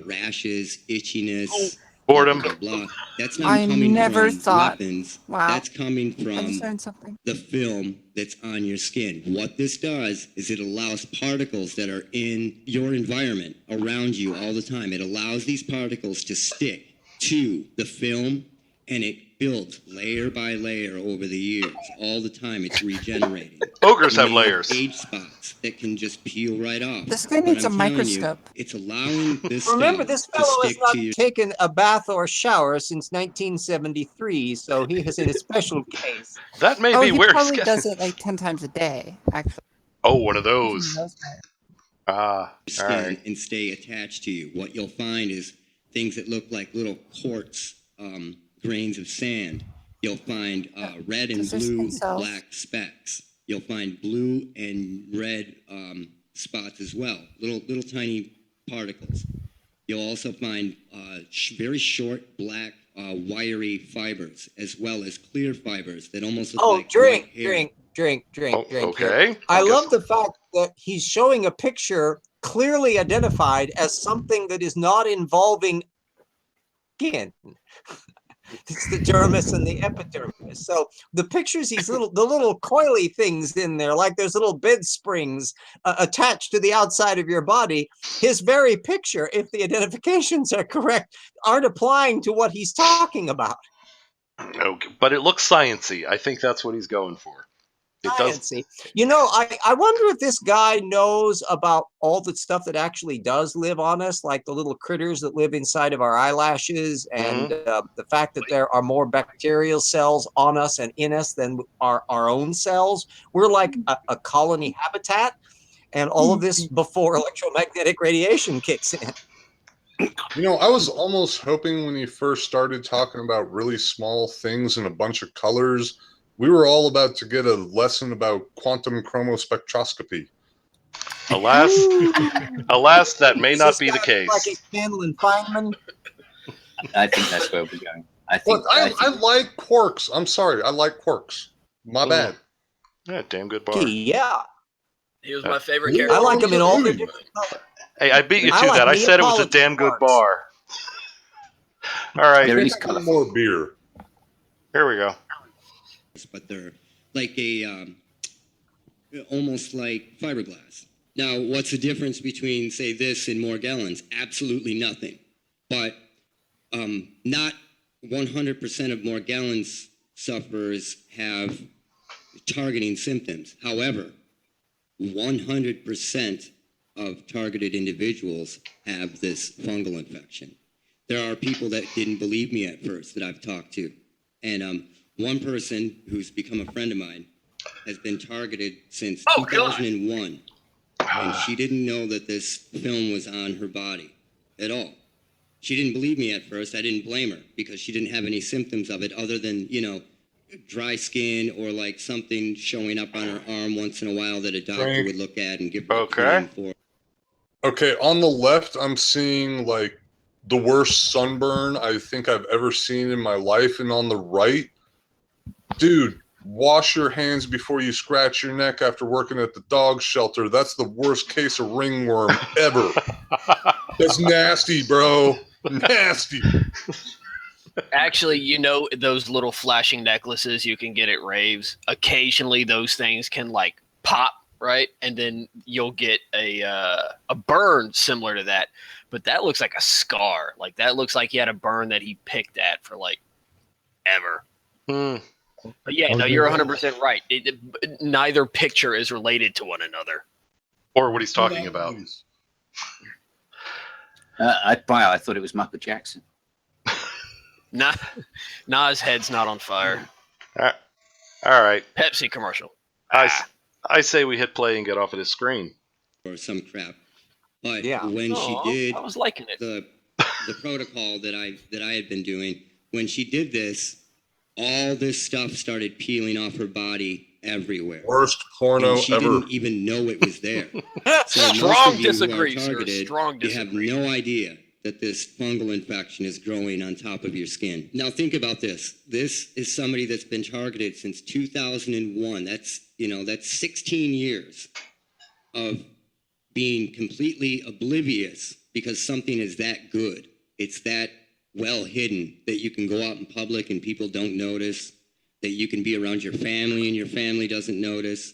S15: rashes, itchiness,
S1: boredom.
S15: blah, blah, blah. That's not
S4: I
S15: coming
S4: never
S15: from
S4: thought.
S15: weapons.
S4: Wow.
S15: That's coming
S4: I just
S15: from
S4: learned something.
S15: the film that's on your skin. What this does is it allows particles that are in your environment around you all the time. It allows these particles to stick to the film, and it builds layer by layer over the years. All the time, it's regenerating.
S1: Ogres
S15: You
S1: have
S15: may
S1: layers.
S15: Age spots that can just peel right off.
S4: This guy
S15: But
S4: needs
S15: I'm
S4: a
S15: telling you,
S4: microscope.
S15: it's allowing this
S3: Remember,
S15: stuff
S3: this
S15: to
S3: fellow has
S15: stick
S3: not
S15: to your
S3: taken a bath or shower since 1973, so he is in a special case.
S1: That may
S4: Oh,
S1: be
S4: he
S1: where
S4: probably does it like 10 times a day, actually.
S1: Oh, one of
S4: He's one
S1: those.
S4: of those guys.
S1: All
S15: skin
S1: right.
S15: and stay attached to you. What you'll find is things that look like little quartz grains of sand. You'll find red and
S4: Those are
S15: blue
S4: skin cells.
S15: black specks. You'll find blue and red spots as well, little tiny particles. You'll also find very short black wiry fibers, as well as clear fibers that almost look like
S3: drink,
S15: white hair.
S3: drink.
S1: Okay.
S3: Here. I love the fact that he's showing a picture clearly identified as something that is not involving skin. It's the dermis and the epidermis. So the pictures, the little coily things in there, like there's little bed springs attached to the outside of your body. His very picture, if the identifications are correct, aren't applying to what he's talking about.
S1: Okay. But it looks sciencey. I think that's what he's going for. It does.
S3: Sciencey. I wonder if this guy knows about all the stuff that actually does live on us, like the little critters that live inside of our eyelashes, and the fact that there are more bacterial cells on us and in us than our own cells. We're like a colony habitat, and all of this before electromagnetic radiation kicks in.
S12: You know, I was almost hoping when you first started talking about really small things and a bunch of colors, we were all about to get a lesson about quantum chromospectroscopy.
S1: Alas, that may
S3: Is
S1: not
S3: this
S1: be the
S3: guy
S1: case.
S3: like a Candle and Feynman?
S2: I think that's where we're going.
S12: Look, I like quarks. I'm sorry, I like quarks. My bad.
S1: Yeah, damn good bar.
S3: Gee, yeah.
S5: He was my favorite character.
S3: I like them in all their different colors.
S1: Hey, I beat you
S3: I
S1: to
S3: like
S1: that. I said it was a damn good
S3: Neapolitan
S1: bar. All right.
S2: There is
S12: One more beer.
S1: Here we go.
S15: But they're like almost like fiberglass. Now, what's the difference between, say, this and Morgellons? Absolutely nothing. But not 100% of Morgellons sufferers have targeting symptoms. However, 100% of targeted individuals have this fungal infection. There are people that didn't believe me at first that I've talked to. And one person who's become a friend of mine has been targeted since 2001. And she didn't know that this film was on her body at all. She didn't believe me at first. I didn't blame her because she didn't have any symptoms of it other than, dry skin or like something showing up on her arm once in a while that a doctor would look at and give her a cream for.
S12: Okay, on the left, I'm seeing like the worst sunburn I think I've ever seen in my life. And on the right, dude, wash your hands before you scratch your neck after working at the dog shelter. That's the worst case of ringworm ever. That's nasty, bro. Nasty.
S5: Actually, those little flashing necklaces you can get at raves. Occasionally, those things can like pop, right? And then you'll get a burn similar to that. But that looks like a scar. Like that looks like he had a burn that he picked at for like ever. But yeah, no, you're 100% right. Neither picture is related to one another.
S1: Or what he's talking about.
S2: I thought it was Michael Jackson.
S5: Nah, his head's not on fire.
S1: All right.
S5: Pepsi commercial.
S1: I say we hit play and get off of this screen.
S15: Or some crap. But
S3: Yeah.
S15: when she did
S5: I was liking it.
S15: the protocol that I had been doing, when she did this, all this stuff started peeling off her body everywhere.
S12: Worst porno
S15: and she
S12: ever.
S15: didn't even know it was there. So
S5: Strong
S15: most of you
S5: disagree,
S15: who are
S5: sir.
S15: targeted,
S5: Strong
S15: you have no idea that this fungal infection is growing on top of your skin. Now think about this. This is somebody that's been targeted since 2001. That's 16 years of being completely oblivious because something is that good. It's that well hidden that you can go out in public and people don't notice, that you can be around your family and your family doesn't notice.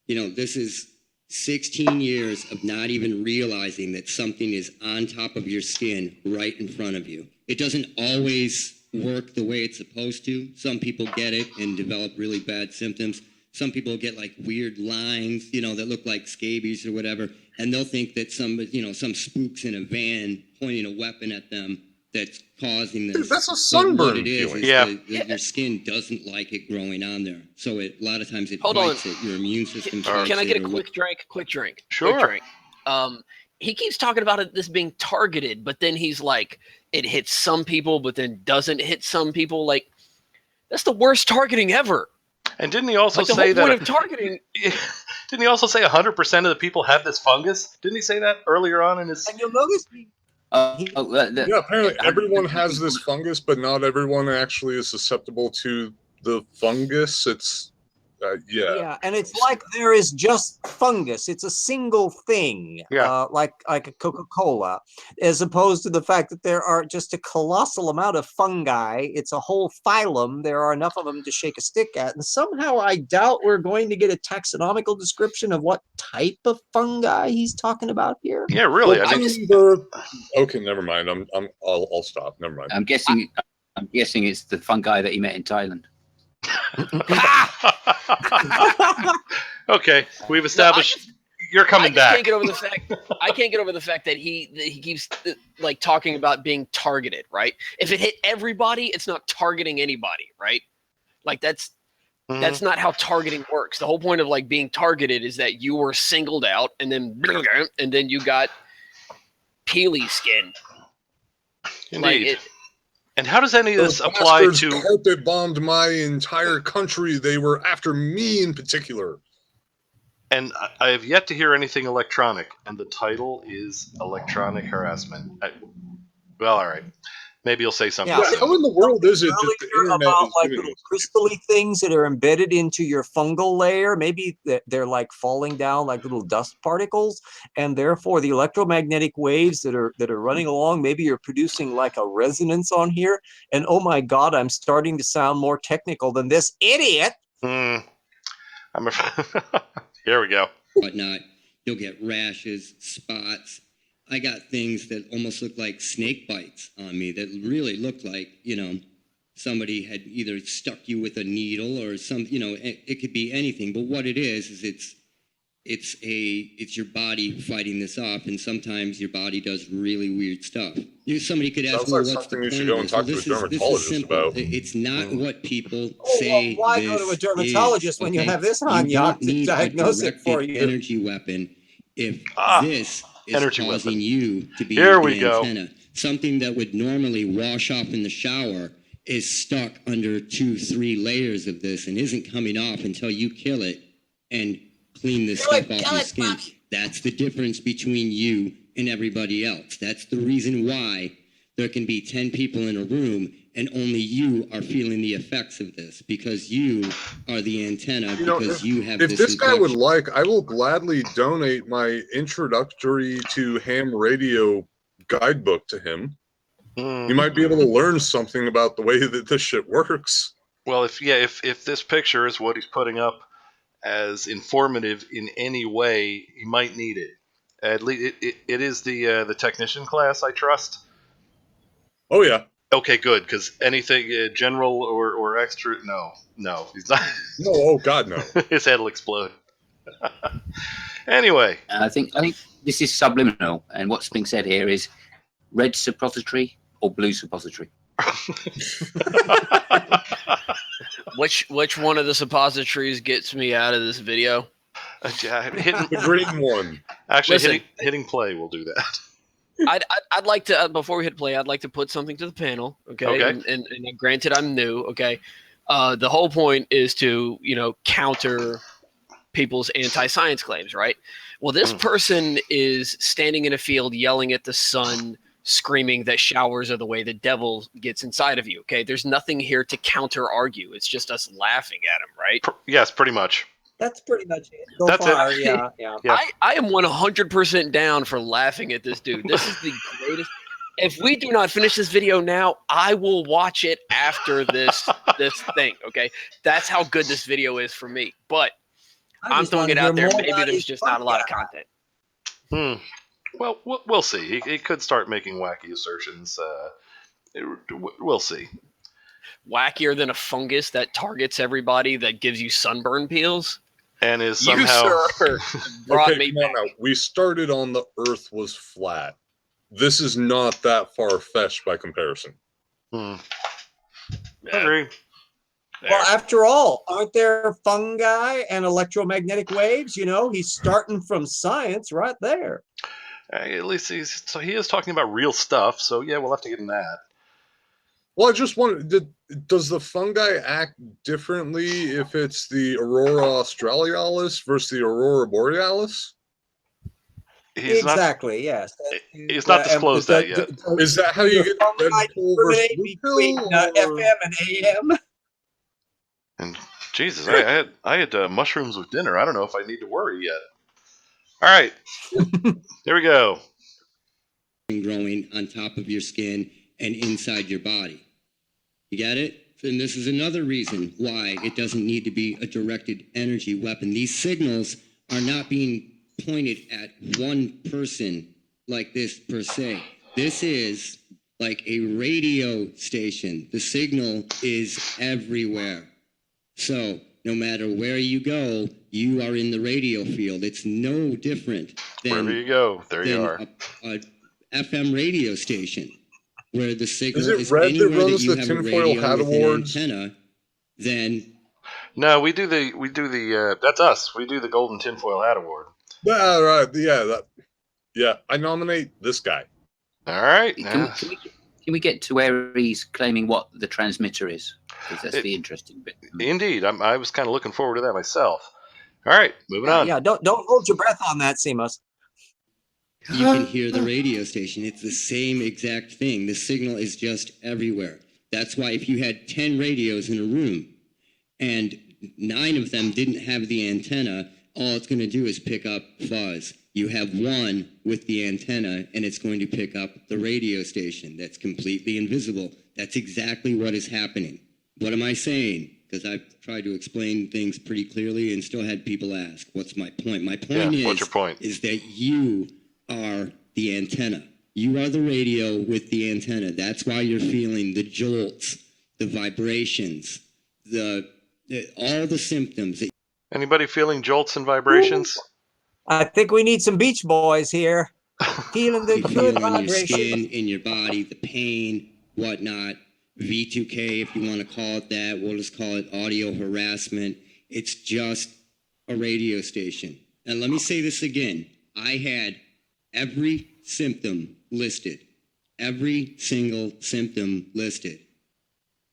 S15: This is 16 years of not even realizing that something is on top of your skin right in front of you. It doesn't always work the way it's supposed to. Some people get it and develop really bad symptoms. Some people get like weird lines, that look like scabies or whatever, and they'll think that some spooks in a van pointing a weapon at them that's causing this.
S12: Dude, that's a
S15: But
S12: sunburn
S15: what it is
S12: feeling.
S15: your skin doesn't like it growing on there. So a lot of times it
S5: Hold
S15: fights
S5: on.
S15: it. Your immune system
S5: Can
S15: fights
S5: I
S15: it
S5: get a
S15: or
S5: quick drink? Quick drink.
S1: Sure.
S5: Quick drink. He keeps talking about this being targeted, but then he's like, it hits some people, but then doesn't hit some people. Like, that's the worst targeting ever.
S1: And didn't he also
S5: Like, the
S1: say
S5: whole point
S1: that?
S5: of targeting.
S1: Didn't he also say 100% of the people have this fungus? Didn't he say that earlier on in his?
S3: And you'll notice
S12: Yeah, apparently everyone has this fungus, but not everyone actually is susceptible to the fungus. It's
S3: Yeah, and it's like there is just fungus. It's a single thing, like a Coca-Cola, as opposed to the fact that there are just a colossal amount of fungi. It's a whole phylum. There are enough of them to shake a stick at. And somehow I doubt we're going to get a taxonomical description of what type of fungi he's talking about here.
S1: Yeah, really.
S12: Well, okay, never mind. I'll stop. Never mind.
S2: I'm guessing it's the fungi that he met in Thailand.
S1: Okay, we've established you're coming back.
S5: I can't get over the fact that he keeps like talking about being targeted, right? If it hit everybody, it's not targeting anybody, right? Like that's not how targeting works. The whole point of like being targeted is that you were singled out and then you got peely skin.
S1: Indeed. And how does any of
S12: Those
S1: this apply
S12: bastards
S1: to?
S12: carpet bombed my entire country. They were after me in particular.
S1: And I have yet to hear anything electronic, and the title is electronic harassment. Well, all right. Maybe you'll say something.
S3: Yeah,
S1: soon.
S12: How in the world is it that the
S3: earlier
S12: internet
S3: about
S12: is
S3: like
S12: doing
S3: little
S12: this?
S3: crystally things that are embedded into your fungal layer. Maybe they're like falling down like little dust particles, and therefore the electromagnetic waves that are running along, maybe you're producing like a resonance on here. And oh my God, I'm starting to sound more technical than this idiot.
S1: Here we go.
S15: Whatnot. You'll get rashes, spots. I got things that almost look like snake bites on me that really look like, somebody had either stuck you with a needle or it could be anything. But what it is it's your body fighting this off, and sometimes your body does really weird stuff. Somebody could ask,
S12: Sounds
S15: well,
S12: like
S15: what's the
S12: something you
S15: point
S12: should
S15: of
S12: go and
S15: this?
S12: talk
S15: Well,
S12: to a
S15: this is
S12: dermatologist
S15: simple.
S12: about.
S15: It's not what people
S3: Oh,
S15: say.
S3: well, why go to a
S15: this
S3: dermatologist
S15: is,
S3: when you
S15: okay?
S3: have this
S15: You
S3: on
S15: don't
S3: to
S15: need a
S3: diagnose it for
S15: directed
S3: you?
S15: energy weapon if this is
S1: energy
S15: causing
S1: weapon.
S15: you to be
S1: Here we
S15: the
S1: go.
S15: antenna. Something that would normally wash off in the shower is stuck under 2-3 layers of this and isn't coming off until you kill it and clean this stuff off your skin. That's the difference between you and everybody else. That's the reason why there can be 10 people in a room and only you are feeling the effects of this, because you are the antenna, because you have
S12: If this guy would
S15: infection.
S12: like, I will gladly donate my introductory to ham radio guidebook to him. You might be able to learn something about the way that this shit works.
S1: Well, if this picture is what he's putting up as informative in any way, he might need it. At least it is the technician class, I trust.
S12: Oh yeah.
S1: Okay, good. Because anything general or extra, no, he's not.
S12: No, oh God, no.
S1: His head will explode. Anyway,
S2: I think this is subliminal, and what's being said here is red suppository or blue suppository.
S5: Which one of the suppositories gets me out of this video?
S12: The green one.
S1: Actually,
S5: Listen.
S1: hitting play will do that.
S5: I'd like to before we hit play, I'd like to put something to the panel. Okay. And granted, I'm new. Okay. The whole point is to counter people's anti-science claims, right? Well, this person is standing in a field yelling at the sun, screaming that showers are the way the devil gets inside of you. Okay, there's nothing here to counter argue. It's just us laughing at him, right?
S1: Yes, pretty much.
S3: That's pretty much it. So
S1: That's
S3: far,
S1: it.
S3: yeah.
S5: I am 100% down for laughing at this dude. This is the greatest. If we do not finish this video now, I will watch it after this thing. Okay, that's how good this video is for me. But I'm throwing it out there. Maybe there's just not a lot of content.
S1: Well, we'll see. He could start making wacky assertions. We'll see.
S5: Wackier than a fungus that targets everybody, that gives you sunburn peels.
S1: And is somehow
S5: brought
S12: okay,
S5: me
S12: come on now. We started on the Earth was flat. This is not that far fetched by comparison.
S1: Agree.
S3: Well, after all, aren't there fungi and electromagnetic waves? He's starting from science right there.
S1: At least he is talking about real stuff. So yeah, we'll have to get in that.
S12: Well, I just wondered, does the fungi act differently if it's the Aurora australis versus the Aurora borealis?
S3: Exactly, yes.
S1: He's not disclosed that yet.
S12: Is that how you get the red pill versus blue
S3: between FM and AM?
S1: And Jesus, I had mushrooms with dinner. I don't know if I need to worry yet. All right, here we go.
S15: Growing on top of your skin and inside your body. You got it? And this is another reason why it doesn't need to be a directed energy weapon. These signals are not being pointed at one person like this per se. This is like a radio station. The signal is everywhere. So no matter where you go, you are in the radio field. It's no different than
S1: wherever you go, there you are.
S15: A FM radio station where the signal
S12: is it
S15: is
S12: Red
S15: anywhere
S12: that runs
S15: that you
S12: the
S15: have a
S12: tinfoil
S15: radio
S12: hat
S15: with
S12: awards?
S15: an antenna, then
S1: No, we do the that's us. We do the Golden Tinfoil Hat Award.
S12: Yeah, right. Yeah, I nominate this guy.
S1: All right.
S2: Can we get to where he's claiming what the transmitter is? Because that's the interesting bit.
S1: Indeed, I was kind of looking forward to that myself. All right, moving on.
S3: Yeah, don't hold your breath on that, Seamus.
S15: You can hear the radio station. It's the same exact thing. The signal is just everywhere. That's why if you had 10 radios in a room and 9 of them didn't have the antenna, all it's going to do is pick up fuzz. You have one with the antenna, and it's going to pick up the radio station. That's completely invisible. That's exactly what is happening. What am I saying? Because I've tried to explain things pretty clearly and still had people ask, what's my point? My point
S1: what's your point?
S15: Is that you are the antenna. You are the radio with the antenna. That's why you're feeling the jolts, the vibrations, all the symptoms.
S1: Anybody feeling jolts and vibrations?
S3: I think we need some Beach Boys here. Feeling the
S15: You
S3: good
S15: feel on your
S3: vibrations.
S15: skin, in your body, the pain, whatnot. V2K, if you want to call it that. We'll just call it audio harassment. It's just a radio station. And let me say this again. I had every symptom listed. Every single symptom listed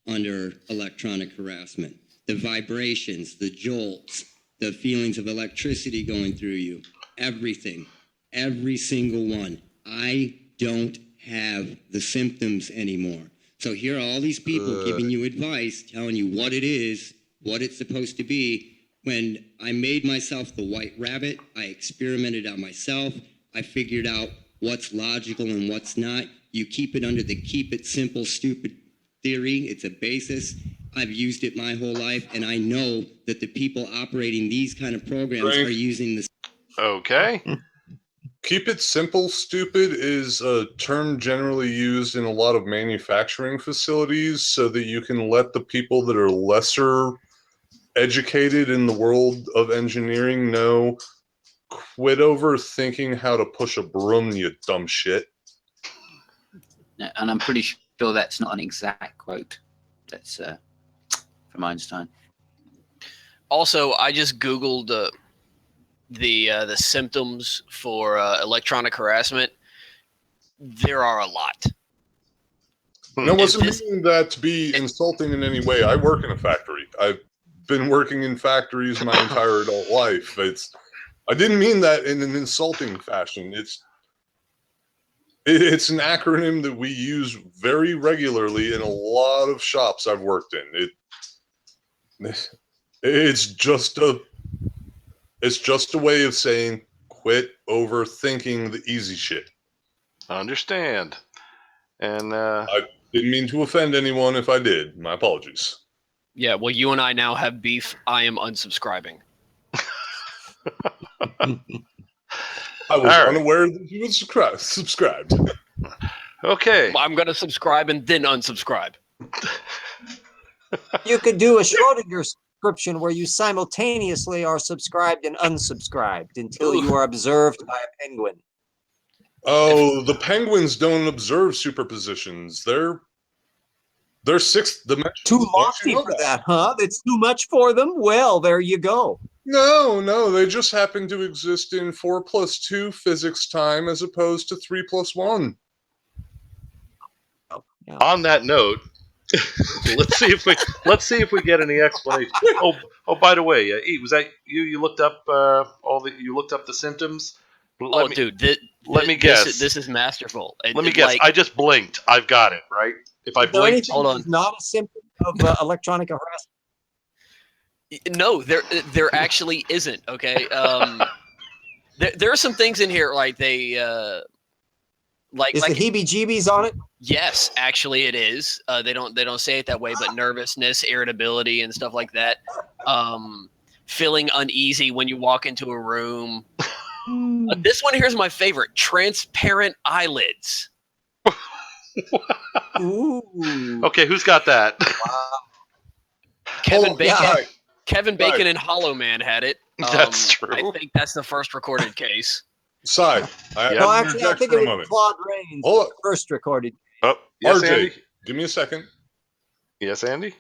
S15: under electronic harassment. The vibrations, the jolts, the feelings of electricity going through you, everything, every single one. I don't have the symptoms anymore. So here are all these people giving you advice, telling you what it is, what it's supposed to be. When I made myself the white rabbit, I experimented on myself. I figured out what's logical and what's not. You keep it under the keep it simple, stupid theory. It's a basis. I've used it my whole life, and I know that the people operating these kind of programs are using this.
S1: Okay.
S12: Keep it simple, stupid is a term generally used in a lot of manufacturing facilities so that you can let the people that are lesser educated in the world of engineering know, quit overthinking how to push a broom, you dumb shit.
S2: And I'm pretty sure that's not an exact quote. That's from Einstein.
S5: Also, I just Googled the symptoms for electronic harassment. There are a lot.
S12: No, wasn't meaning that to be insulting in any way. I work in a factory. I've been working in factories my entire adult life. I didn't mean that in an insulting fashion. It's an acronym that we use very regularly in a lot of shops I've worked in. It's just a way of saying quit overthinking the easy shit.
S1: Understand. And
S12: I didn't mean to offend anyone. If I did, my apologies.
S5: Yeah, well, you and I now have beef. I am unsubscribing.
S12: I was unaware that you had subscribed.
S1: Okay.
S5: I'm going to subscribe and then unsubscribe.
S3: You could do a Schrodinger subscription where you simultaneously are subscribed and unsubscribed until you are observed by a penguin.
S12: Oh, the penguins don't observe superpositions. They're sixth dimensional.
S3: Too lofty for that, huh? That's too much for them? Well, there you go.
S12: No, they just happen to exist in 4+2 physics time as opposed to 3+1.
S1: On that note, let's see if we get any explanation. Oh, by the way, E, was that you? You looked up you looked up the symptoms. Let me guess.
S5: This is masterful.
S1: Let me guess. I just blinked. I've got it right. If I blinked,
S3: hold on. Not a symptom of electronic harassment.
S5: No, there actually isn't. Okay. There are some things in here like they like
S3: the heebie-jeebies on it?
S5: Yes, actually it is. They don't say it that way, but nervousness, irritability, and stuff like that. Feeling uneasy when you walk into a room. This one here's my favorite: transparent eyelids.
S3: Ooh.
S1: Okay, who's got that?
S5: Kevin Bacon. Kevin Bacon and Hollow Man had it.
S1: That's true.
S5: I think that's the first recorded case.
S12: Side.
S3: No, actually, I think it was Claude Rains, first recorded.
S1: Oh, yes,
S12: RJ,
S1: Andy?
S12: give me a second.
S1: Yes, Andy?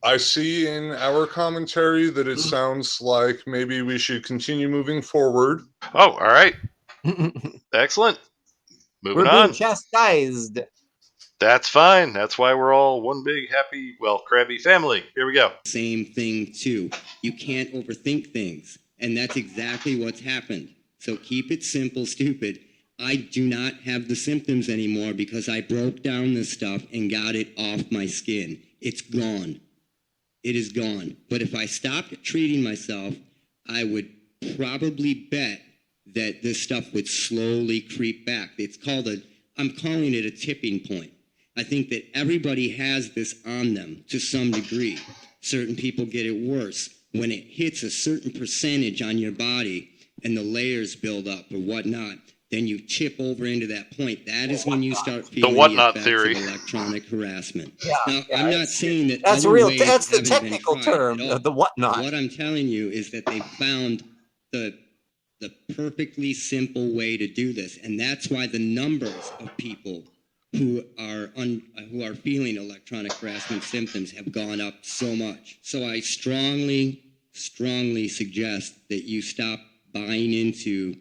S12: I see in our commentary that it sounds like maybe we should continue moving forward.
S1: Oh, all right. Excellent. Moving
S3: We're
S1: on.
S3: being chastised.
S1: That's fine. That's why we're all one big, happy, well, crabby family. Here we go.
S15: Same thing, too. You can't overthink things. And that's exactly what's happened. So keep it simple, stupid. I do not have the symptoms anymore because I broke down this stuff and got it off my skin. It's gone. It is gone. But if I stopped treating myself, I would probably bet that this stuff would slowly creep back. I'm calling it a tipping point. I think that everybody has this on them to some degree. Certain people get it worse. When it hits a certain percentage on your body and the layers build up or whatnot, then you chip over into that point. That is when you start feeling the
S1: whatnot
S15: effects
S1: theory
S15: of electronic harassment.
S3: Yeah,
S15: now, I'm not saying that
S3: that's
S15: other
S3: real.
S15: ways
S3: That's the
S15: haven't been
S3: technical
S15: tried
S3: term,
S15: at all.
S3: the whatnot.
S15: What I'm telling you is that they found the perfectly simple way to do this, and that's why the numbers of people who are feeling electronic harassment symptoms have gone up so much. So I strongly suggest that you stop buying into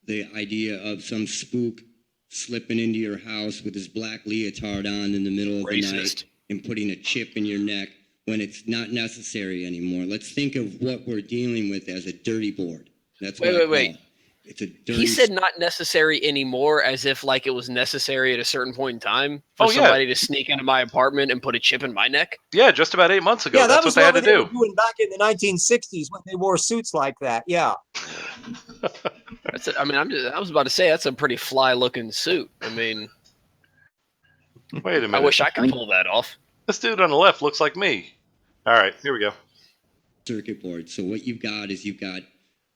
S15: the idea of some spook slipping into your house with his black leotard on in the middle of the night and putting a chip in your neck when it's not necessary anymore. Let's think of what we're dealing with as a dirty board. That's what I call it. It's a dirty.
S5: He said not necessary anymore, as if like it was necessary at a certain point in time for somebody to sneak into my apartment and put a chip in my neck.
S1: Yeah, just about 8 months ago.
S3: Yeah,
S1: that's
S3: that was
S1: what they had to
S3: were
S1: do.
S3: doing back in the 1960s when they wore suits like that. Yeah.
S5: I was about to say that's a pretty fly looking suit. I mean,
S1: wait a minute.
S5: I wish I could pull that off.
S1: This dude on the left looks like me. All right, here we go.
S15: Circuit board. So what you've got is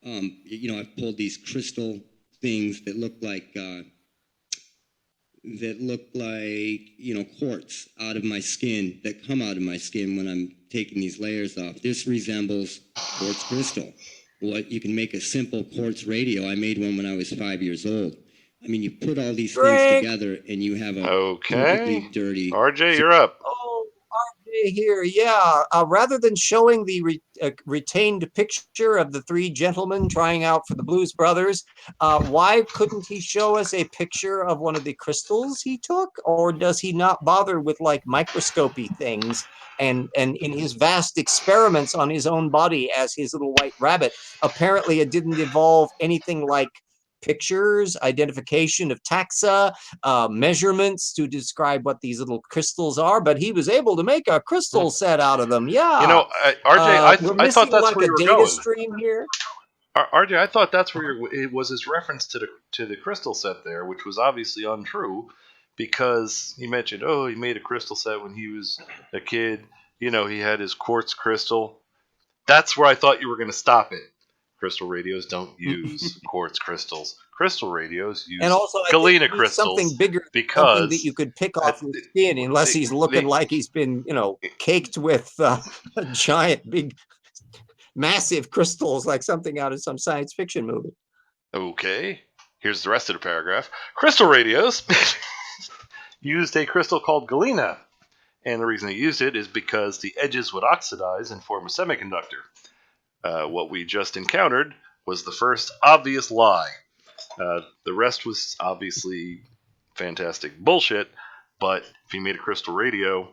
S15: I've pulled these crystal things that look like quartz out of my skin, that come out of my skin when I'm taking these layers off. This resembles quartz crystal. You can make a simple quartz radio. I made one when I was 5 years old. I mean, you put all these things together and you have a perfectly dirty.
S1: RJ, you're up.
S3: Oh, RJ here. Yeah. Rather than showing the retained picture of the three gentlemen trying out for the Blues Brothers, why couldn't he show us a picture of one of the crystals he took? Or does he not bother with like microscopy things? And in his vast experiments on his own body as his little white rabbit, apparently it didn't involve anything like pictures, identification of taxa, measurements to describe what these little crystals are, but he was able to make a crystal set out of them. Yeah.
S1: You know, RJ, I thought that's
S3: like
S1: where you
S3: a
S1: were
S3: data
S1: going.
S3: stream here.
S1: RJ, I thought that's where it was his reference to the crystal set there, which was obviously untrue, because he mentioned, he made a crystal set when he was a kid. You know, he had his quartz crystal. That's where I thought you were going to stop it. Crystal radios don't use quartz crystals. Crystal radios use
S3: and also,
S1: galena crystals.
S3: Something bigger,
S1: because
S3: something that you could pick off your skin, unless he's looking like he's been, caked with giant, big, massive crystals, like something out of some science fiction movie.
S1: Okay, here's the rest of the paragraph. Crystal radios used a crystal called galena, and the reason they used it is because the edges would oxidize and form a semiconductor. What we just encountered was the first obvious lie. The rest was obviously fantastic bullshit, but if he made a crystal radio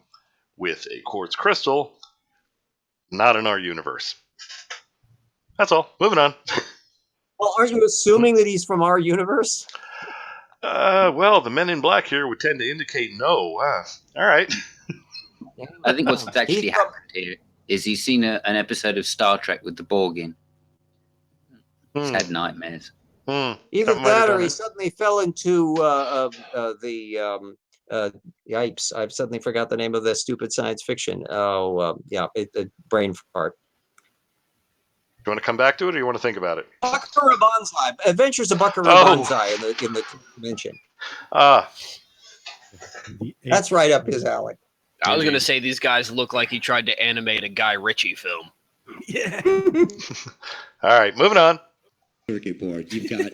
S1: with a quartz crystal, not in our universe. That's all. Moving on.
S3: Well, aren't you assuming that he's from our universe?
S1: Well, the men in black here would tend to indicate no. All right.
S2: I think what's actually happened here is he's seen an episode of Star Trek with the Borg in. He's had nightmares.
S3: Either that or he suddenly fell into yipes. I've suddenly forgot the name of that stupid science fiction. Brain fart.
S1: You want to come back to it, or you want to think about it?
S3: Buckaroo Banzai. Adventures of Buckaroo Banzai in the convention. That's right up his alley.
S5: I was going to say these guys look like he tried to animate a Guy Ritchie film.
S3: Yeah.
S1: All right, moving on.
S15: Circuit board. You've got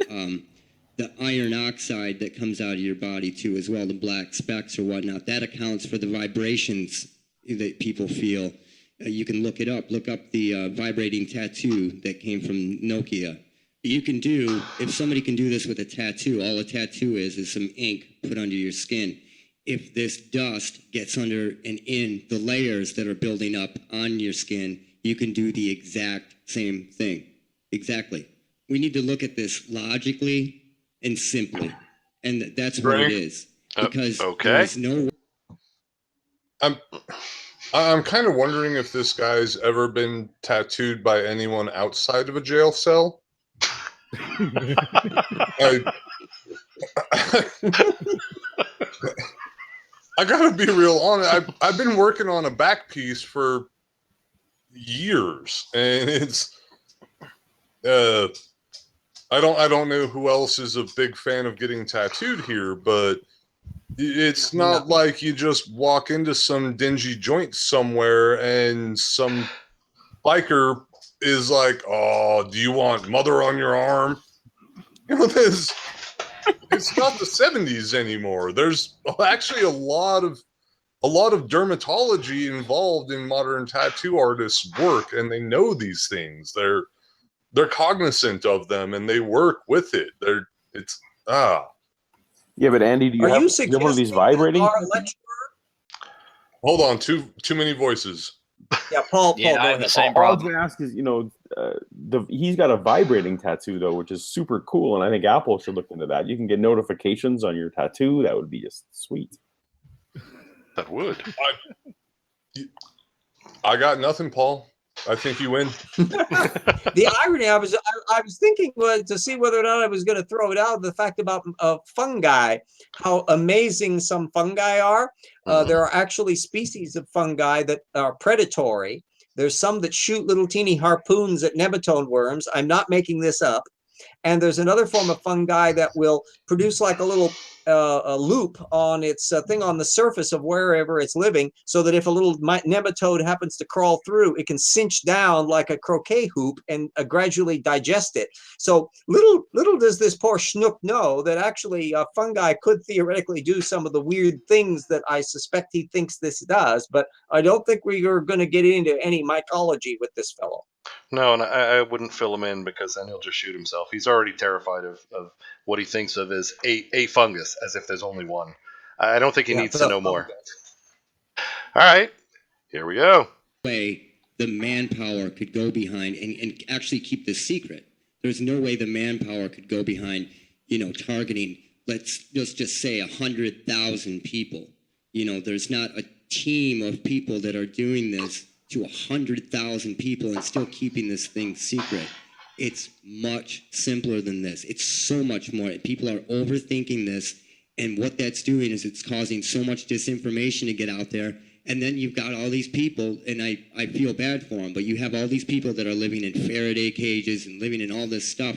S15: the iron oxide that comes out of your body too, as well, the black specks or whatnot. That accounts for the vibrations that people feel. You can look it up. Look up the vibrating tattoo that came from Nokia. you can do, if somebody can do this with a tattoo, all a tattoo is some ink put under your skin. If this dust gets under and in the layers that are building up on your skin, you can do the exact same thing. Exactly. We need to look at this logically and simply. And that's what it is. Because there's no...
S12: I'm kind of wondering if this guy's ever been tattooed by anyone outside of a jail cell. I gotta be real honest. I've been working on a back piece for years, and it's I don't know who else is a big fan of getting tattooed here, but it's not like you just walk into some dingy joint somewhere and some biker is like, "Oh, do you want mother on your arm?" You know, it's not the 70s anymore. There's actually a lot of dermatology involved in modern tattoo artists' work, and they know these things. They're cognizant of them, and they work with it.
S13: Yeah, but Andy, do you have one of these vibrating?
S12: Hold on, too many voices.
S3: Yeah, Paul.
S5: Yeah, I have the same problem.
S13: All I was going to ask is, he's got a vibrating tattoo though, which is super cool, and I think Apple should look into that. You can get notifications on your tattoo. That would be just sweet.
S1: That would.
S12: I got nothing, Paul. I think you win.
S3: The irony, I was thinking to see whether or not I was going to throw it out, the fact about fungi, how amazing some fungi are. There are actually species of fungi that are predatory. There's some that shoot little teeny harpoons at nematode worms. I'm not making this up. And there's another form of fungi that will produce like a little a loop on its thing on the surface of wherever it's living, so that if a little nematode happens to crawl through, it can cinch down like a croquet hoop and gradually digest it. So little does this poor schnook know that actually fungi could theoretically do some of the weird things that I suspect he thinks this does. But I don't think we are going to get into any mycology with this fellow.
S1: No, and I wouldn't fill him in, because then he'll just shoot himself. He's already terrified of what he thinks of as a fungus, as if there's only one. I don't think he needs to know more. All right, here we go.
S15: Way the manpower could go behind and actually keep this secret. There's no way the manpower could go behind, targeting, let's just say 100,000 people. There's not a team of people that are doing this to 100,000 people and still keeping this thing secret. It's much simpler than this. It's so much more. People are overthinking this, and what that's doing is it's causing so much disinformation to get out there. And then you've got all these people, and I feel bad for them, but you have all these people that are living in Faraday cages and living in all this stuff.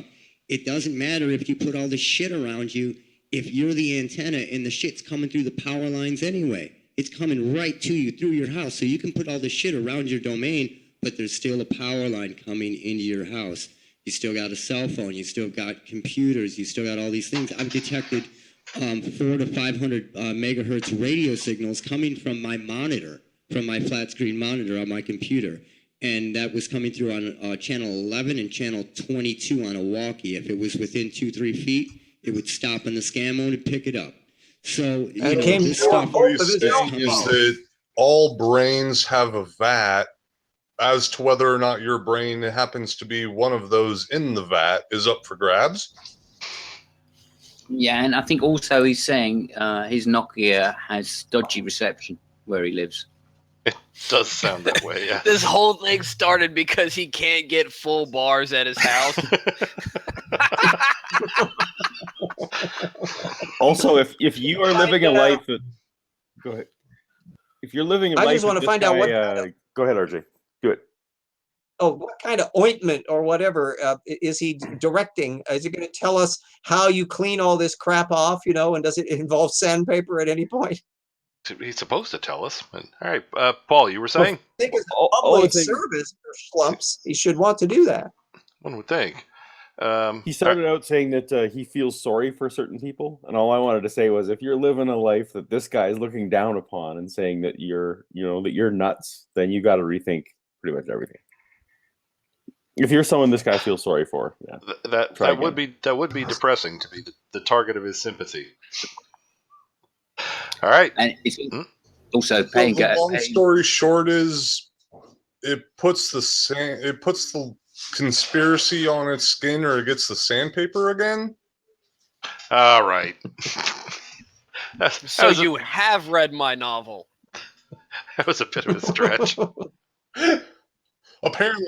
S15: It doesn't matter if you put all this shit around you if you're the antenna and the shit's coming through the power lines anyway. It's coming right to you through your house. So you can put all this shit around your domain, but there's still a power line coming into your house. You still got a cell phone. You still got computers. You still got all these things. I've detected 400 to 500 megahertz radio signals coming from my monitor, from my flat screen monitor on my computer. And that was coming through on channel 11 and channel 22 on a walkie. If it was within 2-3 feet, it would stop in the scan mode and pick it up. So this stuff
S12: is that all brains have a vat. As to whether or not your brain happens to be one of those in the vat is up for grabs.
S2: Yeah, and I think also he's saying his Nokia has dodgy reception where he lives.
S1: It does sound that way, yeah.
S5: This whole thing started because he can't get full bars at his house.
S13: Also, if you are living a life that, go ahead. If you're living a life,
S3: I just want to find out what.
S13: Go ahead, RJ. Do it.
S3: Oh, what kind of ointment or whatever is he directing? Is he going to tell us how you clean all this crap off? And does it involve sandpaper at any point?
S1: He's supposed to tell us. All right, Paul, you were saying?
S3: I think it's a public service for schlumps. He should want to do that.
S1: One would think.
S13: He started out saying that he feels sorry for certain people, and all I wanted to say was, if you're living a life that this guy is looking down upon and saying that you're nuts, then you got to rethink pretty much everything. If you're someone this guy feels sorry for, yeah.
S1: That would be depressing to be the target of his sympathy. All right.
S2: And it's also
S12: So
S2: paying.
S12: the long story short is, it puts the conspiracy on its skin, or it gets the sandpaper again.
S1: All right.
S5: So you have read my novel.
S1: That was a bit of a stretch.
S12: Apparently,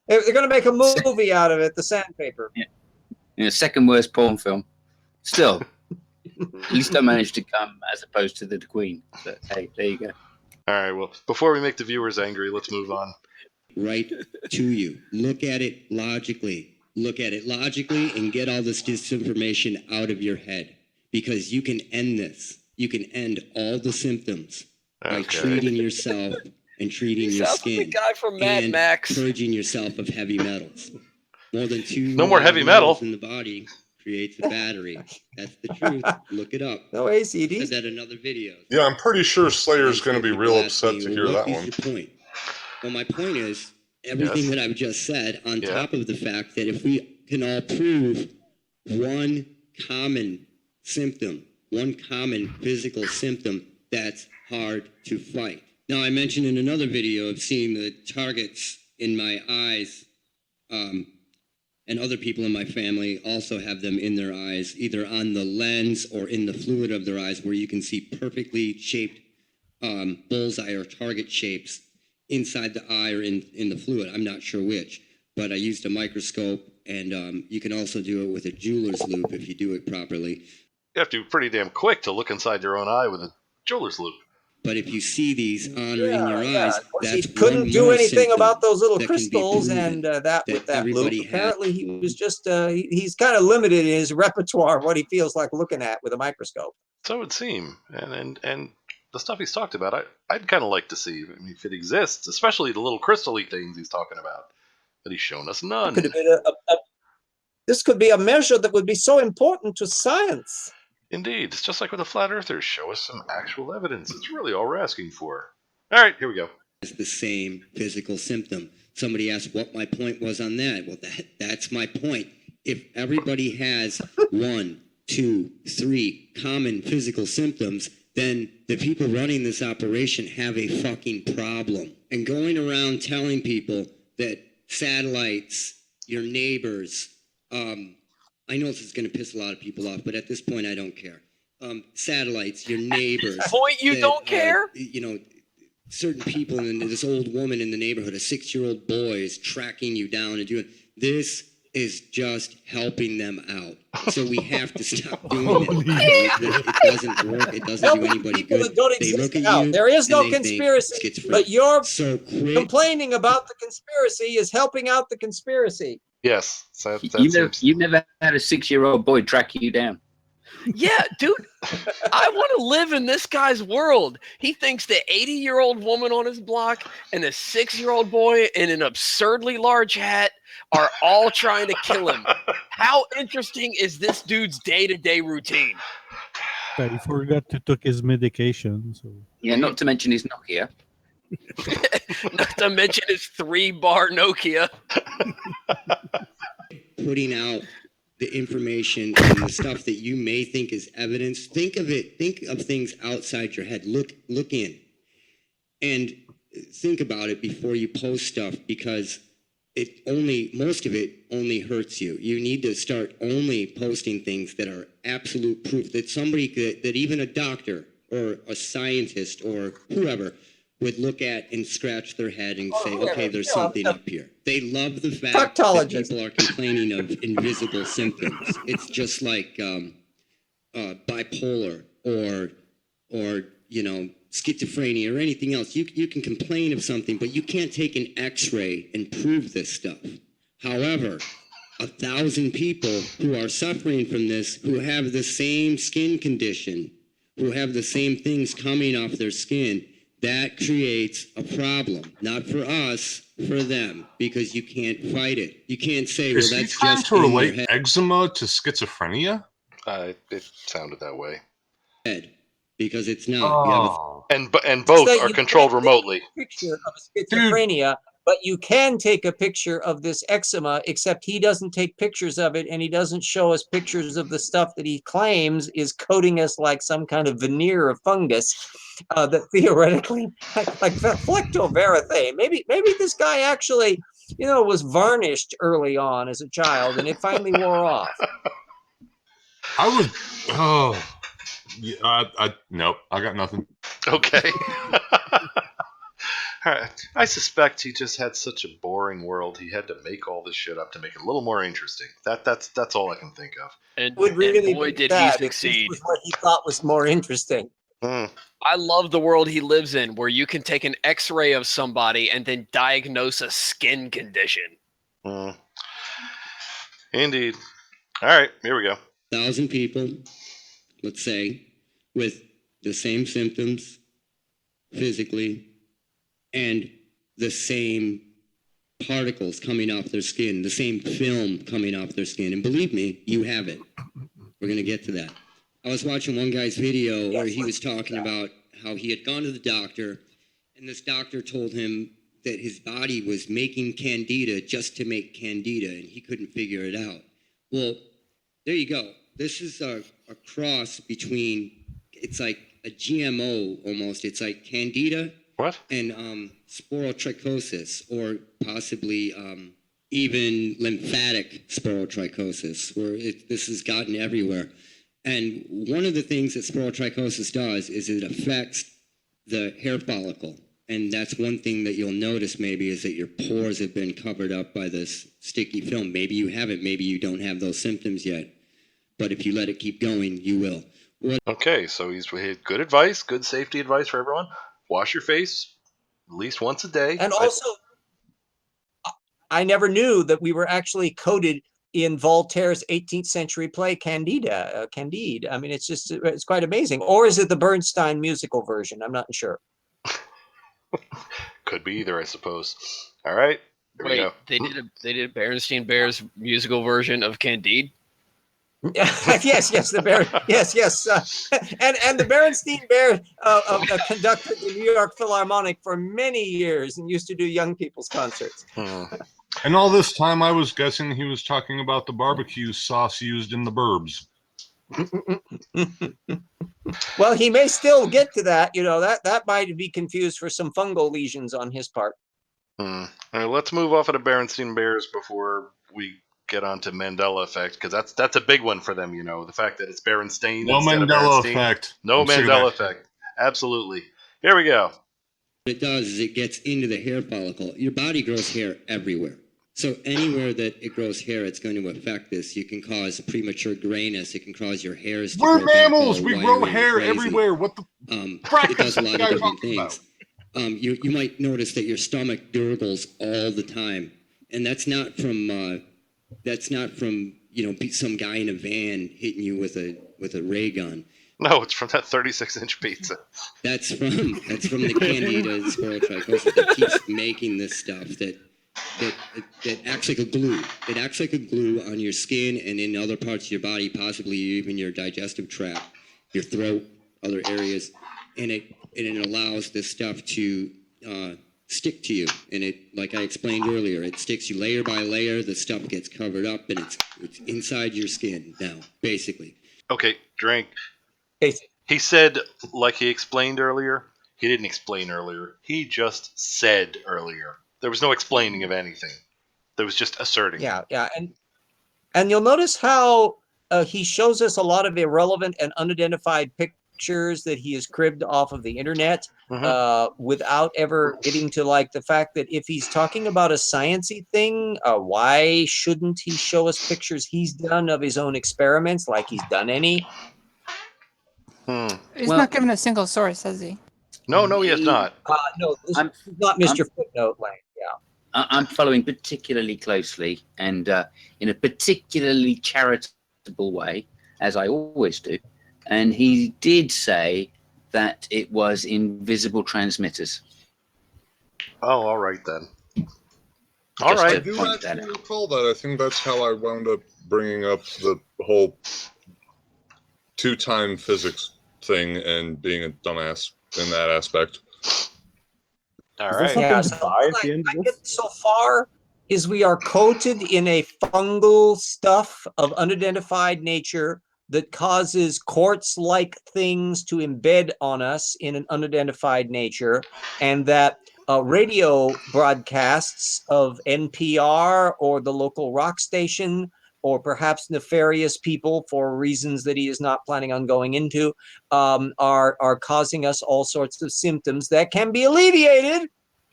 S3: They're going to make a movie out of it, The Sandpaper.
S2: Yeah, second worst porn film. Still, at least I managed to come as opposed to the Queen. So, hey, there you go.
S1: All right. Well, before we make the viewers angry, let's move on.
S15: Right to you. Look at it logically. Look at it logically and get all this disinformation out of your head. Because you can end this. You can end all the symptoms by treating yourself and treating your skin.
S5: Like the guy from Mad
S15: and
S5: Max.
S15: Purging yourself of heavy metals. More than 2
S1: No more heavy metal
S15: in the body creates a battery. That's the truth. Look it up.
S3: No ACD.
S15: Said that in other videos.
S12: yeah, I'm pretty sure Slayer's going to be real upset to hear that
S15: What
S12: one.
S15: is your point? Well, my point is everything that I've just said, on top of the fact that if we can all prove one common symptom, one common physical symptom, that's hard to fight. Now, I mentioned in another video of seeing the targets in my eyes, and other people in my family also have them in their eyes, either on the lens or in the fluid of their eyes, where you can see perfectly shaped bullseye or target shapes inside the eye or in the fluid. I'm not sure which, but I used a microscope, and you can also do it with a jeweler's loupe if you do it properly.
S1: You have to be pretty damn quick to look inside your own eye with a jeweler's loupe.
S15: But if you see these on or in your eyes,
S3: He
S15: that's
S3: couldn't
S15: one
S3: do
S15: more
S3: anything
S15: symptom
S3: about those little
S15: that can be
S3: crystals,
S15: proven
S3: and that with that loop.
S15: everybody has.
S3: Apparently, he was just he's kind of limited in his repertoire, what he feels like looking at with a microscope.
S1: So it would seem, and the stuff he's talked about, I'd kind of like to see if it exists, especially the little crystal-y things he's talking about. But he's shown us none.
S3: Could have been this could be a measure that would be so important to science.
S1: Indeed, it's just like with the flat earthers. Show us some actual evidence. It's really all we're asking for. All right, here we go.
S15: It's the same physical symptom. Somebody asked what my point was on that. Well, that's my point. If everybody has 1, 2, 3 common physical symptoms, then the people running this operation have a fucking problem. And going around telling people that satellites, your neighbors, I know this is going to piss a lot of people off, but at this point, I don't care. Satellites, your neighbors.
S5: Point you don't care?
S15: You know, certain people, and this old woman in the neighborhood, a 6-year-old boy is tracking you down and doing this is just helping them out. So we have to stop doing it. It doesn't work. It doesn't do anybody good. They look at you.
S3: There is no
S15: and they
S3: conspiracy,
S15: think it's
S3: but you're
S15: so
S3: complaining about the conspiracy is helping out the conspiracy.
S1: Yes, that's
S2: You've never had a 6-year-old boy track you down.
S5: Yeah, dude, I want to live in this guy's world. He thinks the 80-year-old woman on his block and the 6-year-old boy in an absurdly large hat are all trying to kill him. How interesting is this dude's day-to-day routine?
S6: But he forgot to take his medication. So
S2: Yeah, not to mention his Nokia.
S5: Not to mention his 3-bar Nokia.
S15: Putting out the information and the stuff that you may think is evidence. Think of things outside your head. Look in and think about it before you post stuff, because most of it only hurts you. You need to start only posting things that are absolute proof that that even a doctor or a scientist or whoever would look at and scratch their head and say, okay, there's something up here. They love the fact that people are complaining of invisible symptoms. It's just like bipolar or schizophrenia or anything else. You can complain of something, but you can't take an X-ray and prove this stuff. However, 1,000 people who are suffering from this, who have the same skin condition, who have the same things coming off their skin, that creates a problem. Not for us, for them, because you can't fight it. You can't say, well,
S12: Is he
S15: that's
S12: trying
S15: just
S12: to
S15: in your
S12: relate
S15: head.
S12: eczema to schizophrenia?
S1: It sounded that way.
S15: Because it's not. You have
S1: And both are controlled remotely.
S3: Picture of schizophrenia But you can take a picture of this eczema, except he doesn't take pictures of it, and he doesn't show us pictures of the stuff that he claims is coating us like some kind of veneer of fungus that theoretically, like flectovaricose. Maybe this guy actually, was varnished early on as a child, and it finally wore off.
S12: Nope, I got nothing.
S1: Okay. All right. I suspect he just had such a boring world. He had to make all this shit up to make it a little more interesting. That's all I can think of.
S5: And,
S3: Would really
S5: boy,
S3: be
S5: did he
S3: sad if this
S5: succeed.
S3: was what he thought was more interesting.
S5: I love the world he lives in, where you can take an X-ray of somebody and then diagnose a skin condition.
S1: Indeed. All right, here we go.
S15: 1,000 people, let's say, with the same symptoms physically and the same particles coming off their skin, the same film coming off their skin. And believe me, you have it. We're going to get to that. I was watching one guy's video where he was talking about how he had gone to the doctor, and this doctor told him that his body was making candida just to make candida, and he couldn't figure it out. Well, there you go. This is a cross between, it's like a GMO almost. It's like candida and sporotrichosis, or possibly even lymphatic sporotrichosis, where this has gotten everywhere. And one of the things that sporotrichosis does is it affects the hair follicle. And that's one thing that you'll notice maybe, is that your pores have been covered up by this sticky film. Maybe you haven't, maybe you don't have those symptoms yet. But if you let it keep going, you will.
S1: Okay, so he had good advice, good safety advice for everyone. Wash your face at least once a day.
S3: And also, I never knew that we were actually coded in Voltaire's 18th century play Candide. I mean, it's quite amazing. Or is it the Bernstein musical version? I'm not sure.
S1: Could be either, I suppose. All right, here we go.
S5: They did a Berenstain Bears musical version of Candide.
S3: yes, the and the Berenstain Bears conducted the New York Philharmonic for many years and used to do young people's concerts.
S12: And all this time, I was guessing he was talking about the barbecue sauce used in the burbs.
S3: Well, he may still get to that. That might be confused for some fungal lesions on his part.
S1: All right, let's move off of the Berenstain Bears before we get on to Mandela effect, because that's a big one for them. The fact that it's Berenstain.
S12: No Mandela effect.
S1: No Mandela effect. Absolutely. Here we go.
S15: What it does is it gets into the hair follicle. Your body grows hair everywhere. So anywhere that it grows hair, it's going to affect this. You can cause premature grayness. It can cause your hairs to
S12: We're
S15: grow back
S12: mammals.
S15: all
S12: We
S15: wiry
S12: grow
S15: and
S12: hair
S15: crazy.
S12: everywhere. What the
S15: it does a lot of different things. You might notice that your stomach gurgles all the time, and that's not from some guy in a van hitting you with a ray gun.
S1: No, it's from that 36-inch pizza.
S15: That's from the Candida sporotrichosis that keeps making this stuff that acts like a glue. It acts like a glue on your skin and in other parts of your body, possibly even your digestive tract, your throat, other areas, and it allows this stuff to stick to you. And it, like I explained earlier, it sticks you layer by layer. The stuff gets covered up, and it's inside your skin now, basically.
S1: Okay, drink. He said, like he explained earlier. He didn't explain earlier. He just said earlier. There was no explaining of anything. There was just asserting.
S3: Yeah, and you'll notice how he shows us a lot of irrelevant and unidentified pictures that he has cribbed off of the internet, without ever getting to the fact that if he's talking about a sciencey thing, why shouldn't he show us pictures he's done of his own experiments, like he's done any?
S4: He's not giving a single source, has he?
S1: No, he has not.
S3: No, this is not Mr. Footnote Lane. Yeah.
S2: I'm following particularly closely and in a particularly charitable way, as I always do. And he did say that it was invisible transmitters.
S1: Oh, all right then.
S12: All right. I do actually recall that. I think that's how I wound up bringing up the whole two-time physics thing and being a dumbass in that aspect.
S1: All
S13: Is there
S1: right.
S13: something
S3: Yeah,
S13: to
S3: so
S13: buy at
S3: what
S13: the end
S3: I
S13: of
S3: get
S13: this?
S3: so far is we are coated in a fungal stuff of unidentified nature that causes quartz-like things to embed on us in an unidentified nature, and that radio broadcasts of NPR or the local rock station, or perhaps nefarious people for reasons that he is not planning on going into, are causing us all sorts of symptoms that can be alleviated.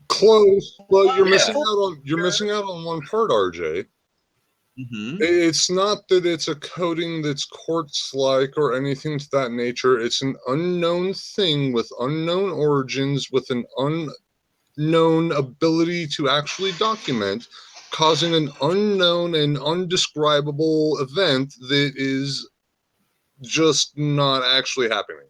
S12: Close, but you're
S1: Yeah.
S12: missing out on one part, RJ.
S3: Mhm.
S12: It's not that it's a coating that's quartz-like or anything to that nature. It's an unknown thing with unknown origins, with an unknown ability to actually document, causing an unknown and undescribable event that is just not actually happening.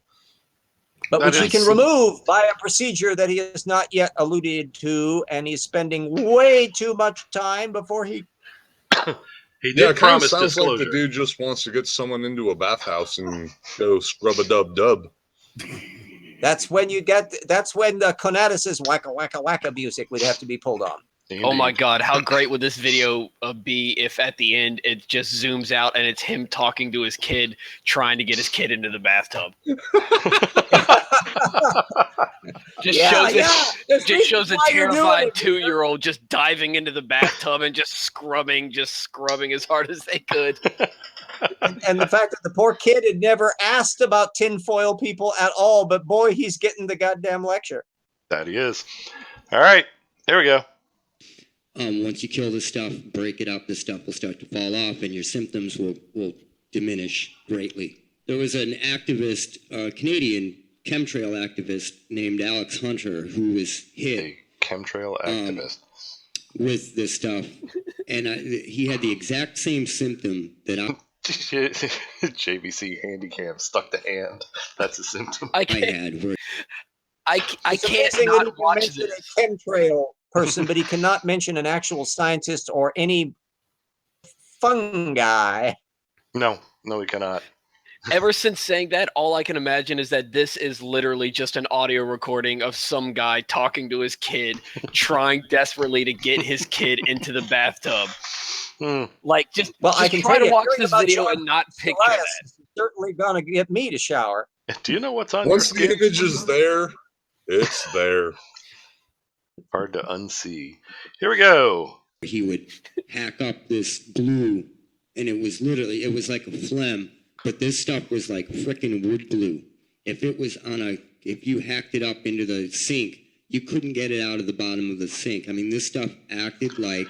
S3: But
S1: That
S3: which he
S1: is-
S3: can remove by a procedure that he has not yet alluded to, and he's spending way too much time before he.
S1: He
S12: Yeah,
S1: did
S12: it kind of
S1: promise
S12: sounds like
S1: disclosure.
S12: the dude just wants to get someone into a bathhouse and go scrub a dub dub.
S3: That's when you get. That's when the Conatus's wacka wacka wacka music would have to be pulled on.
S5: Oh my God, how great would this video be if at the end it just zooms out and it's him talking to his kid, trying to get his kid into the bathtub. Just shows a terrified 2-year-old just diving into the bathtub and just scrubbing as hard as they could.
S3: And the fact that the poor kid had never asked about tinfoil people at all, but boy, he's getting the goddamn lecture.
S1: That he is. All right, there we go.
S15: Once you kill the stuff, break it up, the stuff will start to fall off and your symptoms will diminish greatly. There was an activist, Canadian chemtrail activist named Alex Hunter, who was hit.
S1: Chemtrail activist.
S15: With this stuff. And he had the exact same symptom that I
S1: JVC handicam stuck to hand. That's a symptom.
S5: I
S15: had.
S5: I
S3: It's
S5: can't
S3: amazing that
S5: not
S3: he can
S5: watch
S3: mention
S5: this.
S3: a chemtrail person, but he cannot mention an actual scientist or any fungi.
S1: No, we cannot.
S5: Ever since saying that, all I can imagine is that this is literally just an audio recording of some guy talking to his kid, trying desperately to get his kid into the bathtub. Like, just
S3: I can
S5: try
S3: tell
S5: to
S3: you,
S5: watch
S3: hearing
S5: this
S3: about
S5: video
S3: John
S5: and not picture
S3: Psoriasis
S5: that.
S3: is certainly gonna get me to shower.
S1: Do you know what's on
S12: Once
S1: your
S12: the
S1: skin?
S12: image is there, it's there.
S1: Hard to unsee. Here we go.
S15: He would hack up this glue, and it was like a phlegm, but this stuff was like frickin' wood glue. If you hacked it up into the sink, you couldn't get it out of the bottom of the sink. I mean, this stuff acted like,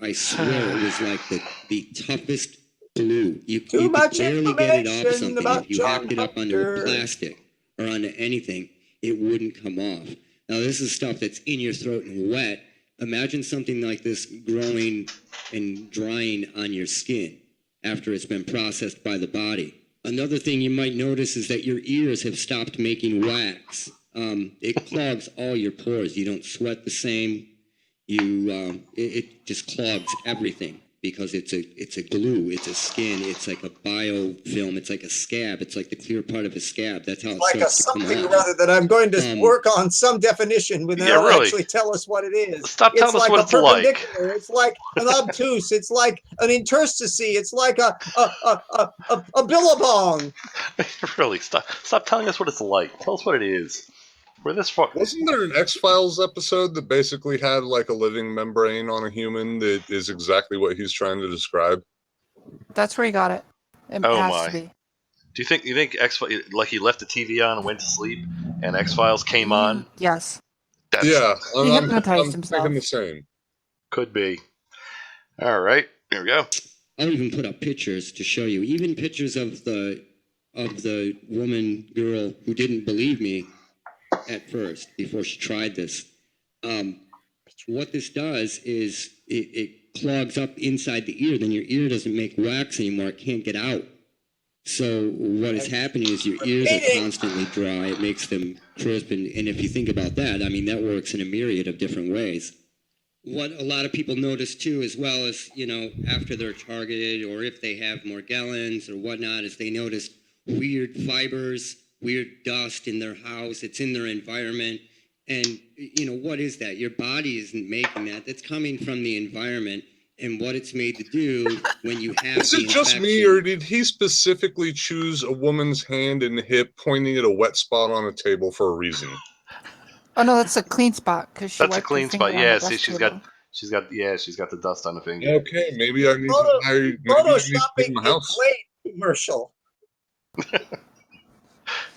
S15: I swear, it was like the toughest glue. You could barely get it off something. If you hacked it up onto a plastic or onto anything, it wouldn't come off. Now, this is stuff that's in your throat and wet. Imagine something like this growing and drying on your skin after it's been processed by the body. Another thing you might notice is that your ears have stopped making wax. It clogs all your pores. You don't sweat the same. It just clogs everything because it's a glue. It's a skin. It's like a biofilm. It's like a scab. It's like the clear part of a scab. That's how it
S3: Like a
S15: starts to come
S3: something
S15: off.
S3: rather that I'm going to work on some definition when they'll
S1: really.
S3: actually tell us what it is.
S1: Stop telling us what it's like.
S3: Perpendicular. It's like an obtuse. It's like an interstice. It's like a billabong.
S1: Really, stop telling us what it's like. Tell us what it is. We're this far.
S12: Wasn't there an X-Files episode that basically had like a living membrane on a human that is exactly what he's trying to describe?
S4: That's where he got it. It
S1: Oh
S4: has
S1: my.
S4: to be.
S1: Do you think like he left the TV on and went to sleep, and X-Files came on?
S4: Yes.
S12: Yeah,
S4: He
S12: I'm
S4: hypnotized himself.
S12: thinking the same.
S1: Could be. All right, here we go.
S15: I'll even put up pictures to show you, even pictures of the woman girl who didn't believe me at first before she tried this. What this does is it clogs up inside the ear. Then your ear doesn't make wax anymore. It can't get out. So what is happening is your ears are constantly dry. It makes them crisp. And if you think about that, I mean, that works in a myriad of different ways. What a lot of people notice too, as well as, after they're targeted or if they have Morgellons or whatnot, is they notice weird fibers, weird dust in their house. It's in their environment. And what is that? Your body isn't making that. That's coming from the environment and what it's made to do when you have
S12: Is it just me, or did he specifically choose a woman's hand and hip pointing at a wet spot on a table for a reason?
S4: Oh no, that's a clean spot because she
S1: That's a
S4: wiped her
S1: clean
S4: finger
S1: spot.
S4: on
S1: Yeah,
S4: the
S1: see,
S4: dust
S1: she's
S4: table.
S1: got the dust on the finger.
S12: Okay, maybe I need to maybe I need to clean my house.
S3: Commercial.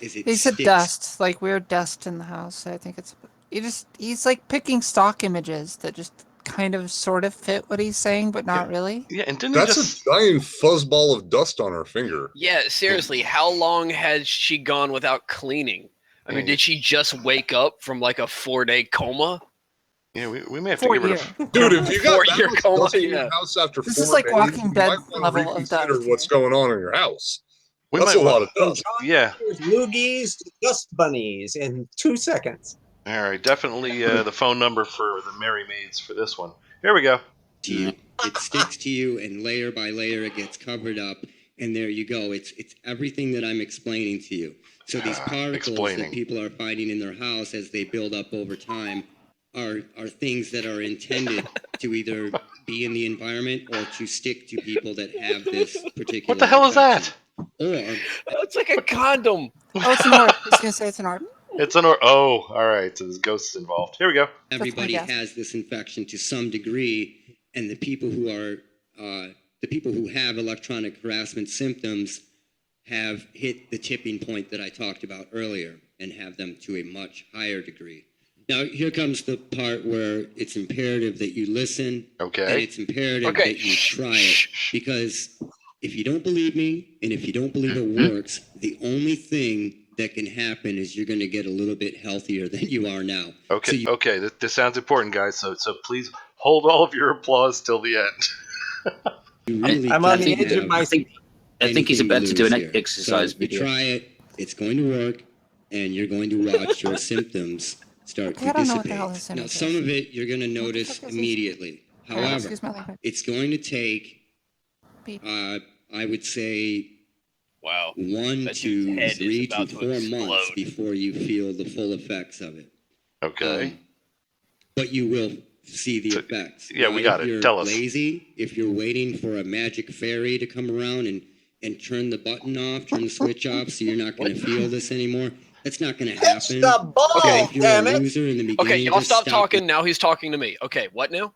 S4: He said dust, like weird dust in the house. I think he's like picking stock images that just kind of sort of fit what he's saying, but not really.
S1: Yeah, and didn't
S12: That's a giant fuzzball of dust on her finger.
S5: Yeah, seriously, how long has she gone without cleaning? I mean, did she just wake up from like a 4-day coma?
S1: Yeah, we may have to give her
S12: Dude, if you got that
S5: 4-year
S12: much
S5: coma,
S12: dust in
S5: yeah.
S12: your house after
S4: This
S12: 4
S4: is like
S12: days,
S4: Walking
S12: you
S4: Dead
S12: might want to
S4: level of
S12: reconsider
S4: dust
S12: what's going on in your house.
S1: We
S12: That's
S1: might
S12: a lot of dust.
S1: Yeah.
S3: There's loogies to dust bunnies in 2 seconds.
S1: All right, definitely the phone number for the Merry Maids for this one. Here we go.
S15: To you. It sticks to you, and layer by layer it gets covered up, and there you go. It's everything that I'm explaining to you. So these particles that people are finding in their house as they build up over time are things that are intended to either be in the environment or to stick to people that have this particular.
S1: What the hell is that?
S15: Or
S5: it's like a condom.
S4: Oh, it's an orb. I was gonna say it's an orb.
S1: It's an orb. Oh, all right. So there's ghosts involved. Here we go.
S15: everybody has this infection to some degree, and the people who have electronic harassment symptoms have hit the tipping point that I talked about earlier and have them to a much higher degree. Now, here comes the part where it's imperative that you listen.
S1: Okay.
S15: And it's imperative that you try it. Because if you don't believe me, and if you don't believe it works, the only thing that can happen is you're going to get a little bit healthier than you are now.
S1: Okay. Okay. This sounds important, guys. So please hold all of your applause till the end.
S3: I'm on the edge of my seat.
S2: I think he's about to do an exercise
S15: so
S2: video.
S15: You try it, it's going to work, and you're going to watch your symptoms start to
S4: I don't know what
S15: dissipate.
S4: the hell this
S15: Now,
S4: image
S15: some
S4: is.
S15: of it you're going to notice immediately. However,
S4: excuse my language.
S15: it's going to take,
S4: Beep.
S15: I would say,
S5: wow,
S15: 1
S5: That
S15: to
S5: dude's head is
S15: 3 to
S5: about to
S15: 4 months
S5: explode.
S15: before you feel the full effects of it.
S1: Okay.
S15: But you will see the effects.
S1: yeah, we got
S15: if
S1: it.
S15: You're
S1: Tell us.
S15: lazy, if you're waiting for a magic fairy to come around and turn the button off, turn the switch off, so you're not going to feel this anymore, that's not going to happen.
S3: the ball,
S15: If you're
S3: damn
S15: a
S3: it.
S15: loser in the beginning,
S5: Okay, y'all
S15: just
S5: stop talking. Now he's talking to me. Okay, what now?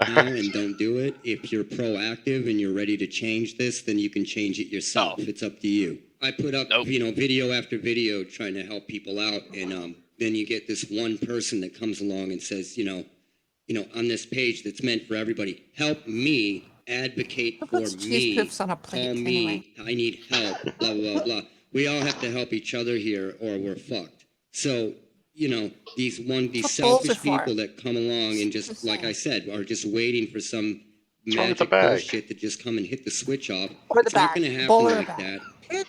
S15: now and don't do it. If you're proactive and you're ready to change this, then you can change it yourself. It's up to you. I put up, video after video trying to help people out, and then you get this one person that comes along and says, on this page that's meant for everybody, help me advocate for
S4: cheese
S15: me.
S4: poofs on a plate
S15: Call me.
S4: anyway?
S15: I need help. Blah blah blah. We all have to help each other here, or we're fucked. So these
S4: What bowls
S15: selfish
S4: are for?
S15: people that come along and just like I said are just waiting for some
S1: What's wrong with the
S15: magic
S1: bag?
S15: bullshit to just come and hit the switch off.
S4: Or the
S15: It's not
S4: bag.
S15: going to happen
S4: Bowl or
S15: like
S4: bag.
S15: that.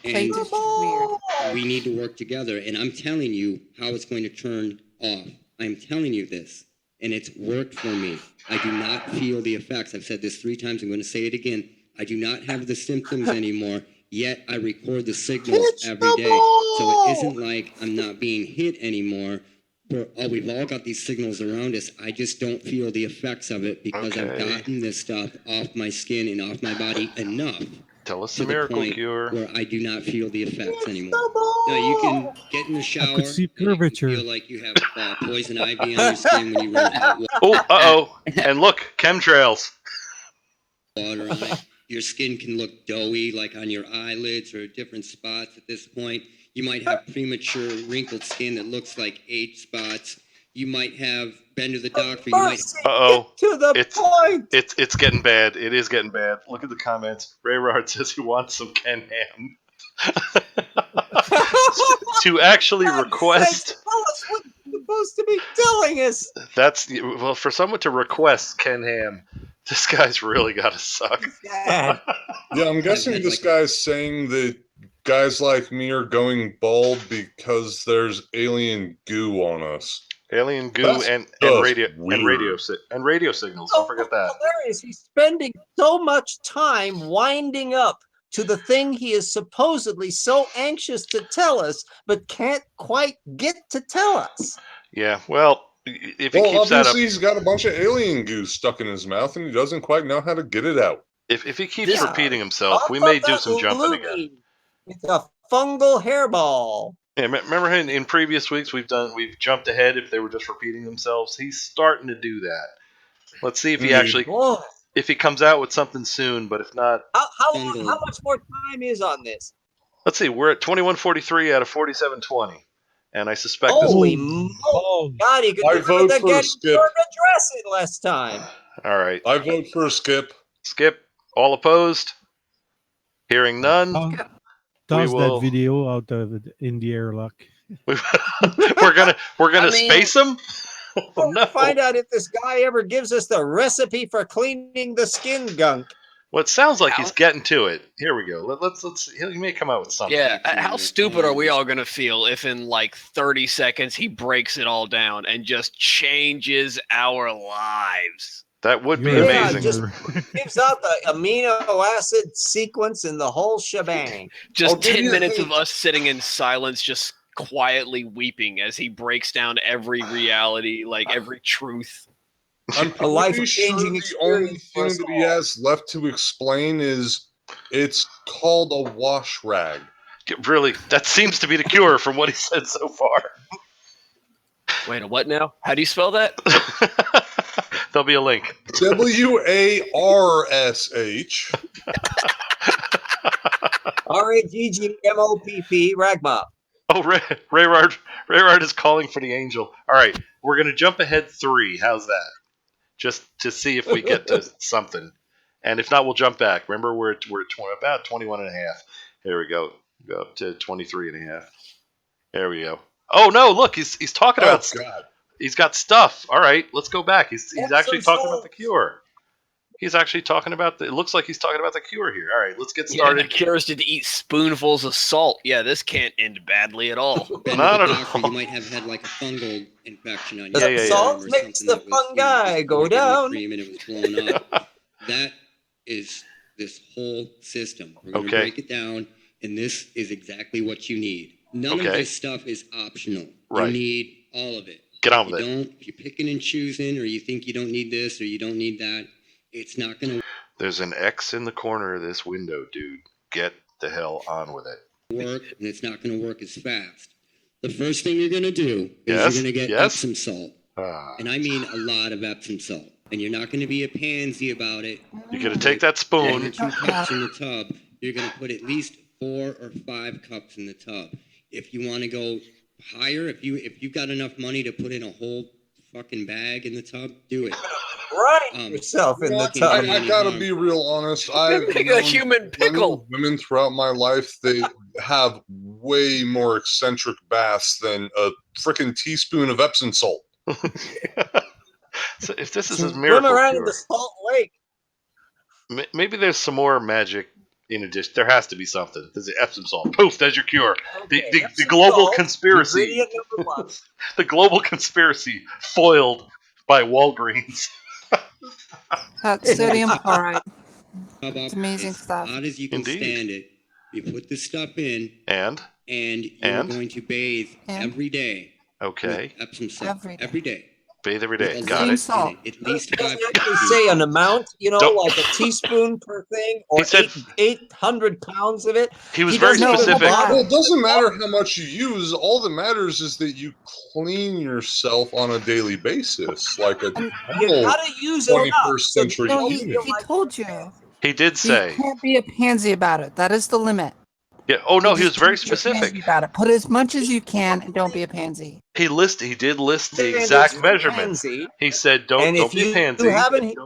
S4: Plate
S15: And
S4: is weird.
S15: we need to work together. And I'm telling you how it's going to turn off. I'm telling you this. And it's worked for me. I do not feel the effects. I've said this 3 times. I'm going to say it again. I do not have the symptoms anymore. Yet I record the signals every day. So it isn't like I'm not being hit anymore. We've all got these signals around us. I just don't feel the effects of it because I've
S1: Okay.
S15: gotten this stuff off my skin and off my body enough
S1: Tell us
S15: to
S1: the
S15: the
S1: miracle
S15: point
S1: cure.
S15: where I do not feel the effects anymore. Now you can get in the shower.
S6: I could see
S15: and you
S6: curvature.
S15: feel like you have poison ivy on your skin when you run hot
S1: Oh, and look, chemtrails.
S15: water on it. Your skin can look doughy, like on your eyelids or different spots at this point. You might have premature wrinkled skin that looks like age spots. You might have been to the doctor. You might.
S3: To the point.
S1: It's getting bad. It is getting bad. Look at the comments. Ray Rard says he wants some Ken Ham. To actually request.
S3: Tell us what you're supposed to be telling us.
S1: Well, for someone to request Ken Ham, this guy's really got to suck.
S12: Yeah, I'm guessing this guy's saying that guys like me are going bald because there's alien goo on us.
S1: Alien goo
S12: That's
S1: and
S12: just
S1: radio
S12: weird.
S1: and radio signals. Don't forget that.
S3: Hilarious. He's spending so much time winding up to the thing he is supposedly so anxious to tell us, but can't quite get to tell us.
S1: Yeah, well, if he
S12: Well,
S1: keeps that up,
S12: obviously he's got a bunch of alien goo stuck in his mouth, and he doesn't quite know how to get it out.
S1: if he keeps
S3: Yeah.
S1: repeating himself,
S3: Off
S1: we
S3: of
S1: may do
S3: that
S1: some jumping again.
S3: loony. It's a fungal hairball.
S1: Yeah, remember in previous weeks we've jumped ahead if they were just repeating themselves. He's starting to do that. Let's see if he
S12: Indeed.
S1: actually
S3: Boy,
S1: if he comes out with something soon. But if not,
S3: how much more time is on this?
S1: let's see. We're at 21:43 out of 47:20, and I suspect
S3: Holy
S1: this.
S3: moly! God, you could
S12: I
S3: do it
S12: vote
S3: with
S12: for
S3: the
S12: Skip.
S3: Gettysburg Address in less time.
S1: All right,
S12: I vote for Skip.
S1: Skip. All opposed? Hearing none.
S6: Toss
S1: will-
S6: that video out of in the airlock.
S1: we're gonna
S5: I mean-
S1: space him.
S3: We're gonna find out if this guy ever gives us the recipe for cleaning the skin gunk.
S1: Well, it sounds like he's getting to it. Here we go. Let's. He may come out with something.
S5: Yeah, how stupid are we all going to feel if in like 30 seconds he breaks it all down and just changes our lives?
S1: That would be
S6: You're
S1: amazing.
S3: just gives out the amino acid sequence and the whole shebang.
S5: Just
S12: I'll give
S5: 10
S12: you
S5: minutes
S12: a
S5: of us sitting in silence, just quietly weeping as he breaks down every reality, like every truth.
S12: I'm
S3: A life
S12: pretty sure
S3: changing
S12: the only
S3: experience for
S12: thing
S3: us
S12: that he
S3: all.
S12: has left to explain is it's called a wash rag.
S1: Really, that seems to be the cure from what he said so far.
S5: Wait, a what now? How do you spell that?
S1: There'll be a link.
S12: WARSH.
S3: RAGGMOPP Ragmop.
S1: Oh, Rayrard is calling for the angel. All right, we're gonna jump ahead 3. How's that? Just to see if we get to something, and if not, we'll jump back. Remember, we're at about 21 and a half. Here we go. Go up to 23 and a half. There we go. Oh no! Look, he's talking about.
S12: God.
S1: He's got stuff. All right, let's go back. He's actually
S3: Epsom
S1: talking about the cure. He's actually talking about it looks like he's talking about the cure here. All right, let's get
S5: Yeah,
S1: started.
S5: the cure is to eat spoonfuls of salt. Yeah, this can't end badly at all.
S1: Not at
S15: Doctor,
S1: all.
S15: you might have had like a fungal infection on
S3: The
S15: your
S1: Yeah, yeah,
S3: salt
S15: arm or
S3: makes
S15: something
S3: the
S15: that was,
S3: fungi
S15: just
S3: go
S15: poured in the
S3: down.
S15: cream and it was blown up. That is this whole system. We're going to
S1: Okay.
S15: break it down, and this is exactly what you need. None of
S1: Okay.
S15: this stuff is optional.
S1: Right.
S15: You need all of it.
S1: Get on
S15: If
S1: with
S15: you
S1: it.
S15: don't, if you're picking and choosing, or you think you don't need this or you don't need that, it's not going to
S1: There's an X in the corner of this window, dude. Get the hell on with it.
S15: work, and it's not going to work as fast. The first thing you're going to do is
S1: Yes,
S15: you're going to get
S1: yes.
S15: Epsom salt.
S1: Ah,
S15: And I mean a lot of Epsom salt. And you're not going to be a pansy about it.
S1: you're gonna take that
S15: One or
S1: spoon.
S15: 2 cups in the tub. You're going to put at least 4 or 5 cups in the tub. If you want to go higher, if you've got enough money to put in a whole fucking bag in the tub, do it.
S3: Grind yourself in the tub.
S12: I gotta be real honest. I've
S5: Like a
S12: known
S5: human
S12: plenty
S5: pickle.
S12: of women throughout my life. They have way more eccentric baths than a freaking teaspoon of Epsom salt.
S1: So if this is his
S3: Swim
S1: miracle
S3: around in
S1: cure,
S3: the salt lake.
S1: maybe there's some more magic in addition. There has to be something. There's the Epsom salt. Poof, there's your cure.
S3: Okay,
S1: The
S3: Epsom
S1: global
S3: salt,
S1: conspiracy.
S3: ingredient number 1.
S1: The global conspiracy foiled by Walgreens.
S4: That's sodium chloride.
S15: Tub
S4: It's
S15: up
S4: amazing
S15: as
S4: stuff.
S15: hot as you can
S1: Indeed.
S15: stand it. You put the stuff in,
S1: And
S15: and you're
S1: And?
S15: going to bathe
S4: And?
S15: every day
S1: okay,
S15: with Epsom salt.
S4: Every day.
S15: Every day.
S1: bathe every
S15: With
S1: day.
S15: a
S1: Got
S15: lot
S1: it.
S4: Salt.
S15: in it, at least
S3: It doesn't
S15: 5
S3: actually say an amount,
S1: Don't-
S3: like a teaspoon per thing, or
S1: He said-
S3: 800 pounds of it.
S1: He was
S3: He
S1: very
S3: doesn't even
S1: specific.
S3: bother.
S12: Well, it doesn't matter how much you use. All that matters is that you clean yourself on a daily basis, like a
S3: You
S12: normal
S3: gotta use it enough.
S12: 21st
S3: So
S12: century
S4: No,
S3: don't
S4: he,
S12: human.
S4: he told you.
S1: He did
S4: You
S1: say.
S4: can't be a pansy about it. That is the limit.
S1: Yeah. Oh no,
S4: You
S1: he was
S4: just
S1: very
S4: can't be a pansy
S1: specific.
S4: about it. Put as much as you can and don't be a pansy.
S1: He did list the
S3: Standards
S1: exact
S3: for
S1: measurement.
S3: pansy,
S1: He said, "Don't
S3: and if
S1: be a
S3: you
S1: pansy."
S3: haven't hit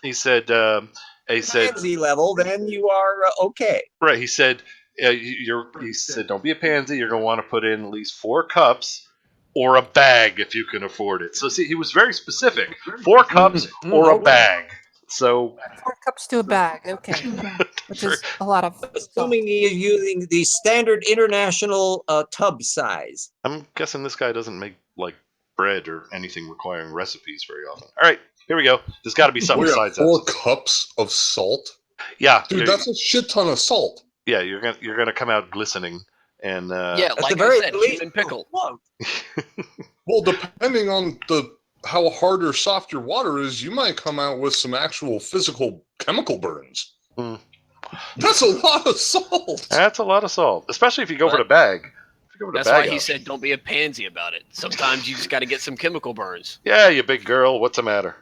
S1: He said,
S3: pansy level, then you are okay.
S1: right. He said, He said, don't be a pansy. You're gonna want to put in at least 4 cups or a bag if you can afford it. So see, he was very specific. 4 cups or a
S3: okay.
S1: bag. So
S4: 4 cups to a bag. Okay. Which is a lot of salt.
S3: Assuming he is using the standard international tub size.
S1: I'm guessing this guy doesn't make like bread or anything requiring recipes very often. All right, here we go. There's got to be something
S12: We
S1: besides
S12: have 4
S1: that.
S12: cups of salt,
S1: Yeah,
S12: dude. That's a shit ton of salt.
S1: yeah. You're gonna come out glistening And
S5: Yeah,
S3: At
S5: like
S3: the
S5: I
S3: very
S5: said,
S3: least,
S5: human pickle.
S12: Well, depending on how hard or soft your water is, you might come out with some actual physical chemical burns. That's a lot of salt.
S1: That's a lot of salt, especially if you go for the bag. If you go for the
S5: That's
S1: bag
S5: why he
S1: option.
S5: said don't be a pansy about it. Sometimes you just got to get some chemical burns.
S1: Yeah, you big girl. What's the matter?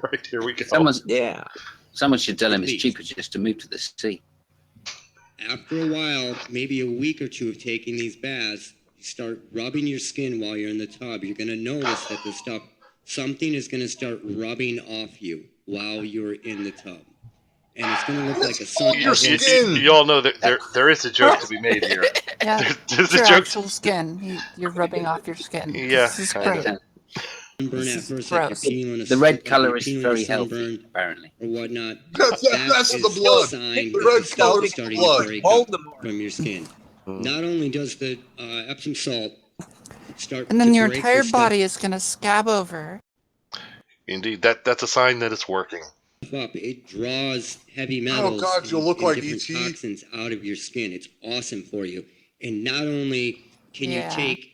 S1: Right, here we go.
S2: Someone should tell him it's cheaper just to move to the sea.
S15: After a while, maybe a week or two of taking these baths, you start rubbing your skin while you're in the tub. You're going to notice that something is going to start rubbing off you while you're in the tub. And it's going to look like a sun.
S1: You all know that there is a joke to be made here.
S4: Yeah,
S1: There's
S4: it's your
S1: a joke.
S4: actual skin. You're rubbing off your skin.
S1: Yeah,
S4: This is
S1: kinda.
S4: great.
S15: Sunburn at first, like you're peeling on a
S2: The red
S15: like
S2: color
S15: you're
S2: is
S15: peeling
S2: very
S15: on a
S2: healthy,
S15: sunburn
S2: apparently.
S15: or whatnot.
S12: That's
S15: That
S12: the
S15: is
S12: blood.
S15: a sign
S12: The
S15: that
S12: red
S15: the stuff
S12: color
S15: is
S12: is
S15: starting
S12: blood.
S15: to break up from your skin. Not only does the Epsom salt start
S4: And then
S15: to
S4: your
S15: break
S4: entire
S15: this stuff
S4: body is going to scab over.
S1: Indeed, that's a sign that it's working.
S15: up, it draws heavy metals
S12: God, you'll look
S15: and
S12: like
S15: different
S12: E.T.
S15: toxins out of your skin. It's awesome for you. And not only can you take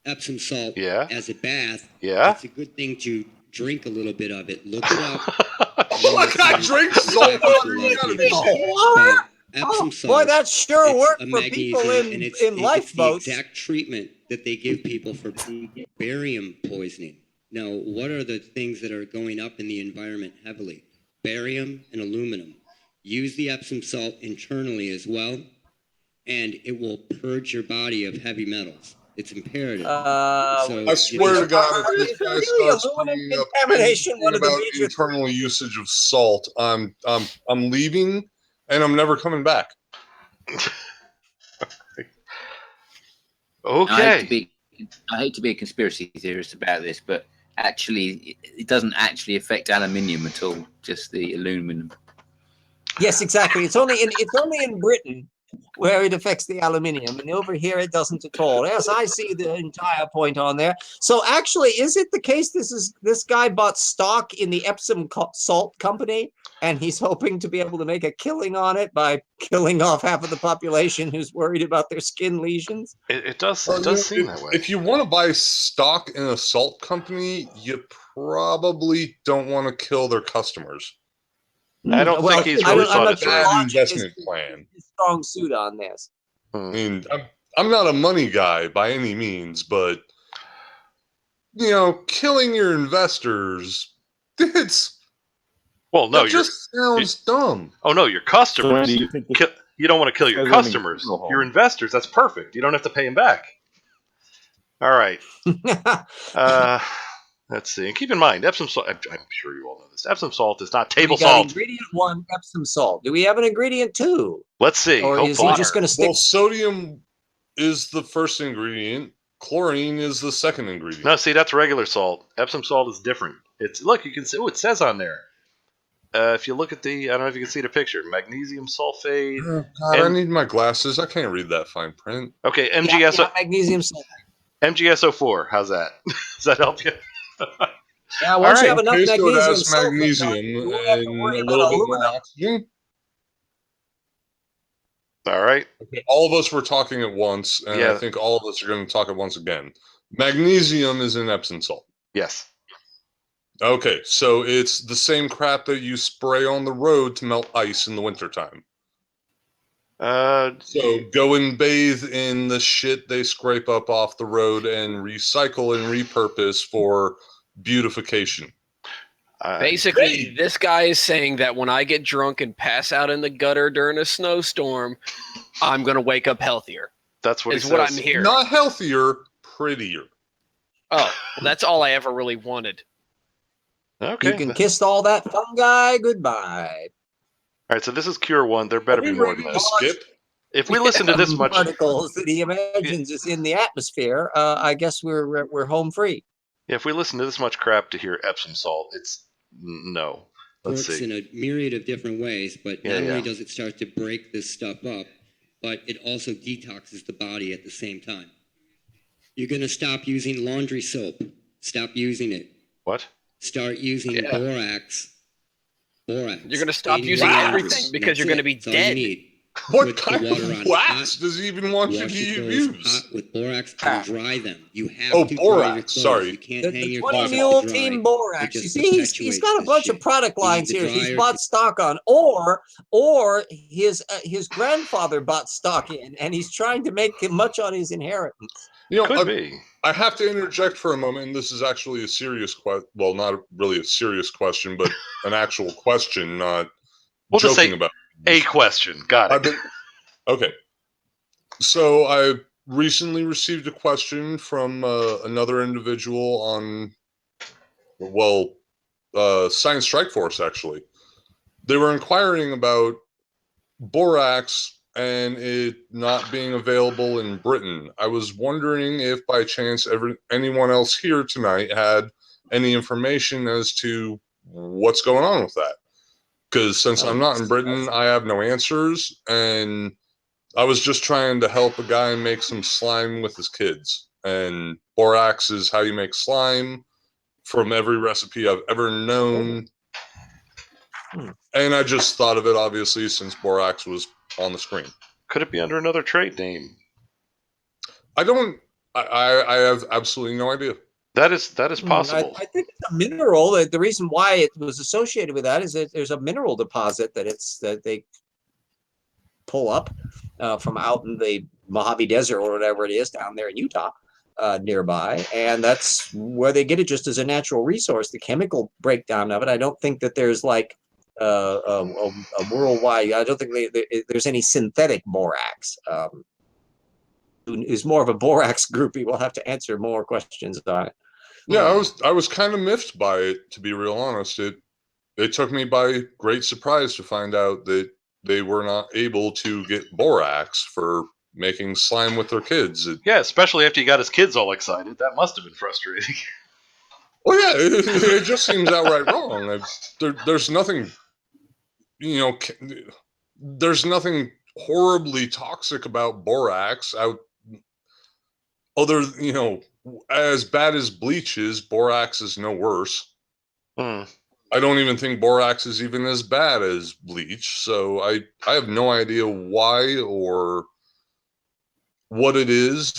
S15: Epsom salt as a bath, it's a good thing to drink a little bit of it. Look it up.
S12: Oh my God, drink salt water. You gotta be
S15: But Epsom salt.
S3: Boy, that sure
S15: it's
S3: worked
S15: a
S3: for people
S15: magnesium,
S3: in
S15: and it's
S3: lifeboats.
S15: the exact treatment that they give people for barium poisoning. Now, what are the things that are going up in the environment heavily? Barium and aluminum. Use the Epsom salt internally as well, and it will purge your body of heavy metals. It's imperative.
S12: I swear to God, if this guy starts bringing up anything about internal usage of salt, I'm leaving, and I'm never coming back.
S1: Okay.
S2: I hate to be a conspiracy theorist about this, but actually, it doesn't actually affect aluminium at all. Just the aluminum.
S3: Yes, exactly. It's only in Britain where it affects the aluminium, and over here it doesn't at all. Yes, I see the entire point on there. So actually, is it the case this guy bought stock in the Epsom salt company, and he's hoping to be able to make a killing on it by killing off half of the population who's worried about their skin lesions?
S1: It does seem that way.
S12: If you want to buy stock in a salt company, you probably don't want to kill their customers.
S1: I don't think he's really thought it through.
S12: Bad investment plan.
S3: Strong suit on this.
S12: I mean, I'm not a money guy by any means, but killing your investors, that just sounds dumb.
S1: Oh no, your customers.
S13: So, Andy, you think
S1: you don't want to kill your customers. Your investors, that's perfect. You don't have to pay them back. All right. Let's see. And keep in mind, Epsom salt. I'm sure you all know this. Epsom salt is not table salt.
S3: Ingredient 1, Epsom salt. Do we have an ingredient 2?
S1: Let's see.
S3: Or is he just going to stick?
S12: Well, sodium is the first ingredient. Chlorine is the second ingredient.
S1: No, see, that's regular salt. Epsom salt is different. Look, you can see. Oh, it says on there. If you look at I don't know if you can see the picture. Magnesium sulfate.
S12: Oh, God, I need my glasses. I can't read that fine print.
S1: Okay, MgSO.
S3: Magnesium sulfate.
S1: MgSO4. How's that? Does that help you?
S3: Yeah, once you have enough
S12: So it
S3: magnesium
S12: has
S3: sulfate,
S12: magnesium
S3: you won't have to
S12: and
S3: worry
S12: a
S3: about
S12: little bit more
S3: aluminum.
S12: oxygen.
S1: All right.
S12: Okay, all of us were talking at once, and I think all of us are going to talk at once again. Magnesium is in Epsom salt.
S1: Yes.
S12: Okay, so it's the same crap that you spray on the road to melt ice in the wintertime. So go and bathe in the shit they scrape up off the road and recycle and repurpose for beautification.
S5: Basically, this guy is saying that when I get drunk and pass out in the gutter during a snowstorm, I'm going to wake up healthier.
S1: That's what
S5: what I'm hearing.
S12: Not healthier, prettier.
S5: Oh, well, that's all I ever really wanted.
S1: Okay.
S3: You can kiss all that fungi goodbye.
S1: All right, so this is Cure 1. There better be more than that.
S12: Skip.
S1: If we listen to this much
S3: particles that he imagines is in the atmosphere, I guess we're home free.
S1: If we listen to this much crap to hear Epsom salt, it's no. Let's
S15: works
S1: see.
S15: in a myriad of different ways, but not only does it start to break this stuff up, but it also detoxes the body at the same time. You're going to stop using laundry soap. Stop using it.
S1: What?
S15: Start using borax.
S5: You're going to stop using everything because you're going to be dead.
S12: What
S15: Put the
S12: kind
S15: water
S12: of
S15: on
S12: wax
S15: hot,
S12: does he even want you
S15: wash your
S12: to
S15: clothes
S12: use?
S15: hot with borax and dry them. You have
S12: Oh,
S15: to dry your
S12: borax.
S15: clothes.
S12: Sorry.
S15: You can't
S3: The
S15: hang your
S3: 20
S15: clothes up
S3: Mule
S15: to dry.
S3: Team
S15: It
S3: Borax. You
S15: just
S3: see, he's got a
S15: perpetuates
S3: bunch
S15: this
S3: of product
S15: shit. You need
S3: lines
S15: the
S3: here. He's
S15: dryer
S3: bought
S15: to-
S3: stock on, or his grandfather bought stock in, and he's trying to make much on his inheritance.
S12: You know,
S1: Could be.
S12: I have to interject for a moment, and this is actually a serious question. Well, not really a serious question, but an actual question, not
S1: We'll just
S12: joking
S1: say
S12: about
S1: a question. Got it.
S12: Okay. So I recently received a question from another individual on, Science Strike Force, actually. They were inquiring about borax and it not being available in Britain. I was wondering if by chance anyone else here tonight had any information as to what's going on with that. Because since I'm not in Britain, I have no answers, and I was just trying to help a guy make some slime with his kids. And borax is how you make slime from every recipe I've ever known. And I just thought of it, obviously, since borax was on the screen.
S1: Could it be under another trade name?
S12: I have absolutely no idea.
S1: That is possible.
S3: I think it's a mineral. The reason why it was associated with that is that there's a mineral deposit that they pull up from out in the Mojave Desert or whatever it is down there in Utah nearby, and that's where they get it just as a natural resource. The chemical breakdown of it, I don't think that there's like a worldwide. I don't think there's any synthetic borax. Who's more of a borax groupie will have to answer more questions on it.
S12: Yeah, I was kind of miffed by it, to be real honest. It took me by great surprise to find out that they were not able to get borax for making slime with their kids.
S1: Yeah, especially after you got his kids all excited. That must have been frustrating.
S12: Well, yeah, it just seems outright wrong. There's nothing, there's nothing horribly toxic about borax other, as bad as bleach is, borax is no worse. I don't even think borax is even as bad as bleach, so I have no idea why or what it is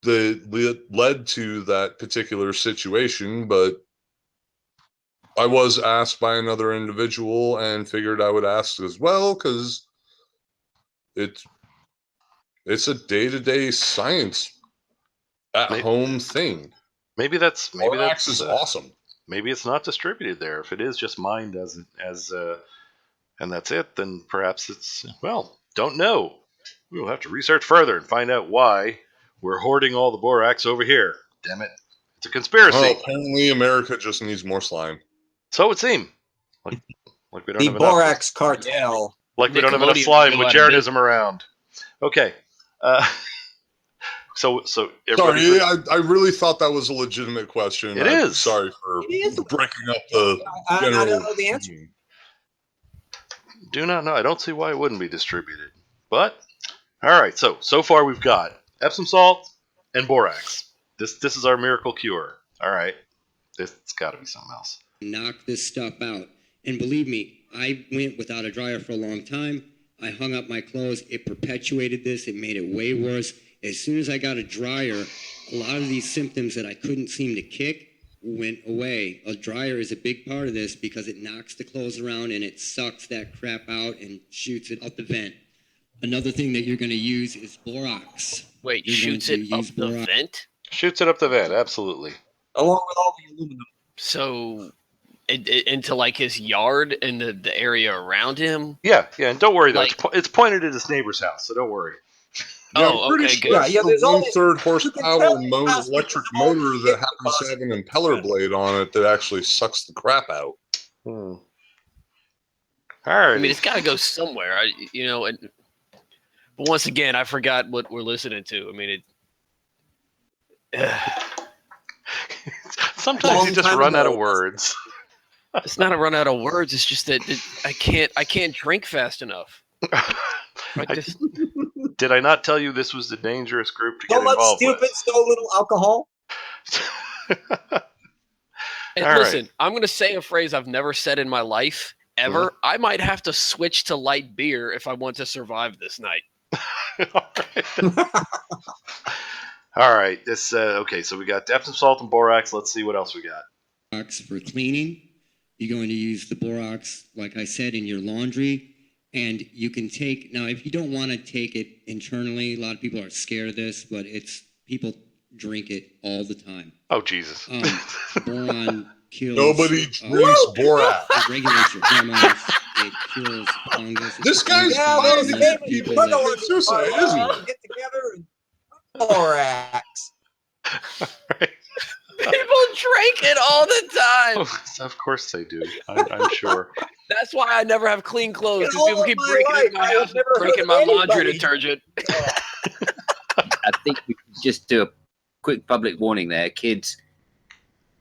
S12: that led to that particular situation, but I was asked by another individual and figured I would ask as well, because it's a day-to-day science at-home thing.
S1: Maybe that's
S12: borax is awesome.
S1: Maybe it's not distributed there. If it is just mined as and that's it, then perhaps it's, well, don't know. We'll have to research further and find out why we're hoarding all the borax over here. Damn it. It's a conspiracy.
S12: Well, apparently America just needs more slime.
S1: So it would seem. Like we don't
S3: The
S1: have enough.
S3: borax cartel.
S1: Like we don't have enough slime with Jaredism around. Okay. So
S12: sorry, I really thought that was a legitimate question.
S1: It is.
S12: Sorry for breaking up the general.
S3: I don't know the answer.
S1: Do not know. I don't see why it wouldn't be distributed. But all right. So far we've got Epsom salt and borax. This is our miracle cure. All right. It's got to be something else.
S15: Knock this stuff out. And believe me, I went without a dryer for a long time. I hung up my clothes. It perpetuated this. It made it way worse. As soon as I got a dryer, a lot of these symptoms that I couldn't seem to kick went away. A dryer is a big part of this because it knocks the clothes around and it sucks that crap out and shoots it up the vent. Another thing that you're going to use is borax.
S5: Wait, shoots it up the vent?
S1: Shoots it up the vent, absolutely.
S3: Along with all the aluminum.
S5: So, into like his yard and the area around him?
S1: Yeah, and don't worry, though. It's pointed at his neighbor's house, so don't worry.
S12: Yeah,
S5: oh,
S12: I'm pretty
S5: okay,
S12: sure
S5: good.
S3: Yeah, there's all
S12: 1/3 horsepower electric motor that happens to have an impeller blade on it that actually sucks the crap out.
S1: All right.
S5: I mean, it's got to go somewhere, but once again, I forgot what we're listening to. I mean,
S1: sometimes you just run out of words.
S5: It's not a run out of words. It's just that I can't drink fast enough.
S1: Did I not tell you this was the dangerous group to
S3: So
S1: get
S3: much
S1: involved
S3: stupid,
S1: with?
S3: so little alcohol.
S5: And
S1: All
S5: listen,
S1: right.
S5: I'm going to say a phrase I've never said in my life, ever, I might have to switch to light beer if I want to survive this night.
S1: All right. This okay. So we got Epsom salt and borax. Let's see what else we got.
S15: Borax for cleaning. You're going to use the borax, like I said, in your laundry. And you can take, now if you don't want to take it internally, a lot of people are scared of this, but people drink it all the time.
S1: Oh, Jesus.
S15: Boron kills.
S12: Nobody drinks borax.
S15: It regulates your hormones. It kills fungus.
S12: This guy's playing to get people to commit suicide, isn't he?
S3: Get together and borax.
S5: People drink it all the time.
S1: Oh, of course they do. I'm sure.
S5: That's why I never have clean clothes,
S3: In
S5: because people
S3: all
S5: keep
S3: of my
S5: breaking
S3: life,
S5: in my
S3: I have
S5: house,
S3: never
S5: breaking
S3: heard
S5: my
S3: of
S5: laundry
S3: anybody-
S5: detergent.
S2: I think we could just do a quick public warning there. Kids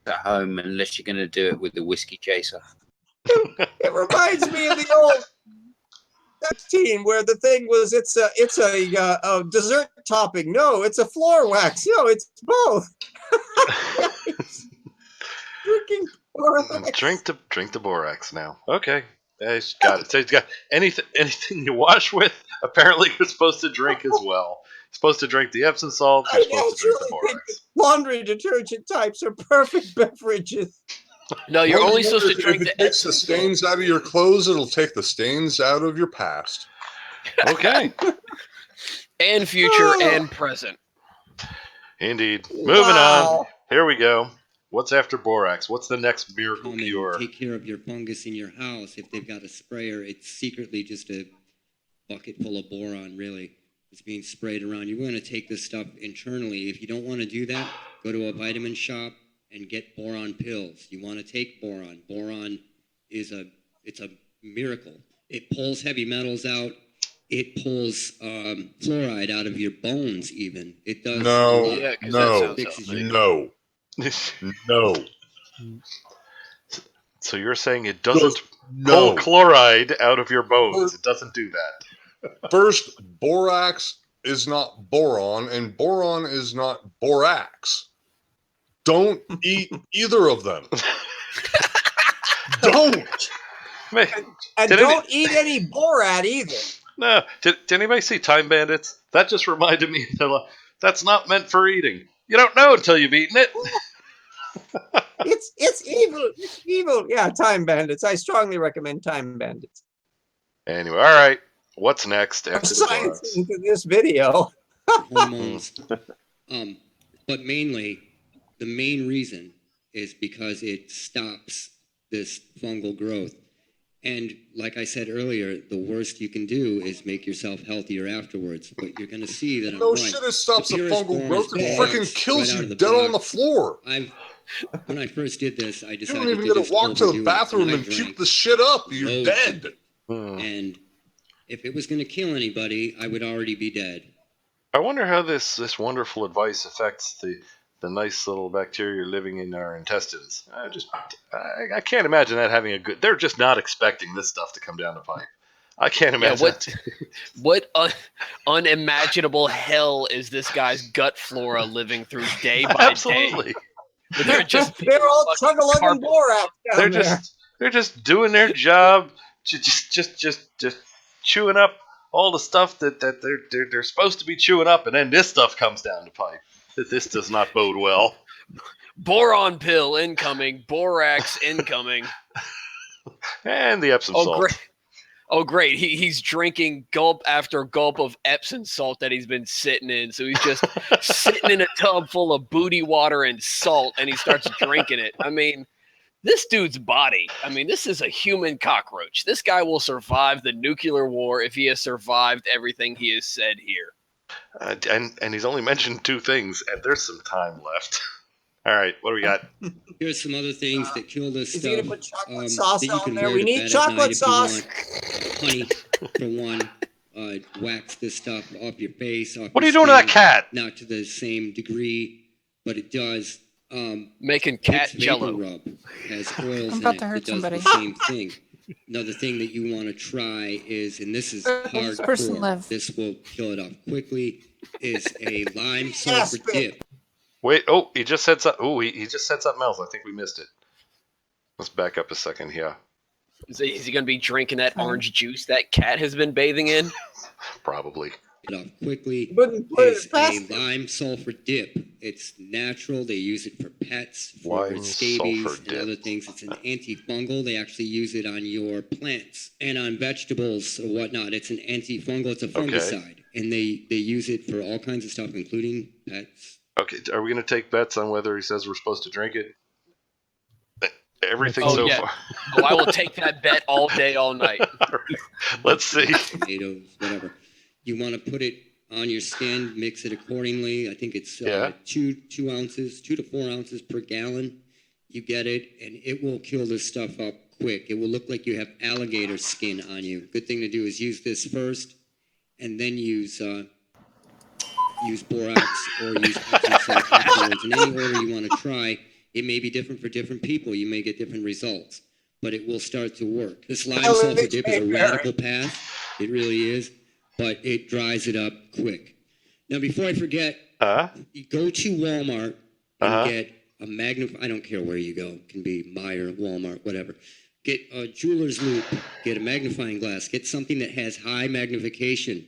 S2: at home, unless you're going to do it with the whiskey chaser.
S3: It reminds me of the old 16 where the thing was it's a dessert topping. No, it's a floor wax. No, it's both. Drinking borax.
S1: Drink the borax now. Okay. He's got it. So he's got anything you wash with. Apparently, you're supposed to drink as well. You're supposed to drink the Epsom salt. You're supposed to drink the borax.
S3: Laundry detergent types are perfect beverages.
S5: No, you're only supposed to
S12: If
S5: drink
S12: it
S5: the
S12: takes the stains out of your clothes, it'll take the stains out of your past.
S1: Okay.
S5: and future and present.
S1: Indeed. Moving on. Here we go. What's after borax? What's the next miracle cure?
S15: Take care of your fungus in your house. If they've got a sprayer, it's secretly just a bucket full of boron, really. It's being sprayed around. You're going to take this stuff internally. If you don't want to do that, go to a vitamin shop and get boron pills. You want to take boron. Boron is it's a miracle. It pulls heavy metals out. It pulls fluoride out of your bones even. It does.
S12: No.
S1: So you're saying it doesn't pull chloride out of your bones. It doesn't do that.
S12: First, borax is not boron, and boron is not borax. Don't eat either of them. Don't.
S3: And don't eat any borat either.
S1: No. Did anybody see Time Bandits? That just reminded me. That's not meant for eating. You don't know until you've eaten it.
S3: It's evil. It's evil. Yeah, Time Bandits. I strongly recommend Time Bandits.
S1: Anyway, all right. What's next after the
S3: Science
S1: borax?
S3: into this video.
S15: Hormones. But mainly, the main reason is because it stops this fungal growth. And like I said earlier, the worst you can do is make yourself healthier afterwards. But you're going to see that I'm
S12: No
S15: right.
S12: shit, it stops the
S15: purest
S12: fungal
S15: form
S12: growth.
S15: is
S12: It
S15: borax
S12: freaking kills
S15: right out
S12: you
S15: of the
S12: dead on the
S15: box.
S12: floor.
S15: When I first did this, I
S12: You
S15: decided
S12: don't even
S15: to
S12: get to
S15: just
S12: walk to
S15: overdo
S12: the
S15: it,
S12: bathroom
S15: I
S12: and
S15: drank
S12: puke the shit up. You're
S15: loads
S12: dead.
S15: of it. And if it was going to kill anybody, I would already be dead.
S1: I wonder how this wonderful advice affects the nice little bacteria living in our intestines. I can't imagine that having a good. They're just not expecting this stuff to come down the pipe. I can't imagine.
S5: What unimaginable hell is this guy's gut flora living through day by
S1: Absolutely.
S5: day?
S3: They're all chug-a-lugging borax down there.
S1: They're just doing their job, just chewing up all the stuff that they're supposed to be chewing up, and then this stuff comes down the pipe. This does not bode well.
S5: Boron pill incoming, borax incoming,
S1: and the Epsom salt.
S5: Great. Oh, great. He's drinking gulp after gulp of Epsom salt that he's been sitting in. So he's just sitting in a tub full of booty water and salt, and he starts drinking it. I mean, this dude's body, this is a human cockroach. This guy will survive the nuclear war if he has survived everything he has said here.
S1: And he's only mentioned two things, and there's some time left. All right, what do we got?
S15: Here's some other things that kill this
S3: Is
S15: stuff.
S3: he gonna put chocolate sauce
S15: that you
S3: on
S15: can
S3: there?
S15: wear
S3: We
S15: to
S3: need
S15: bed at
S3: chocolate
S15: night if you
S3: sauce.
S15: want. Honey, for one, wax this stuff off your face. Off
S1: What are
S15: your
S1: you doing to that
S15: skin.
S1: cat?
S15: Not to the same degree, but it does.
S5: Making cat
S15: Vicks
S5: jello.
S15: Vapor Rub has oils
S4: I'm
S15: in
S4: about
S15: it
S4: to hurt
S15: that does
S4: somebody.
S15: the same thing. Another thing that you want to try is, and this is
S4: This person
S15: hardcore,
S4: live.
S15: this will kill it off quickly, is a lime sulfur dip.
S1: Wait, he just said something. Oh, he just said something else. I think we missed it. Let's back up a second here.
S5: Is he going to be drinking that orange juice that cat has been bathing in?
S1: Probably.
S15: It off quickly.
S3: Wouldn't put
S15: Is
S3: it past
S15: a lime sulfur dip. It's natural. They use it for pets, for
S1: Lime
S15: scabies
S1: sulfur
S15: and
S1: dip.
S15: other things. It's an antifungal. They actually use it on your plants and on vegetables or whatnot. It's an antifungal. It's a fungicide, and they use it for all kinds of stuff, including pets.
S1: Okay, are we going to take bets on whether he says we're supposed to drink it? Everything
S5: Oh,
S1: so
S5: yeah.
S1: far.
S5: Oh, I will take that bet all day, all night.
S1: Let's see.
S15: Tomatoes, whatever. You want to put it on your stand, mix it accordingly. I think it's 2 ounces, 2 to 4 ounces per gallon. You get it, and it will kill this stuff up quick. It will look like you have alligator skin on you. Good thing to do is use this first, and then use borax or use Epsom salt afterwards. In any order you want to try, it may be different for different people. You may get different results, but it will start to work. This lime sulfur dip is a radical path. It really is, but it dries it up quick. Now, before I forget, you go to Walmart and get a I don't care where you go. It can be Meijer, Walmart, whatever. Get a jeweler's loupe. Get a magnifying glass. Get something that has high magnification.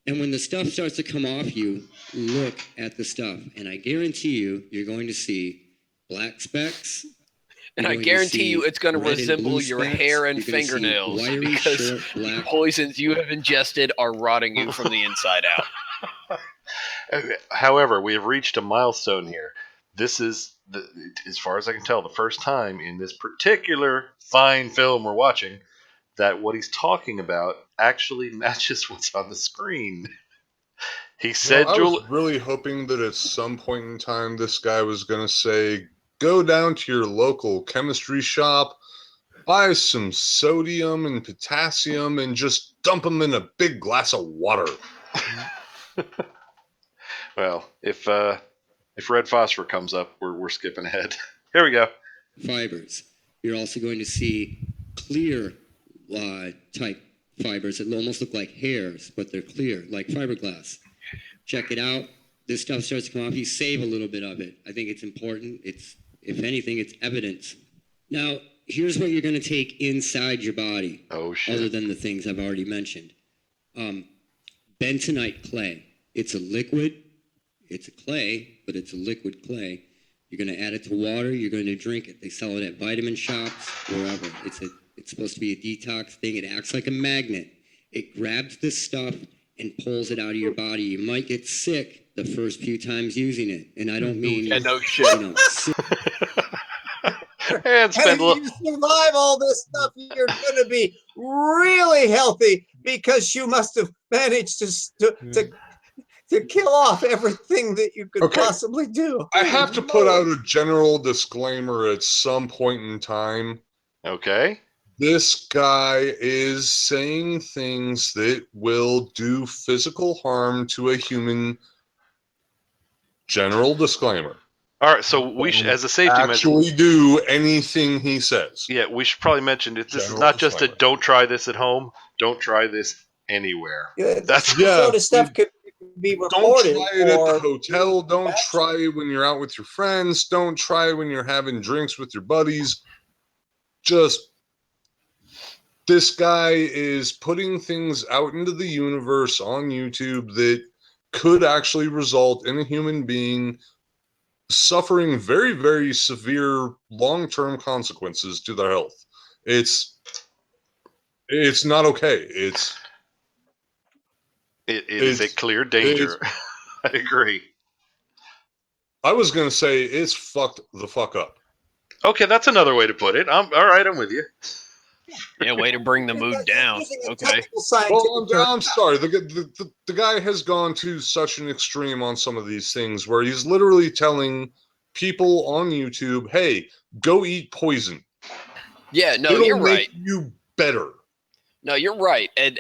S15: And when the stuff starts to come off you, look at the stuff. And I guarantee you, you're going to see black specks.
S5: And I guarantee you it's going to resemble your hair and fingernails because the poisons you have ingested are rotting you from the inside out.
S1: However, we have reached a milestone here. This is, as far as I can tell, the first time in this particular fine film we're watching that what he's talking about actually matches what's on the screen. He said,
S12: I was really hoping that at some point in time this guy was going to say, go down to your local chemistry shop, buy some sodium and potassium, and just dump them in a big glass of water.
S1: Well, if red phosphor comes up, we're skipping ahead. Here we go.
S15: Fibers. You're also going to see clear type fibers that almost look like hairs, but they're clear, like fiberglass. Check it out. This stuff starts to come off. You save a little bit of it. I think it's important. It's, if anything, it's evidence. Now, here's what you're going to take inside your body.
S1: Oh, shit.
S15: Other than the things I've already mentioned. Bentonite clay. It's a liquid. It's a clay, but it's a liquid clay. You're going to add it to water. You're going to drink it. They sell it at vitamin shops, wherever. It's supposed to be a detox thing. It acts like a magnet. It grabs this stuff and pulls it out of your body. You might get sick the first few times using it. And I don't mean...
S5: Yeah, no shit.
S1: And spend
S3: if you survive all this stuff, you're going to be really healthy because you must have managed to kill off everything that you could possibly do.
S12: I have to put out a general disclaimer at some point in time.
S1: Okay.
S12: This guy is saying things that will do physical harm to a human. General disclaimer.
S1: All right, so we should, as a safety measure,
S12: actually do anything he says.
S1: Yeah, we should probably mention that this is not just a don't try this at home, don't try this anywhere.
S3: That's sort of stuff could be reported.
S12: Don't try it at the hotel. Don't try it when you're out with your friends. Don't try it when you're having drinks with your buddies. This guy is putting things out into the universe on YouTube that could actually result in a human being suffering very, very severe long-term consequences to their health. It's not okay. It is a clear danger.
S1: I agree.
S12: I was going to say it's fucked the fuck up.
S1: Okay, that's another way to put it. All right, I'm with you.
S5: Yeah, way to bring the mood down. Okay.
S12: Well, I'm sorry. The guy has gone to such an extreme on some of these things where he's literally telling people on YouTube, "Hey, go eat poison."
S5: Yeah, no,
S12: It'll
S5: you're
S12: make
S5: right.
S12: You better.
S5: No, you're right. And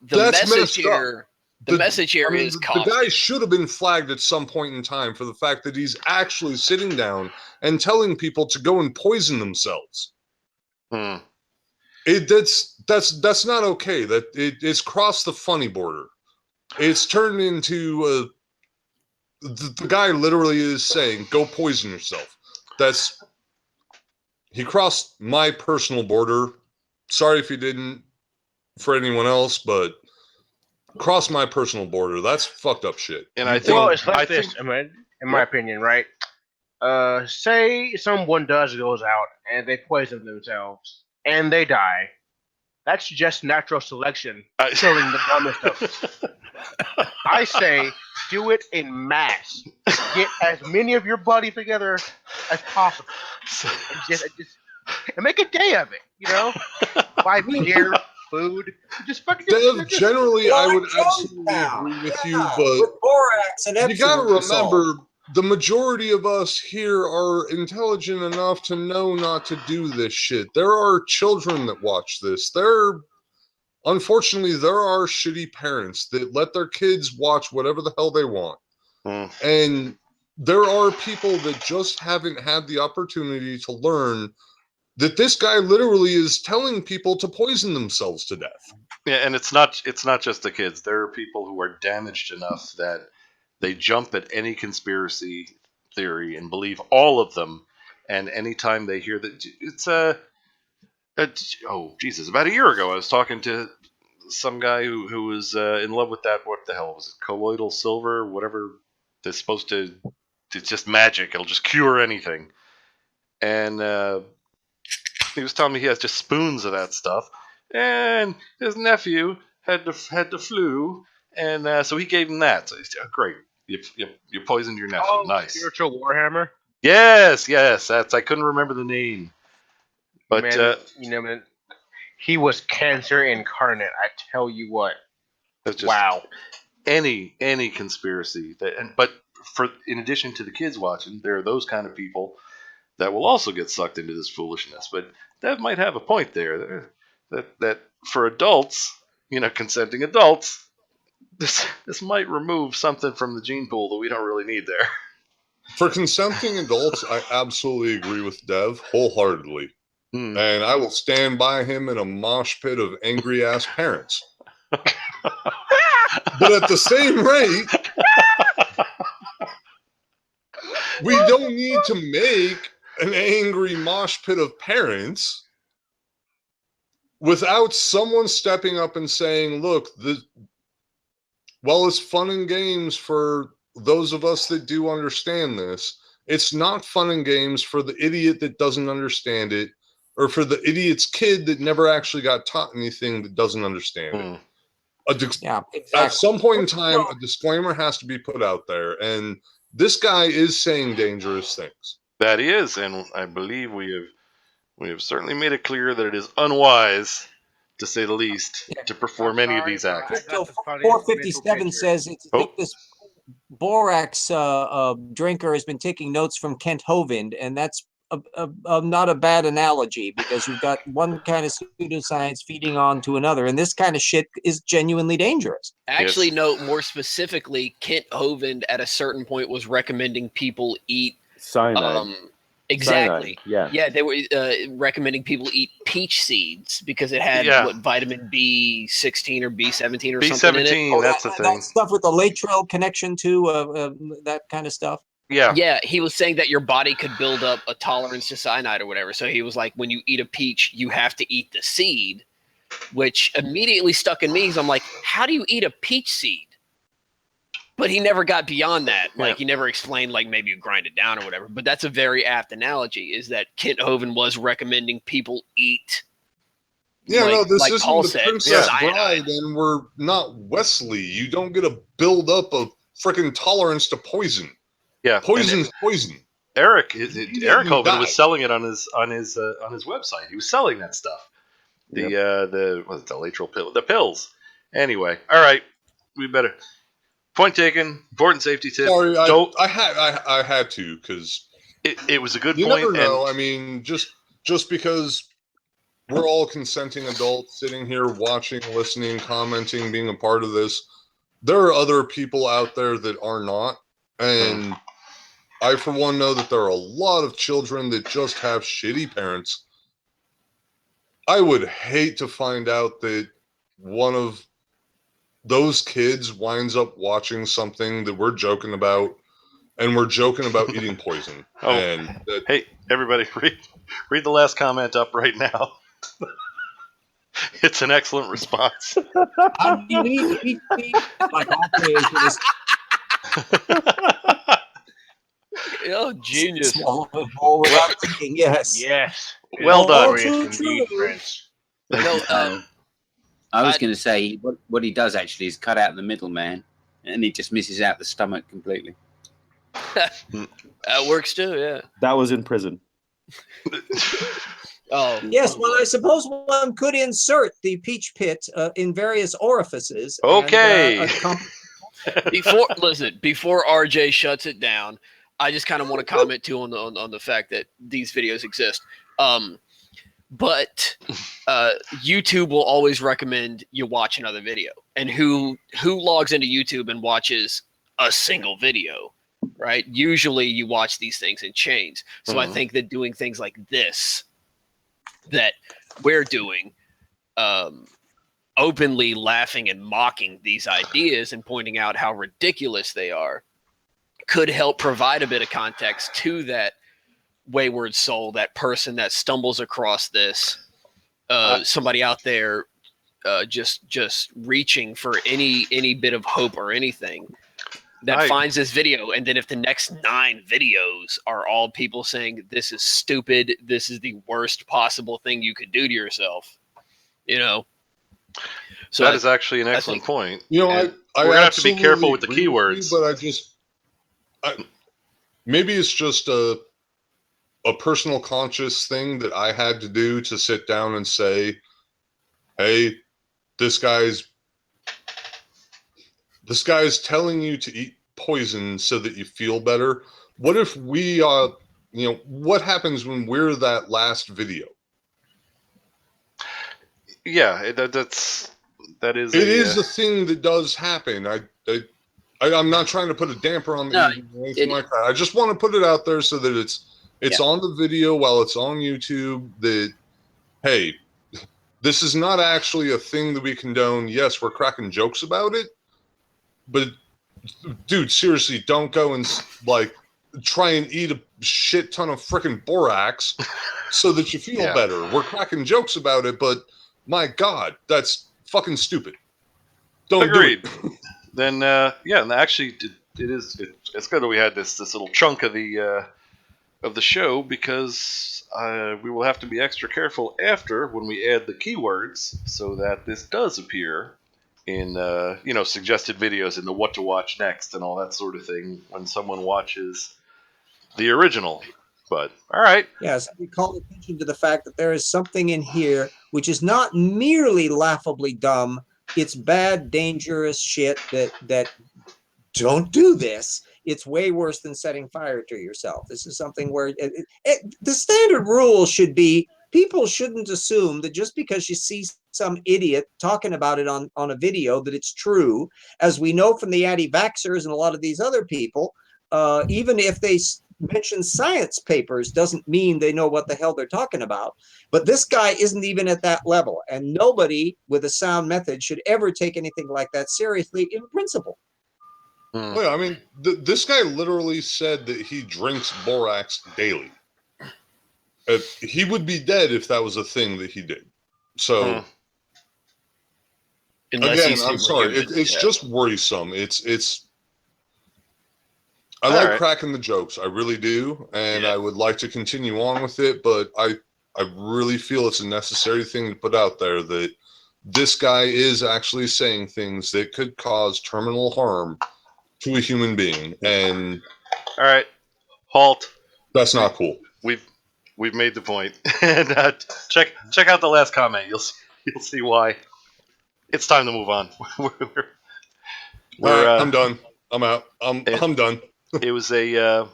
S5: the
S12: That's
S5: message
S12: messed
S5: here,
S12: up.
S5: message here is
S12: the guy should have been flagged at some point in time for the fact that he's actually sitting down and telling people to go and poison themselves. That's not okay. It's crossed the funny border. It's turned into the guy literally is saying, "Go poison yourself." That's he crossed my personal border. Sorry if he didn't for anyone else, but crossed my personal border. That's fucked up shit.
S1: And I think,
S7: Well, it's like
S1: I
S7: this,
S1: think,
S7: I mean, in my opinion, right? Say someone goes out and they poison themselves and they die. That's just natural selection killing the dumbest of us. I say do it in mass. Get as many of your buddies together as possible, and and make a day of it. You know, buy beer, food, just fucking
S12: Dev,
S7: just
S12: generally, I would
S3: Like
S12: absolutely
S3: Jonestown.
S12: agree with
S3: Yeah,
S12: you, but
S3: with borax and
S12: you got to
S3: Epsom salt.
S12: remember the majority of us here are intelligent enough to know not to do this shit. There are children that watch this. Unfortunately, there are shitty parents that let their kids watch whatever the hell they want. And there are people that just haven't had the opportunity to learn that this guy literally is telling people to poison themselves to death.
S1: Yeah, and it's not just the kids. There are people who are damaged enough that they jump at any conspiracy theory and believe all of them. And anytime they hear that, oh Jesus! About a year ago, I was talking to some guy who was in love with that. What the hell was it? Colloidal silver, whatever. That's supposed to. It's just magic. It'll just cure anything. And he was telling me he has just spoons of that stuff. And his nephew had the flu, and so he gave him that. So he's great. You poisoned your nephew.
S7: Oh,
S1: Nice.
S7: spiritual Warhammer.
S1: Yes. That's I couldn't remember the name, but
S7: Man, man, he was cancer incarnate. I tell you what.
S1: that's just
S7: Wow.
S1: any conspiracy but in addition to the kids watching, there are those kind of people that will also get sucked into this foolishness. But Dev might have a point there. That for adults, consenting adults, this might remove something from the gene pool that we don't really need there.
S12: For consenting adults, I absolutely agree with Dev wholeheartedly. And I will stand by him in a mosh pit of angry ass parents. But at the same rate, we don't need to make an angry mosh pit of parents without someone stepping up and saying, look, while it's fun and games for those of us that do understand this, it's not fun and games for the idiot that doesn't understand it, or for the idiot's kid that never actually got taught anything that doesn't understand it.
S3: Yeah, exactly.
S12: At some point in time, a disclaimer has to be put out there, and this guy is saying dangerous things.
S1: That he is, and I believe we have certainly made it clear that it is unwise, to say the least, to perform any of these acts.
S3: So 457 says it's this borax drinker has been taking notes from Kent Hovind, and that's not a bad analogy, because you've got one kind of pseudoscience feeding on to another, and this kind of shit is genuinely dangerous.
S5: Actually, no, more specifically, Kent Hovind at a certain point was recommending people eat
S13: cyanide.
S5: Exactly.
S13: Cyanide,
S5: Yeah, they were recommending people eat peach seeds because it had vitamin B16 or B17 or something in it.
S1: B17, that's the thing.
S3: That stuff with the lateral connection to that kind of stuff.
S5: Yeah, he was saying that your body could build up a tolerance to cyanide or whatever. So he was like, when you eat a peach, you have to eat the seed, which immediately stuck in me because I'm like, how do you eat a peach seed? But he never got beyond that. Like, he never explained, like, maybe you grind it down or whatever. But that's a very apt analogy, is that Kent Hovind was recommending people eat.
S12: Yeah,
S5: like,
S12: no, this
S5: like
S12: isn't
S5: Paul
S12: the
S5: said,
S12: Princess
S5: cyanide.
S12: Bride, and we're not Wesley. You don't get to build up a freaking tolerance to poison.
S1: Yeah,
S12: poison's poison.
S1: Eric
S12: Immediately
S1: Hovind
S12: die.
S1: was selling it on his website. He was selling that stuff. The lateral pill, the pills. Anyway, all right, we better. Point taken. Important safety tip.
S12: Sorry, I had to, because
S1: it was a good
S12: you
S1: point.
S12: never know. I mean, just because we're all consenting adults sitting here watching, listening, commenting, being a part of this, there are other people out there that are not, and I, for one, know that there are a lot of children that just have shitty parents. I would hate to find out that one of those kids winds up watching something that we're joking about and we're joking about eating poison.
S1: Oh,
S12: and
S1: hey, everybody, read the last comment up right now. It's an excellent response.
S3: I mean, like okay, is this
S5: Oh, genius!
S3: swallow the whole without thinking. Yes.
S7: Yes.
S1: Well done.
S7: Glorious indeed, friends.
S2: No, I was going to say what he does actually is cut out the middleman, and he just misses out the stomach completely.
S5: That works too. Yeah.
S13: That was in prison.
S5: Oh.
S3: Yes, well, I suppose one could insert the peach pit in various orifices.
S1: Okay.
S5: Before RJ shuts it down, I just kind of want to comment too on the fact that these videos exist. But YouTube will always recommend you watch another video. And who logs into YouTube and watches a single video, right? Usually you watch these things in chains. So I think that doing things like this that we're doing, openly laughing and mocking these ideas and pointing out how ridiculous they are, could help provide a bit of context to that wayward soul, that person that stumbles across this, somebody out there just reaching for any bit of hope or anything, that finds this video. And then if the next 9 videos are all people saying this is stupid, this is the worst possible thing you could do to yourself, so
S1: that is actually an excellent point.
S12: I
S1: we're gonna have to be careful with the
S12: agree
S1: keywords.
S12: With you, but maybe it's just a personal conscious thing that I had to do to sit down and say, hey, this guy's telling you to eat poison so that you feel better. What if we what happens when we're that last video?
S1: Yeah, that is
S12: a thing that does happen. I'm not trying to put a damper on the evening or anything like that. I just want to put it out there so that it's on the video while it's on YouTube, that hey, this is not actually a thing that we condone. Yes, we're cracking jokes about it, but dude, seriously, don't go and try and eat a shit ton of freaking borax so that you feel better. We're cracking jokes about it, but my God, that's fucking stupid. Don't
S1: Agreed.
S12: do it.
S1: Then and actually it's good that we had this little chunk of the show, because we will have to be extra careful after when we add the keywords so that this does appear in suggested videos in the what to watch next and all that sort of thing when someone watches the original. But all right.
S3: Yes, we call attention to the fact that there is something in here which is not merely laughably dumb. It's bad, dangerous shit that don't do this. It's way worse than setting fire to yourself. This is something where the standard rule should be, people shouldn't assume that just because you see some idiot talking about it on a video that it's true. As we know from the anti-vaxxers and a lot of these other people, even if they mention science papers doesn't mean they know what the hell they're talking about. But this guy isn't even at that level, and nobody with a sound method should ever take anything like that seriously in principle.
S12: Oh, yeah, I mean, this guy literally said that he drinks borax daily. He would be dead if that was a thing that he did. So, again, I'm sorry. It's just worrisome. I like cracking the jokes. I really do. And I would like to continue on with it. But I really feel it's a necessary thing to put out there that this guy is actually saying things that could cause terminal harm to a human being. And
S1: all right, halt.
S12: That's not cool.
S1: We've made the point. And check out the last comment. You'll see why. It's time to move on.
S12: I'm done. I'm out. I'm done.
S1: It was a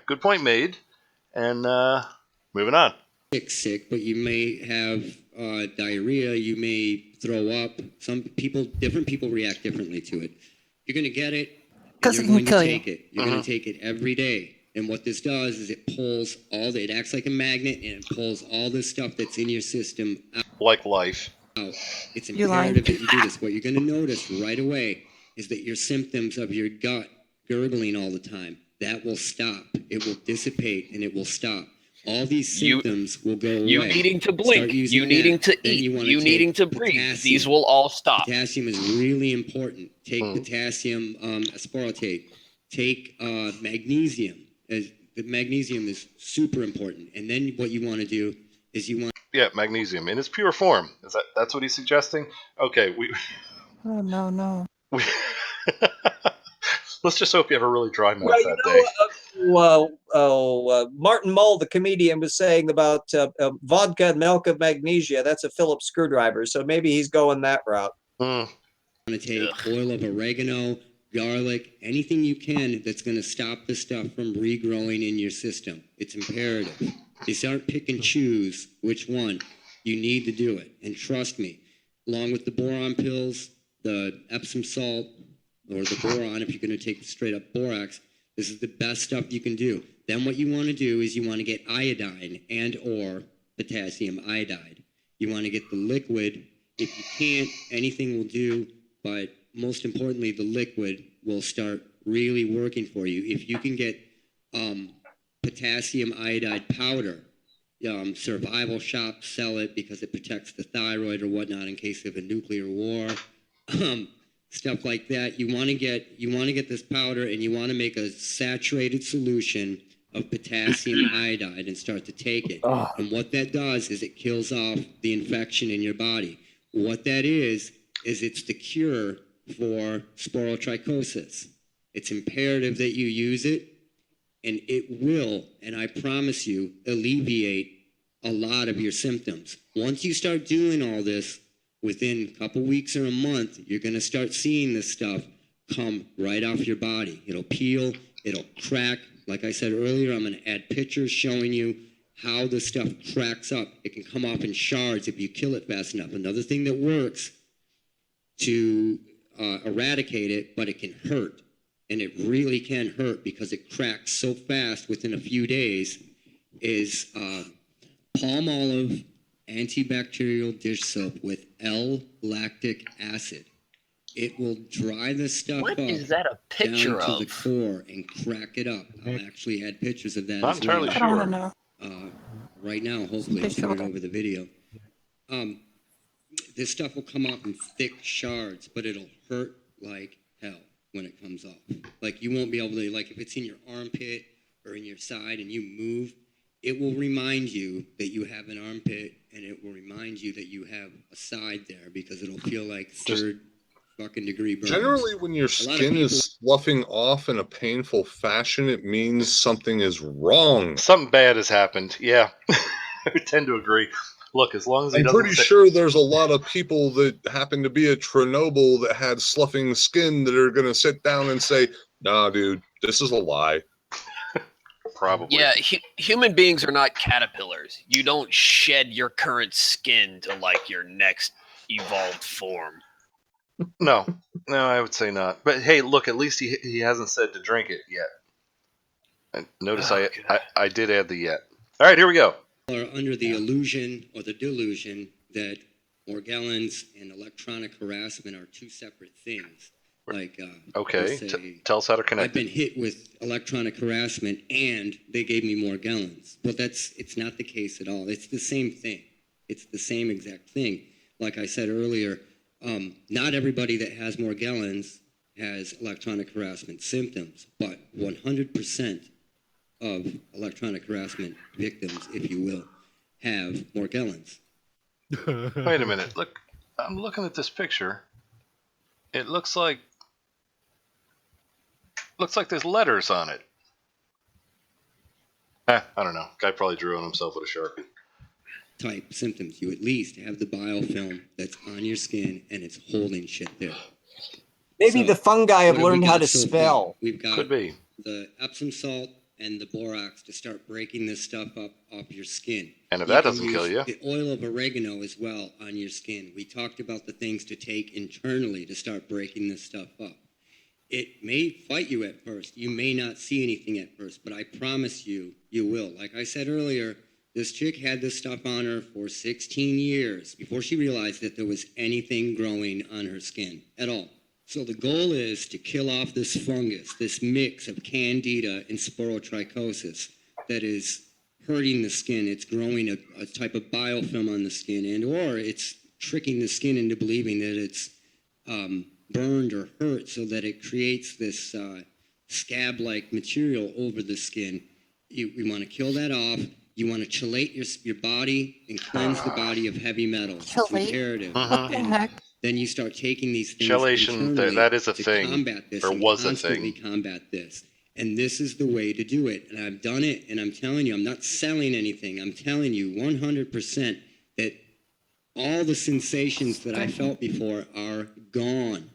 S1: good point made, and moving on.
S15: Sick, but you may have diarrhea. You may throw up. Different people react differently to it. You're going to get it.
S4: Because it can kill you.
S15: You're going to take it every day. And what this does is it pulls it acts like a magnet, and it pulls all this stuff that's in your system out.
S1: Like life.
S15: It's imperative that you do this. What you're going to notice right away is that your symptoms of your gut gurgling all the time, that will stop. It will dissipate and it will stop. All these
S5: You-
S15: symptoms will go away.
S5: You needing to
S15: Start
S5: blink,
S15: using
S5: you needing
S15: that.
S5: to
S15: Then
S5: eat,
S15: wanna
S5: you
S15: take
S5: needing to breathe.
S15: potassium.
S5: These will all stop.
S15: Potassium is really important. Take potassium aspartate. Take magnesium. The magnesium is super important. And then what you want to do is you want.
S1: Yeah, magnesium in its pure form. That's what he's suggesting? Okay,
S4: Oh no.
S1: let's just hope you have a really dry mouth
S3: Well,
S1: that day.
S3: Martin Mull, the comedian, was saying about vodka and milk of magnesia. That's a Phillips screwdriver. So maybe he's going that route.
S15: Want to take oil of oregano, garlic, anything you can that's going to stop the stuff from regrowing in your system. It's imperative. You start pick and choose which one. You need to do it. And trust me, along with the boron pills, the Epsom salt, or the boron, if you're going to take straight up borax, this is the best stuff you can do. Then what you want to do is you want to get iodine and or potassium iodide. You want to get the liquid. If you can't, anything will do, but most importantly, the liquid will start really working for you. If you can get potassium iodide powder, survival shops sell it because it protects the thyroid or whatnot in case of a nuclear war. Stuff like that. You want to get this powder, and you want to make a saturated solution of potassium iodide and start to take it. And what that does is it kills off the infection in your body. What that is it's the cure for sporotrichosis. It's imperative that you use it, and it will, and I promise you, alleviate a lot of your symptoms. Once you start doing all this, within a couple weeks or a month, you're going to start seeing this stuff come right off your body. It'll peel, it'll crack. Like I said earlier, I'm going to add pictures showing you how the stuff cracks up. It can come off in shards if you kill it fast enough. Another thing that works to eradicate it, but it can hurt. And it really can hurt because it cracks so fast within a few days, is palm olive antibacterial dish soap with L-lactic acid. It will dry the stuff
S5: What
S15: up
S5: is that a picture
S15: down to
S5: of?
S15: the core and crack it up. I'll actually add pictures of that
S1: Not
S15: as
S1: entirely
S15: well.
S1: sure.
S4: I don't know.
S15: Right now, hopefully, I'll put it over the video. This stuff will come off in thick shards, but it'll hurt like hell when it comes off. Like, you won't be able to, like, if it's in your armpit or in your side and you move, it will remind you that you have an armpit, and it will remind you that you have a side there because it'll feel like third fucking degree burns.
S12: Generally, when your skin is sloughing off in a painful fashion, it means something is wrong.
S1: Something bad has happened. Yeah, I tend to agree. Look, as long as he
S12: I'm
S1: doesn't
S12: pretty
S1: say-
S12: sure there's a lot of people that happen to be at Chernobyl that had sloughing skin that are going to sit down and say, "Nah, dude, this is a lie."
S1: Probably.
S5: Yeah, human beings are not caterpillars. You don't shed your current skin to like your next evolved form.
S1: No, I would say not. But hey, look, at least he hasn't said to drink it yet. Notice I did add the yet. All right, here we go.
S15: Are under the illusion or the delusion that Morgellons and electronic harassment are two separate things. Like,
S1: Okay,
S15: let's say,
S1: tell us how to connect.
S15: I've been hit with electronic harassment and they gave me Morgellons. Well, it's not the case at all. It's the same thing. It's the same exact thing. Like I said earlier, not everybody that has Morgellons has electronic harassment symptoms, but 100% of electronic harassment victims, if you will, have Morgellons.
S1: Wait a minute. Look, I'm looking at this picture. It looks like there's letters on it. I don't know. Guy probably drew on himself with a Sharpie.
S15: Type symptoms. You at least have the biofilm that's on your skin and it's holding shit there.
S3: Maybe the fungi have
S15: what we
S3: learned how
S15: got
S3: to
S15: so
S3: spell.
S15: far? We've got
S1: Could be.
S15: the Epsom salt and the borax to start breaking this stuff up off your skin.
S1: And if
S15: You
S1: that
S15: can
S1: doesn't kill
S15: use
S1: you.
S15: the oil of oregano as well on your skin. We talked about the things to take internally to start breaking this stuff up. It may fight you at first. You may not see anything at first, but I promise you, you will. Like I said earlier, this chick had this stuff on her for 16 years before she realized that there was anything growing on her skin at all. So the goal is to kill off this fungus, this mix of candida and sporotrichosis that is hurting the skin. It's growing a type of biofilm on the skin, and or it's tricking the skin into believing that it's burned or hurt, so that it creates this scab-like material over the skin. You want to kill that off. You want to chelate your body and cleanse the body of heavy metals. It's imperative.
S4: What the heck?
S15: Then you start taking these things
S1: Chelation,
S15: internally
S1: that is a
S15: to
S1: thing,
S15: combat this
S1: or
S15: and
S1: was a
S15: constantly
S1: thing.
S15: combat this. And this is the way to do it. And I've done it, and I'm telling you, I'm not selling anything. I'm telling you 100% that all the sensations that I felt before are gone.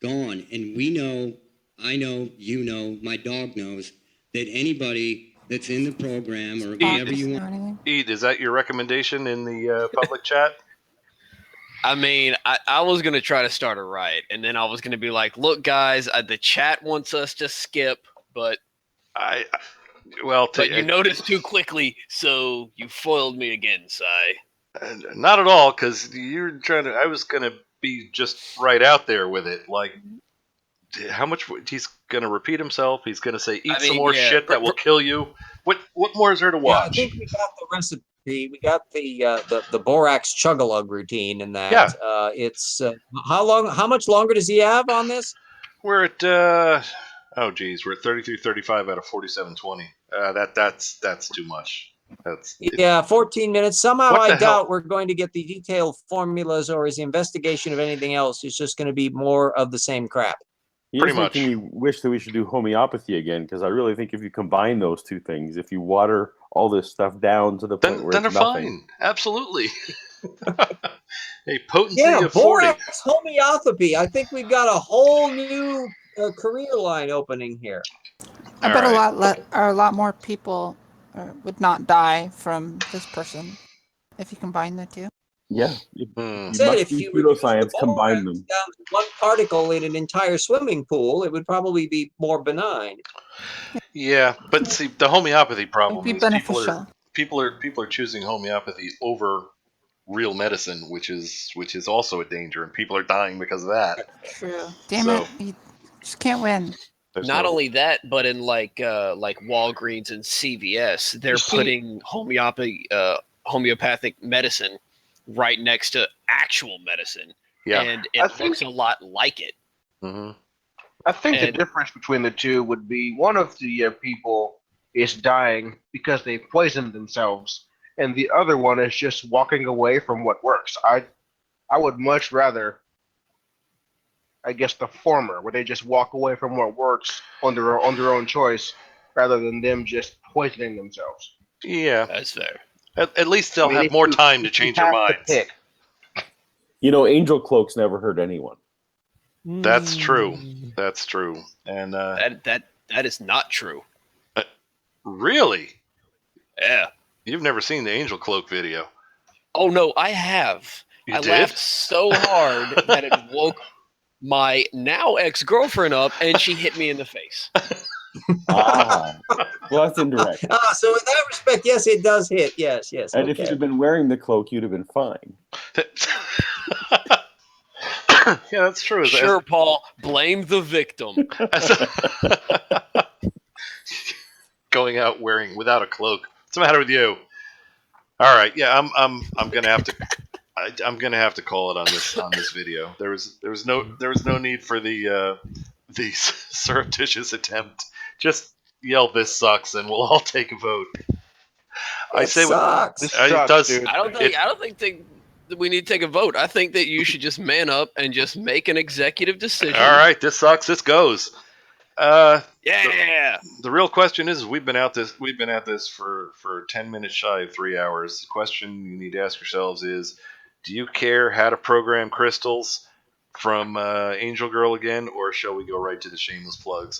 S15: Gone. And we know, I know, you know, my dog knows, that anybody that's in the program or whatever you want.
S1: Ed, is that your recommendation in the public chat?
S5: I mean, I was going to try to start a riot, and then I was going to be like, look, guys, the chat wants us to skip, but but you noticed too quickly, so you foiled me again, Si.
S1: Not at all, because you're trying to. I was going to be just right out there with it. Like, how much he's going to repeat himself? He's going to say, "Eat some more shit that will kill you." What more is there to watch?
S3: Yeah, I think we got the recipe. We got the borax chug-a-lug routine, and that it's how much longer does he have on this?
S1: We're at oh geez, we're at 33:35 out of 47:20. That's too much.
S3: Yeah, 14 minutes. Somehow
S1: What the
S3: I doubt we're going to get the detailed formulas, or his investigation of anything else. It's just going to be more of the same crap.
S13: You're making me wish that we should do homeopathy again, because I really think if you combine those two things, if you water all this stuff down to the point where
S1: then
S13: it's
S1: they're
S13: nothing.
S1: fine. Absolutely. A potency
S3: Yeah,
S1: of 40.
S3: borax homeopathy. I think we've got a whole new career line opening here.
S4: I bet a lot more people would not die from this person if you combine the two.
S13: Yeah. You
S3: Said
S13: must
S3: if
S13: do
S3: you reduce the
S13: pseudoscience, combine
S3: borax
S13: them.
S3: down to one particle in an entire swimming pool, it would probably be more benign.
S1: Yeah, but see, the homeopathy problem
S4: It'd be
S1: is
S4: beneficial.
S1: people are choosing homeopathy over real medicine, which is also a danger, and people are dying because of that.
S4: True. Damn it. You just can't win.
S5: Not only that, but in like Walgreens and CVS, they're putting homeopathic medicine right next to actual medicine, and it looks a lot like it.
S1: Mm-hmm.
S7: I think the difference between the two would be one of the people is dying because they poisoned themselves, and the other one is just walking away from what works. I would much rather, I guess, the former, where they just walk away from what works on their own choice, rather than them just poisoning themselves.
S1: Yeah,
S5: that's fair.
S1: At least they'll have more time to change their minds.
S13: You know, angel cloaks never hurt anyone.
S1: That's true. That's true. And
S5: that is not true.
S1: Really?
S5: Yeah.
S1: You've never seen the Angel Cloak video?
S5: Oh no, I have. I
S1: did?
S5: laughed so hard that it woke my now ex-girlfriend up, and she hit me in the face.
S13: Well, that's indirect.
S3: So in that respect, yes, it does hit. Yes.
S13: And if you'd have been wearing the cloak, you'd have been fine.
S1: Yeah, that's true.
S5: Sure, Paul. Blame the victim.
S1: Going out without a cloak. What's the matter with you? All right, yeah, I'm gonna have to. I'm gonna have to call it on this video. There was no need for the surreptitious attempt. Just yell "This sucks" and we'll all take a vote. I say
S3: sucks.
S1: It does.
S5: I don't think that we need to take a vote. I think that you should just man up and just make an executive decision.
S1: All right, this sucks. This goes.
S5: Yeah.
S1: The real question is, we've been at this for 10 minutes shy of 3 hours. The question you need to ask yourselves is, do you care how to program crystals from Angel Girl again, or shall we go right to the shameless plugs?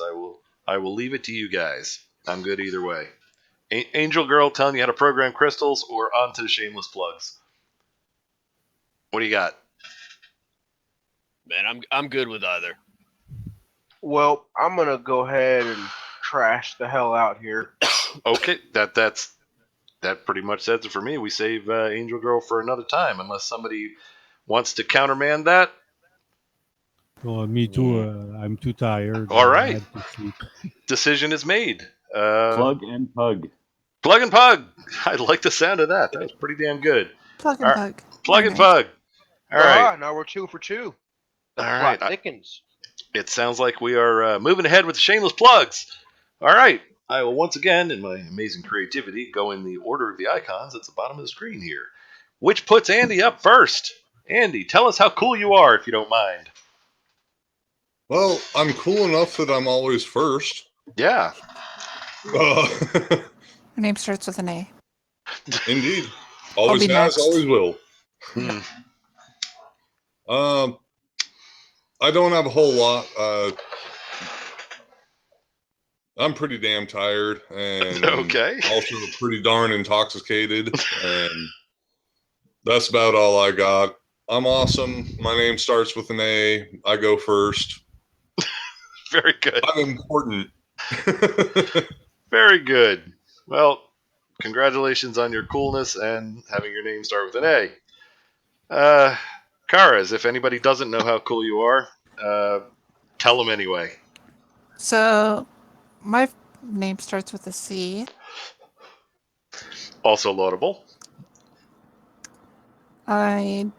S1: I will leave it to you guys. I'm good either way. Angel Girl telling you how to program crystals, or on to the shameless plugs? What do you got?
S5: Man, I'm good with either.
S7: Well, I'm gonna go ahead and trash the hell out here.
S1: Okay, that pretty much says it for me. We save Angel Girl for another time, unless somebody wants to countermand that.
S6: Well, me too. I'm too tired.
S1: All
S6: I
S1: right.
S6: had to sleep.
S1: Decision is made.
S13: Plug and pug.
S1: Plug and pug. I like the sound of that. That was pretty damn good.
S4: Plug
S1: All
S4: and
S1: right.
S4: pug.
S1: Plug
S4: Very
S1: and
S4: nice.
S1: pug. All right.
S7: Now we're 2 for 2. The
S1: All
S7: plot
S1: right.
S7: thickens.
S1: It sounds like we are moving ahead with the shameless plugs. All right. I will once again, in my amazing creativity, go in the order of the icons at the bottom of the screen here, which puts Andy up first. Andy, tell us how cool you are, if you don't mind.
S12: Well, I'm cool enough that I'm always first.
S1: Yeah.
S4: Her name starts with an A.
S12: Indeed.
S4: I'll
S12: Always
S4: be
S12: has,
S4: next.
S12: always will.
S1: Hmm.
S12: I don't have a whole lot. I'm pretty damn tired and
S1: Okay.
S12: also pretty darn intoxicated, and that's about all I got. I'm awesome. My name starts with an A. I go first.
S1: Very good.
S12: I'm important.
S1: Very good. Well, congratulations on your coolness and having your name start with an A. Karas, if anybody doesn't know how cool you are, tell them anyway.
S4: So, my name starts with a C.
S1: Also laudable.
S4: I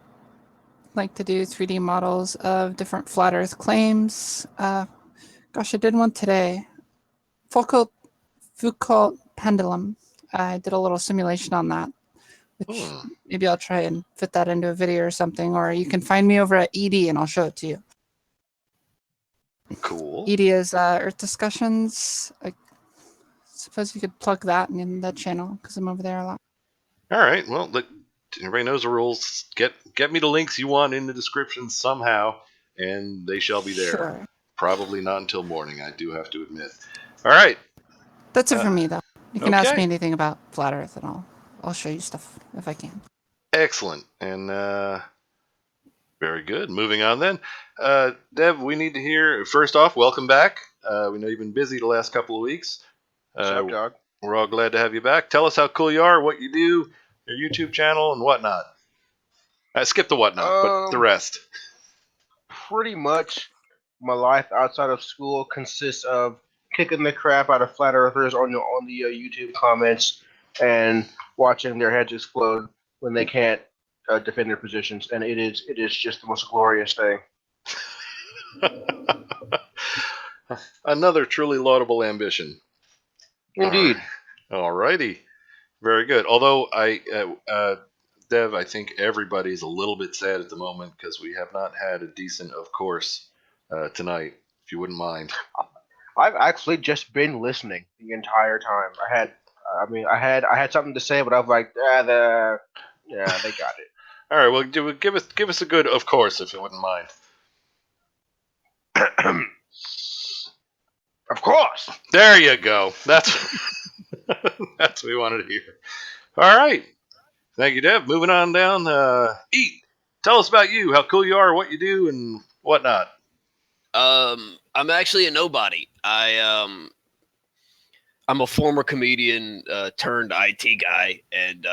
S4: like to do 3D models of different flat Earth claims. Gosh, I did one today. Foucault pendulum. I did a little simulation on that, which maybe I'll try and fit that into a video or something. Or you can find me over at ED and I'll show it to you.
S1: Cool.
S4: ED is Earth Discussions. I suppose you could plug that in that channel because I'm over there a lot.
S1: All right. Well, look, everybody knows the rules. Get me the links you want in the description somehow, and they shall be there.
S4: Sure.
S1: Probably not until morning, I do have to admit. All right.
S4: That's it for me, though. You can ask
S1: okay.
S4: me anything about flat Earth, and I'll show you stuff if I can.
S1: Excellent. And very good. Moving on then. Dev, we need to hear, first off, welcome back. We know you've been busy the last couple of weeks.
S7: What's up, dog?
S1: We're all glad to have you back. Tell us how cool you are, what you do, your YouTube channel, and whatnot. Skip the whatnot, but the rest.
S7: Pretty much my life outside of school consists of kicking the crap out of flat earthers on the YouTube comments and watching their heads explode when they can't defend their positions, and it is just the most glorious thing.
S1: Another truly laudable ambition.
S7: Indeed.
S1: All righty. Very good. Although Dev, I think everybody's a little bit sad at the moment because we have not had a decent of course tonight, if you wouldn't mind.
S7: I've actually just been listening the entire time. I had something to say, but I was like, they got it.
S1: All right, well, give us a good of course, if you wouldn't mind.
S7: Of course.
S1: There you go. That's that's what we wanted to hear. All right. Thank you, Deb. Moving on down. Eat. Tell us about you, how cool you are, what you do, and whatnot.
S5: I'm actually a nobody. I'm a former comedian turned IT guy, and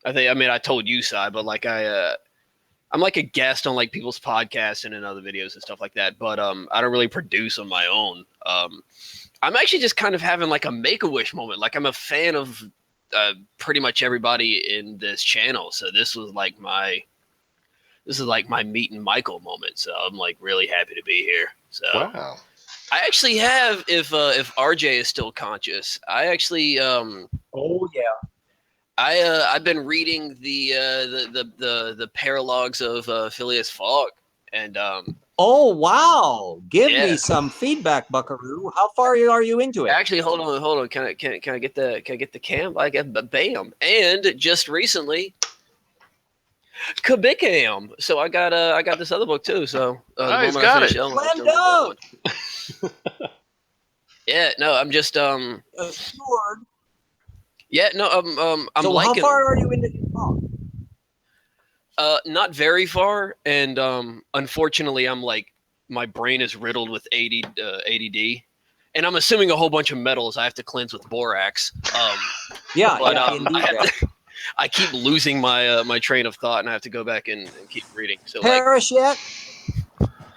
S5: I told you, Si, but like I'm like a guest on like people's podcasts and in other videos and stuff like that, but I don't really produce on my own. I'm actually just kind of having like a Make-A-Wish moment. Like I'm a fan of pretty much everybody in this channel, so this is like my meeting Michael moment. So I'm like really happy to be here. So
S1: wow.
S5: I actually have, if RJ is still conscious, I actually
S3: oh yeah.
S5: I've been reading the paralogs of Phileas Fogg, and
S3: oh wow, give me some feedback, Buckaroo. How far are you into it?
S5: Actually, hold on. Can I get the cam? I get bam, and just recently, Kabikam. So I got this other book too. So
S1: he's got it.
S5: Yeah, no, I'm just
S3: assured.
S5: Yeah, no, I'm
S3: so
S5: liking.
S3: How far are you into?
S5: Not very far, and unfortunately, I'm like my brain is riddled with ADD, and I'm assuming a whole bunch of metals I have to cleanse with borax. I keep losing my my train of thought, and I have to go back and keep reading. So
S3: perish yet?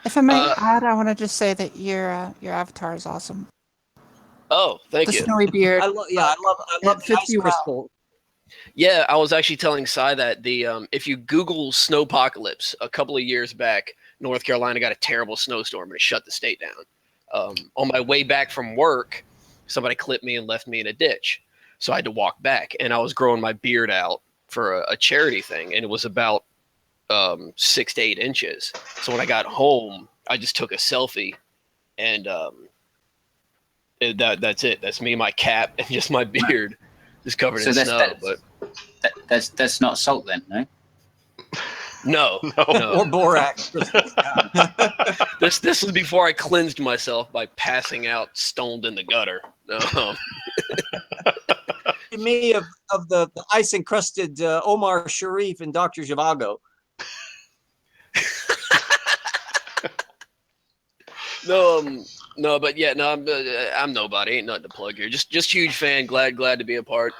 S4: If I may add, I want to just say that your avatar is awesome.
S5: Oh, thank
S4: The
S5: you.
S4: snowy beard.
S3: I love
S4: It
S3: the
S4: fits
S3: ice
S4: you well.
S3: crystal.
S5: Yeah, I was actually telling Cy that the if you Google snowpocalypse a couple of years back, North Carolina got a terrible snowstorm and it shut the state down. On my way back from work, somebody clipped me and left me in a ditch, so I had to walk back, and I was growing my beard out for a charity thing, and it was about 6 to 8 inches. So when I got home, I just took a selfie, and that's it. That's me, my cap, and just my beard, just covered
S2: So
S5: in snow. But
S2: that's not salt then, no?
S5: no,
S3: Or borax.
S5: This was before I cleansed myself by passing out stoned in the gutter.
S3: Me of the ice encrusted Omar Sharif and Dr. Zhivago.
S5: No, but yeah, no, I'm nobody. Ain't nothing to plug here. Just huge fan. Glad to be a part.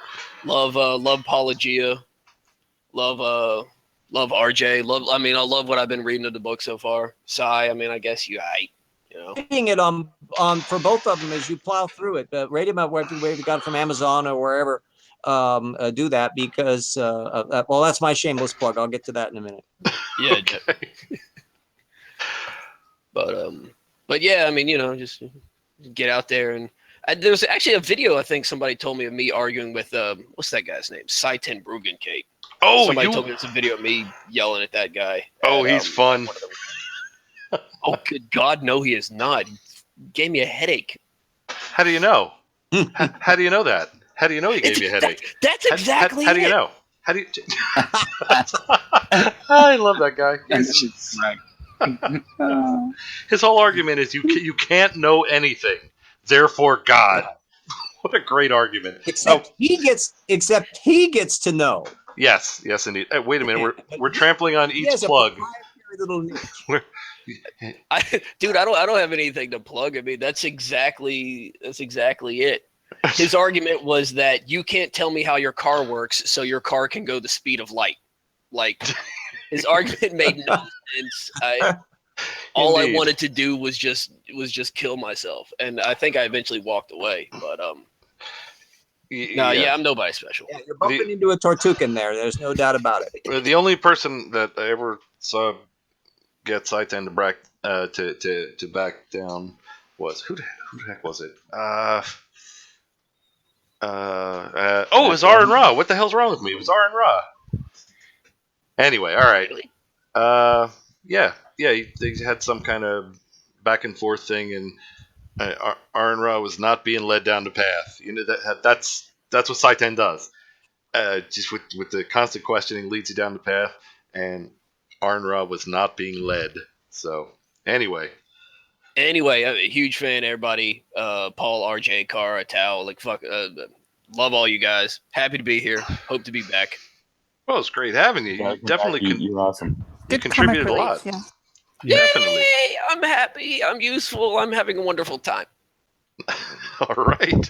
S5: Love Paulogia. Love RJ. I love what I've been reading of the book so far. Cy, I guess you know.
S3: Reading it on for both of them as you plow through it. Rate them out wherever you got it from Amazon or wherever. Do that because well, that's my shameless plug. I'll get to that in a minute.
S5: Yeah. Okay. But yeah, just get out there and there was actually a video I think somebody told me of me arguing with what's that guy's name? Saitin Brugenkate.
S1: Oh,
S5: somebody told me it's a video of me yelling at that guy.
S1: Oh, he's fun.
S5: Oh, good God, no, he is not. He gave me a headache.
S1: How do you know? How do you know that? How do you know he gave you a headache?
S5: That's exactly
S1: how do you know? How do you? I love that guy. His whole argument is you can't know anything, therefore God. What a great argument!
S3: Except he gets to know.
S1: Yes, indeed. Wait a minute, we're trampling on each plug.
S5: Dude, I don't have anything to plug. That's exactly it. His argument was that you can't tell me how your car works, so your car can go the speed of light. Like, his argument made no sense. All I wanted to do was just kill myself, and I think I eventually walked away. But I'm nobody special.
S3: Yeah, you're bumping into a Tortugan there. There's no doubt about it.
S1: The only person that I ever saw get Saitan to back down was who the heck was it? It was Aaron Ra. What the hell's wrong with me? It was Aaron Ra. Anyway, all right. They had some kind of back and forth thing, and Aaron Ra was not being led down the path. You know that's what Saitan does. Just with the constant questioning leads you down the path, and Aaron Ra was not being led. So anyway,
S5: I'm a huge fan. Everybody, Paul, RJ, Cara, Tao, love all you guys. Happy to be here. Hope to be back.
S1: Well, it's great having you. You definitely
S13: you're awesome.
S1: You contributed a lot.
S4: Yeah.
S1: Definitely.
S5: Yay! I'm happy. I'm useful. I'm having a wonderful time.
S1: All right.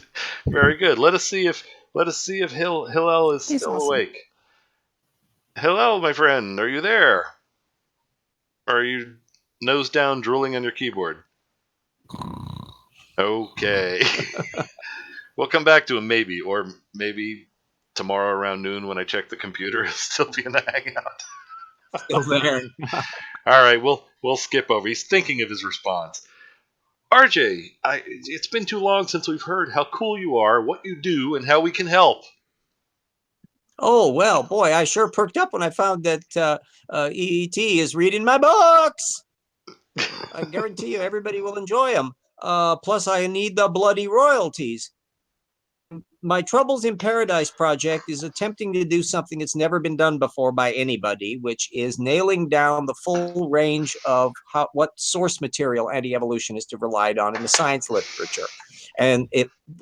S1: Very good. Let us see if Hillel is
S4: He's
S1: still
S4: awesome.
S1: awake. Hillel, my friend, are you there? Or are you nose down drooling on your keyboard? Okay. We'll come back to him maybe, or maybe tomorrow around noon when I check the computer, he'll still be in the hangout.
S3: Still there.
S1: All right, we'll skip over. He's thinking of his response. RJ, it's been too long since we've heard how cool you are, what you do, and how we can help.
S3: Oh, well, boy, I sure perked up when I found that EET is reading my books. I guarantee you everybody will enjoy them. Plus, I need the bloody royalties. My Troubles in Paradise project is attempting to do something that's never been done before by anybody, which is nailing down the full range of what source material anti-evolutionists have relied on in the science literature. And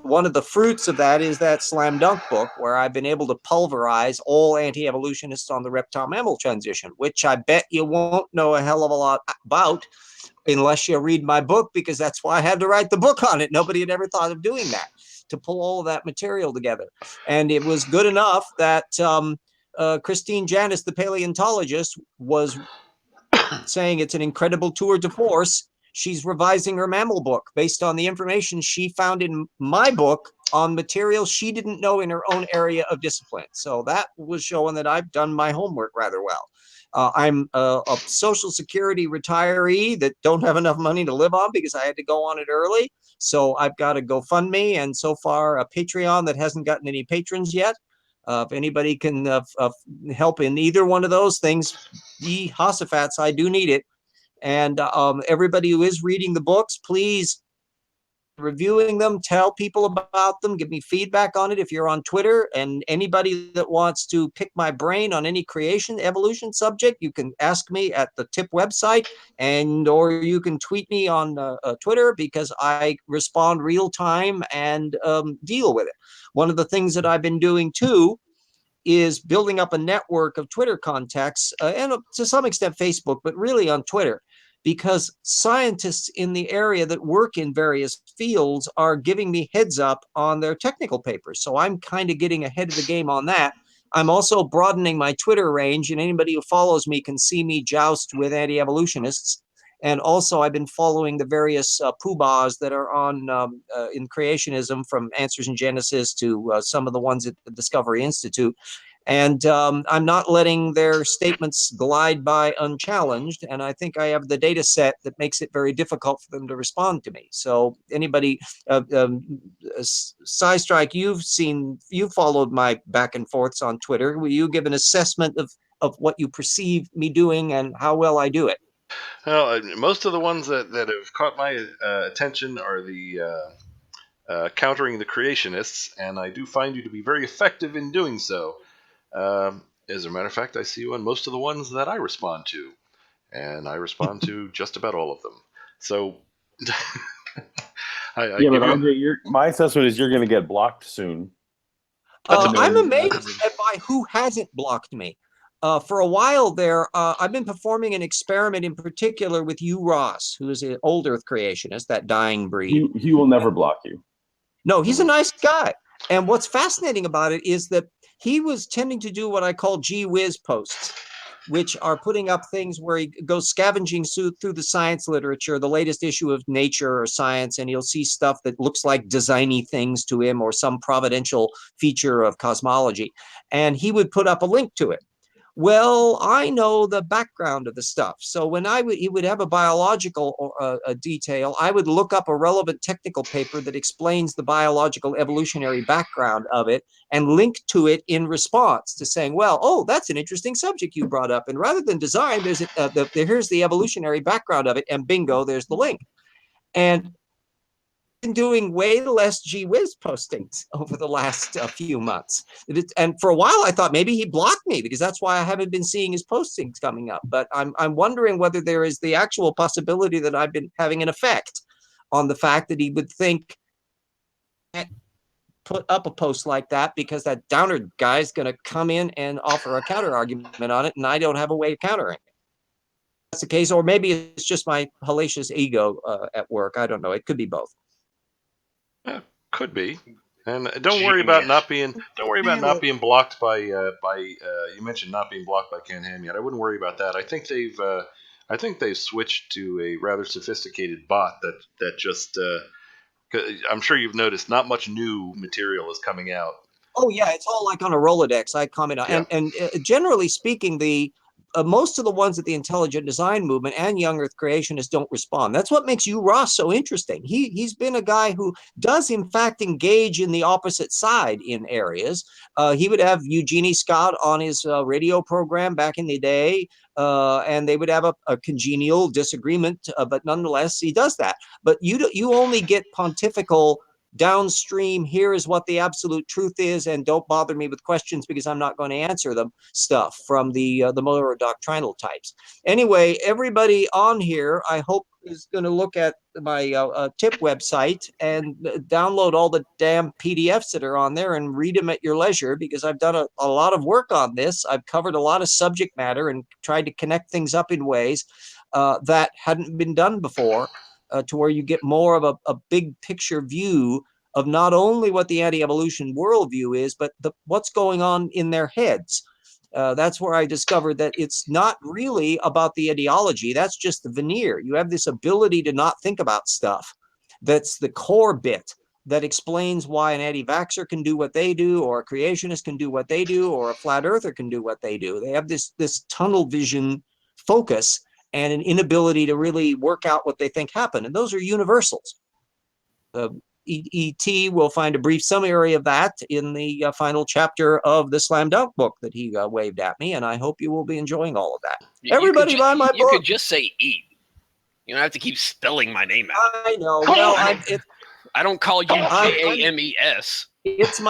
S3: one of the fruits of that is that slam dunk book where I've been able to pulverize all anti-evolutionists on the reptile-mammal transition, which I bet you won't know a hell of a lot about unless you read my book, because that's why I had to write the book on it. Nobody had ever thought of doing that, to pull all of that material together. And it was good enough that Christine Janis, the paleontologist, was saying it's an incredible tour de force. She's revising her mammal book based on the information she found in my book on material she didn't know in her own area of discipline. So that was showing that I've done my homework rather well. I'm a Social Security retiree that don't have enough money to live on because I had to go on it early. So I've got a GoFundMe and so far a Patreon that hasn't gotten any patrons yet. If anybody can help in either one of those things, ye Hossafats, I do need it. And everybody who is reading the books, please reviewing them, tell people about them, give me feedback on it if you're on Twitter. And anybody that wants to pick my brain on any creation evolution subject, you can ask me at the tip website, and or you can tweet me on Twitter, because I respond real time and deal with it. One of the things that I've been doing too is building up a network of Twitter contacts and to some extent Facebook, but really on Twitter, because scientists in the area that work in various fields are giving me heads up on their technical papers. So I'm kind of getting ahead of the game on that. I'm also broadening my Twitter range, and anybody who follows me can see me joust with anti-evolutionists. And also, I've been following the various poobahs that are on in creationism, from Answers in Genesis to some of the ones at the Discovery Institute. And I'm not letting their statements glide by unchallenged. And I think I have the data set that makes it very difficult for them to respond to me. So anybody, Strike, you've followed my back and forths on Twitter. Will you give an assessment of what you perceive me doing and how well I do it?
S1: Well, most of the ones that have caught my attention are the countering the creationists, and I do find you to be very effective in doing so. As a matter of fact, I see you on most of the ones that I respond to, and I respond to just about all of them. So,
S13: yeah, but Andre, my assessment is you're going to get blocked soon.
S3: I'm amazed by who hasn't blocked me. For a while there, I've been performing an experiment in particular with Hugh Ross, who is an old Earth creationist, that dying breed.
S13: He will never block you.
S3: No, he's a nice guy. And what's fascinating about it is that he was tending to do what I call gee whiz posts, which are putting up things where he goes scavenging through the science literature, the latest issue of Nature or Science, and he'll see stuff that looks like designy things to him or some providential feature of cosmology. And he would put up a link to it. Well, I know the background of the stuff. So when he would have a biological detail, I would look up a relevant technical paper that explains the biological evolutionary background of it and link to it in response to saying, well, oh, that's an interesting subject you brought up. And rather than design, here's the evolutionary background of it, and bingo, there's the link. And been doing way less gee whiz postings over the last few months. And for a while, I thought maybe he blocked me because that's why I haven't been seeing his postings coming up. But I'm wondering whether there is the actual possibility that I've been having an effect on the fact that he would think, put up a post like that because that downer guy is going to come in and offer a counter argument on it, and I don't have a way of countering it. That's the case, or maybe it's just my hellacious ego at work. I don't know. It could be both.
S1: Could be, and don't worry about not being blocked by you mentioned not being blocked by Ken Ham yet. I wouldn't worry about that. I think they've switched to a rather sophisticated bot that just I'm sure you've noticed not much new material is coming out.
S3: Oh yeah, it's all like on a Rolodex. I comment on,
S1: yeah.
S3: and generally speaking, the most of the ones at the intelligent design movement and young Earth creationists don't respond. That's what makes Hugh Ross so interesting. He's been a guy who does in fact engage in the opposite side in areas. He would have Eugenie Scott on his radio program back in the day, and they would have a congenial disagreement, but nonetheless he does that. But you only get pontifical downstream, here is what the absolute truth is, and don't bother me with questions because I'm not going to answer them stuff from the more doctrinal types. Anyway, everybody on here, I hope, is going to look at my tip website and download all the damn PDFs that are on there and read them at your leisure, because I've done a lot of work on this. I've covered a lot of subject matter and tried to connect things up in ways that hadn't been done before. To where you get more of a big picture view of not only what the anti-evolution worldview is, but what's going on in their heads. That's where I discovered that it's not really about the ideology. That's just the veneer. You have this ability to not think about stuff. That's the core bit that explains why an anti-vaxxer can do what they do, or a creationist can do what they do, or a flat earther can do what they do. They have this tunnel vision focus and an inability to really work out what they think happened. And those are universals. E.T. will find a brief summary of that in the final chapter of the Slam Dunk book that he waved at me, and I hope you will be enjoying all of that. Everybody buy my book.
S5: You could just say eat. You don't have to keep spelling my name out.
S3: I know. Well,
S5: I don't call you James.
S3: It's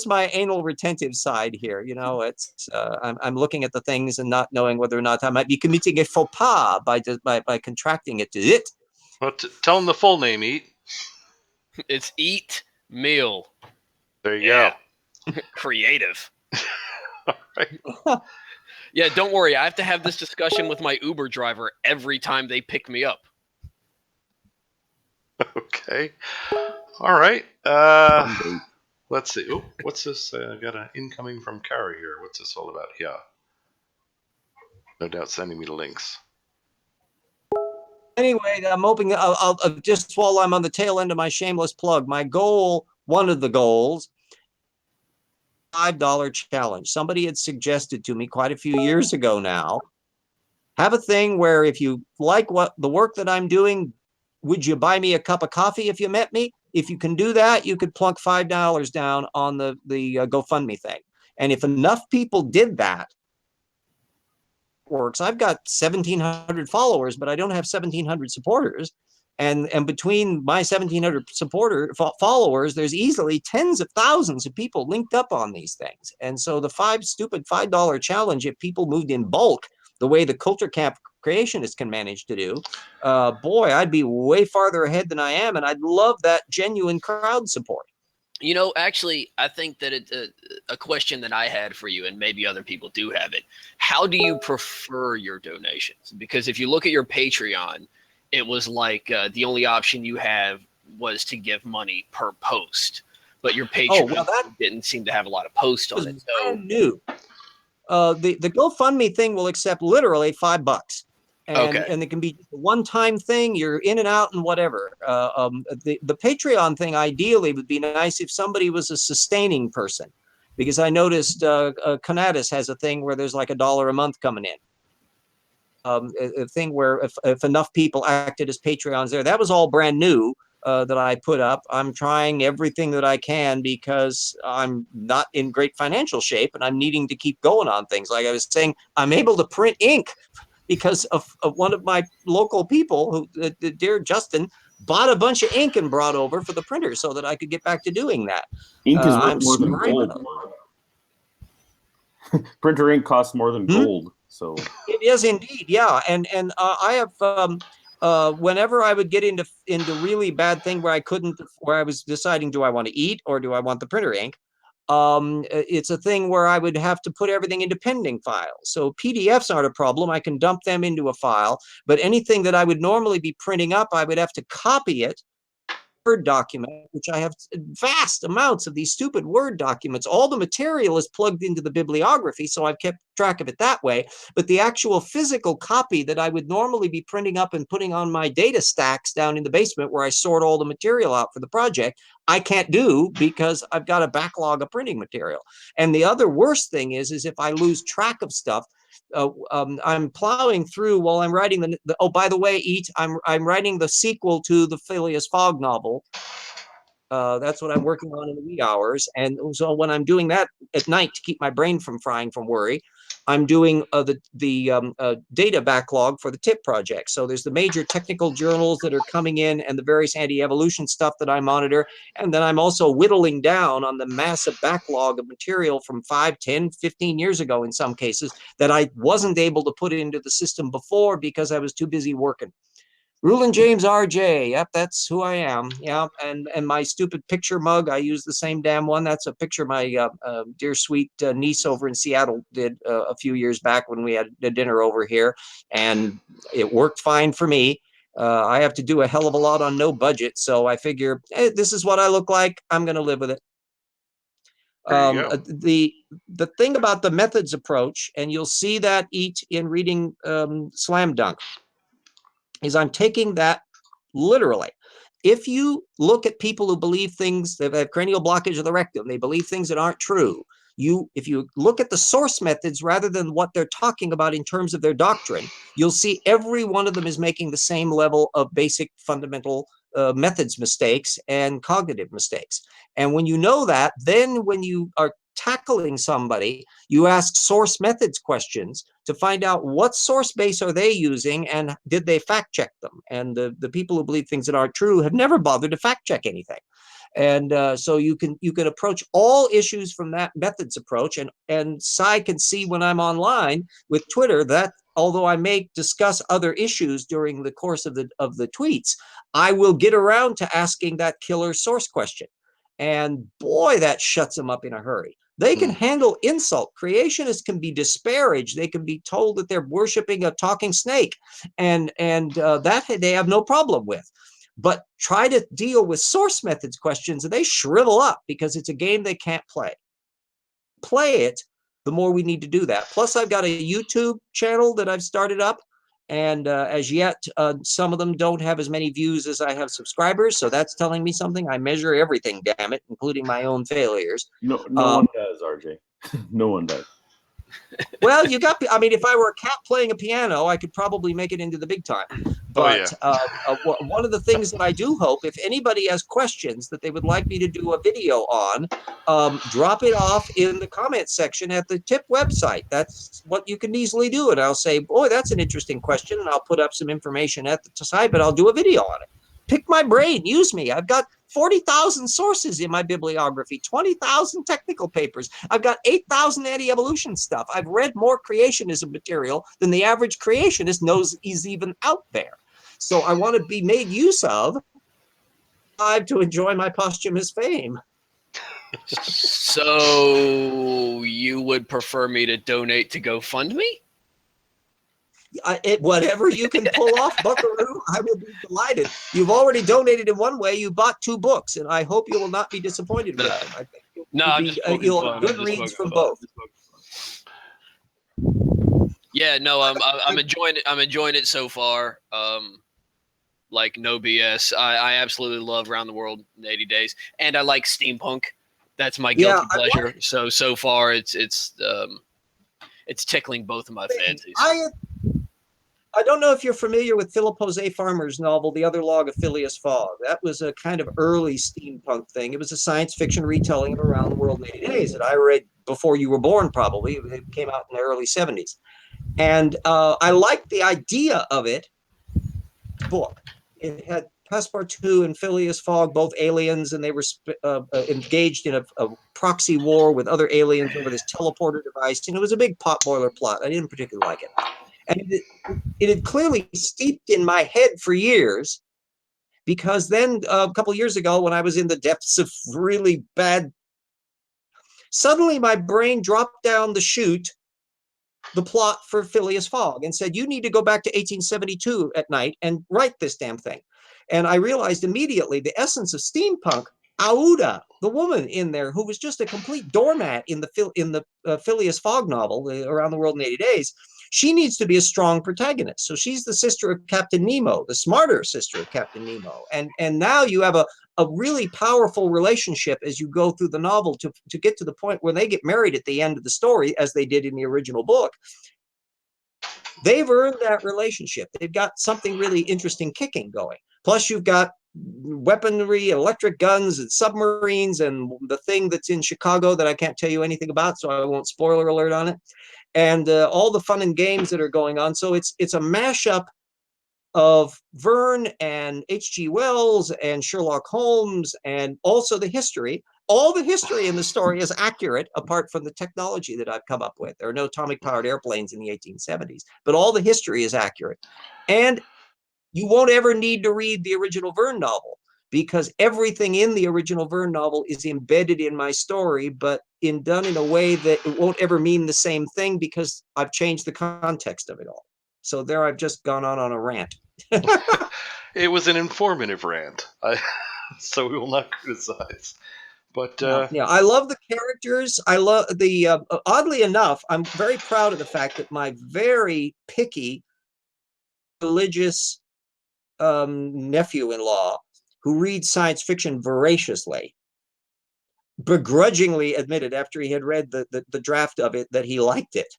S3: my anal retentive side here. You know, it's I'm looking at the things and not knowing whether or not I might be committing a faux pas by contracting it to it.
S1: Well, tell them the full name, Eat.
S5: It's Eat Meal.
S1: There you go.
S5: Creative. Yeah, don't worry. I have to have this discussion with my Uber driver every time they pick me up.
S1: Okay. All right. Let's see. Oh, what's this? I got an incoming from Kara here. What's this all about? Yeah. No doubt sending me the links.
S3: Anyway, I'm hoping I'll just while I'm on the tail end of my shameless plug, my goal, one of the goals, $5 challenge. Somebody had suggested to me quite a few years ago now, have a thing where if you like what the work that I'm doing, would you buy me a cup of coffee if you met me? If you can do that, you could plunk $5 down on the GoFundMe thing. And if enough people did that, works. I've got 1,700 followers, but I don't have 1,700 supporters. And between my 1,700 followers, there's easily tens of thousands of people linked up on these things. And so the $5 challenge, if people moved in bulk, the way the culture camp creationists can manage to do, boy, I'd be way farther ahead than I am. And I'd love that genuine crowd support.
S5: You know, actually, I think that a question that I had for you, and maybe other people do have it, how do you prefer your donations? Because if you look at your Patreon, it was like the only option you have was to give money per post. But your Patreon didn't seem to have a lot of posts on it. So
S3: new. The GoFundMe thing will accept literally $5. And it can be a one-time thing. You're in and out and whatever. The Patreon thing ideally would be nice if somebody was a sustaining person, because I noticed Conatus has a thing where there's like $1 a month coming in. A thing where if enough people acted as Patreons there, that was all brand new that I put up. I'm trying everything that I can because I'm not in great financial shape and I'm needing to keep going on things. Like I was saying, I'm able to print ink because of one of my local people, who, dear Justin, bought a bunch of ink and brought over for the printer so that I could get back to doing that.
S13: Ink is worth more than gold. Printer ink costs more than gold. So
S3: it is indeed, yeah. And I have whenever I would get into really bad thing where I was deciding, do I want to eat or do I want the printer ink? It's a thing where I would have to put everything into pending files. So PDFs aren't a problem. I can dump them into a file, but anything that I would normally be printing up, I would have to copy it. Word document, which I have vast amounts of these stupid Word documents. All the material is plugged into the bibliography, so I've kept track of it that way. But the actual physical copy that I would normally be printing up and putting on my data stacks down in the basement where I sort all the material out for the project, I can't do because I've got a backlog of printing material. And the other worst thing is if I lose track of stuff, I'm plowing through while I'm writing oh, by the way, I'm writing the sequel to the Phileas Fogg novel. That's what I'm working on in the wee hours. And so when I'm doing that at night to keep my brain from frying from worry, I'm doing the data backlog for the TIP project. So there's the major technical journals that are coming in and the various anti-evolution stuff that I monitor. And then I'm also whittling down on the massive backlog of material from 5, 10, 15 years ago in some cases that I wasn't able to put into the system before because I was too busy working. Rulin James RJ, yep, that's who I am. Yeah, and my stupid picture mug, I use the same damn one. That's a picture my dear sweet niece over in Seattle did a few years back when we had a dinner over here, and it worked fine for me. I have to do a hell of a lot on no budget, so I figure, hey, this is what I look like. I'm going to live with it.
S1: There you go.
S3: The thing about the methods approach, and you'll see that in reading Slam Dunk, is I'm taking that literally. If you look at people who believe things, that have cranial blockage of the rectum, they believe things that aren't true. If you look at the source methods rather than what they're talking about in terms of their doctrine, you'll see every one of them is making the same level of basic fundamental methods mistakes and cognitive mistakes. And when you know that, then when you are tackling somebody, you ask source methods questions to find out what source base are they using and did they fact check them. And the people who believe things that aren't true have never bothered to fact check anything. And so you can approach all issues from that methods approach. And Cy can see when I'm online with Twitter that although I may discuss other issues during the course of the tweets, I will get around to asking that killer source question. And boy, that shuts them up in a hurry. They can handle insult. Creationists can be disparaged. They can be told that they're worshiping a talking snake, and that they have no problem with. But try to deal with source methods questions, and they shrivel up because it's a game they can't play. Play it, the more we need to do that. Plus, I've got a YouTube channel that I've started up, and as yet, some of them don't have as many views as I have subscribers, so that's telling me something. I measure everything, damn it, including my own failures.
S13: No one does, RJ. No one does.
S3: Well, I mean, if I were a cat playing a piano, I could probably make it into the big time. But one of the things that I do hope, if anybody has questions that they would like me to do a video on, drop it off in the comment section at the tip website. That's what you can easily do. And I'll say, boy, that's an interesting question. And I'll put up some information at the site, but I'll do a video on it. Pick my brain, use me. I've got 40,000 sources in my bibliography, 20,000 technical papers. I've got 8,000 anti-evolution stuff. I've read more creationism material than the average creationist knows is even out there. So I want to be made use of to enjoy my posthumous fame.
S5: So you would prefer me to donate to GoFundMe?
S3: Whatever you can pull off, Buckaroo, I will be delighted. You've already donated in one way. You bought 2 books, and I hope you will not be disappointed with them. I think you'll have good reads from both.
S5: Yeah, no, I'm enjoying it. I'm enjoying it so far. Like no BS. I absolutely love Around the World in 80 Days, and I like steampunk. That's my guilty pleasure. So far, it's tickling both of my fancies.
S3: I don't know if you're familiar with Philip Jose Farmer's novel, The Other Log of Phileas Fogg. That was a kind of early steampunk thing. It was a science fiction retelling of Around the World in 80 Days that I read before you were born, probably. It came out in the early 70s. And I liked the idea of it. Book. It had Passepartout and Phileas Fogg, both aliens, and they were engaged in a proxy war with other aliens over this teleporter device. And it was a big potboiler plot. I didn't particularly like it. And it had clearly steeped in my head for years, because then a couple of years ago, when I was in the depths of really bad, suddenly my brain dropped down the chute the plot for Phileas Fogg and said, you need to go back to 1872 at night and write this damn thing. And I realized immediately the essence of steampunk, Aouda, the woman in there who was just a complete doormat in the Phileas Fogg novel, Around the World in 80 Days, she needs to be a strong protagonist. So she's the sister of Captain Nemo, the smarter sister of Captain Nemo. And now you have a really powerful relationship as you go through the novel to get to the point where they get married at the end of the story, as they did in the original book. They've earned that relationship. They've got something really interesting kicking going. Plus, you've got weaponry, electric guns, and submarines, and the thing that's in Chicago that I can't tell you anything about, so I won't spoiler alert on it. And all the fun and games that are going on. So it's a mashup of Verne and H.G. Wells and Sherlock Holmes, and also the history. All the history in the story is accurate, apart from the technology that I've come up with. There are no atomic-powered airplanes in the 1870s, but all the history is accurate. And you won't ever need to read the original Verne novel, because everything in the original Verne novel is embedded in my story, but done in a way that it won't ever mean the same thing, because I've changed the context of it all. So there I've just gone on a rant.
S1: It was an informative rant, so we will not criticize. But
S3: Yeah, I love the characters. I love the. Oddly enough, I'm very proud of the fact that my very picky religious nephew-in-law, who reads science fiction voraciously, begrudgingly admitted after he had read the draft of it that he liked it.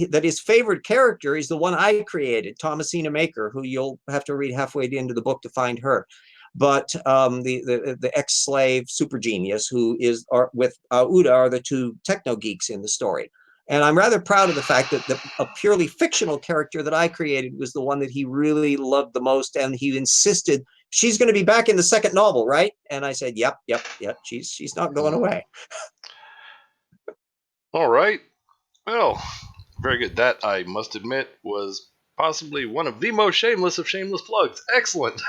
S3: That his favorite character is the one I created, Thomasina Maker, who you'll have to read halfway into the book to find her. But the ex-slave super genius who is with Uda are the two techno geeks in the story. And I'm rather proud of the fact that a purely fictional character that I created was the one that he really loved the most, and he insisted she's going to be back in the second novel, right? And I said, yep. She's not going away.
S1: all right. Well, very good. That, I must admit, was possibly one of the most shameless of shameless plugs. Excellent.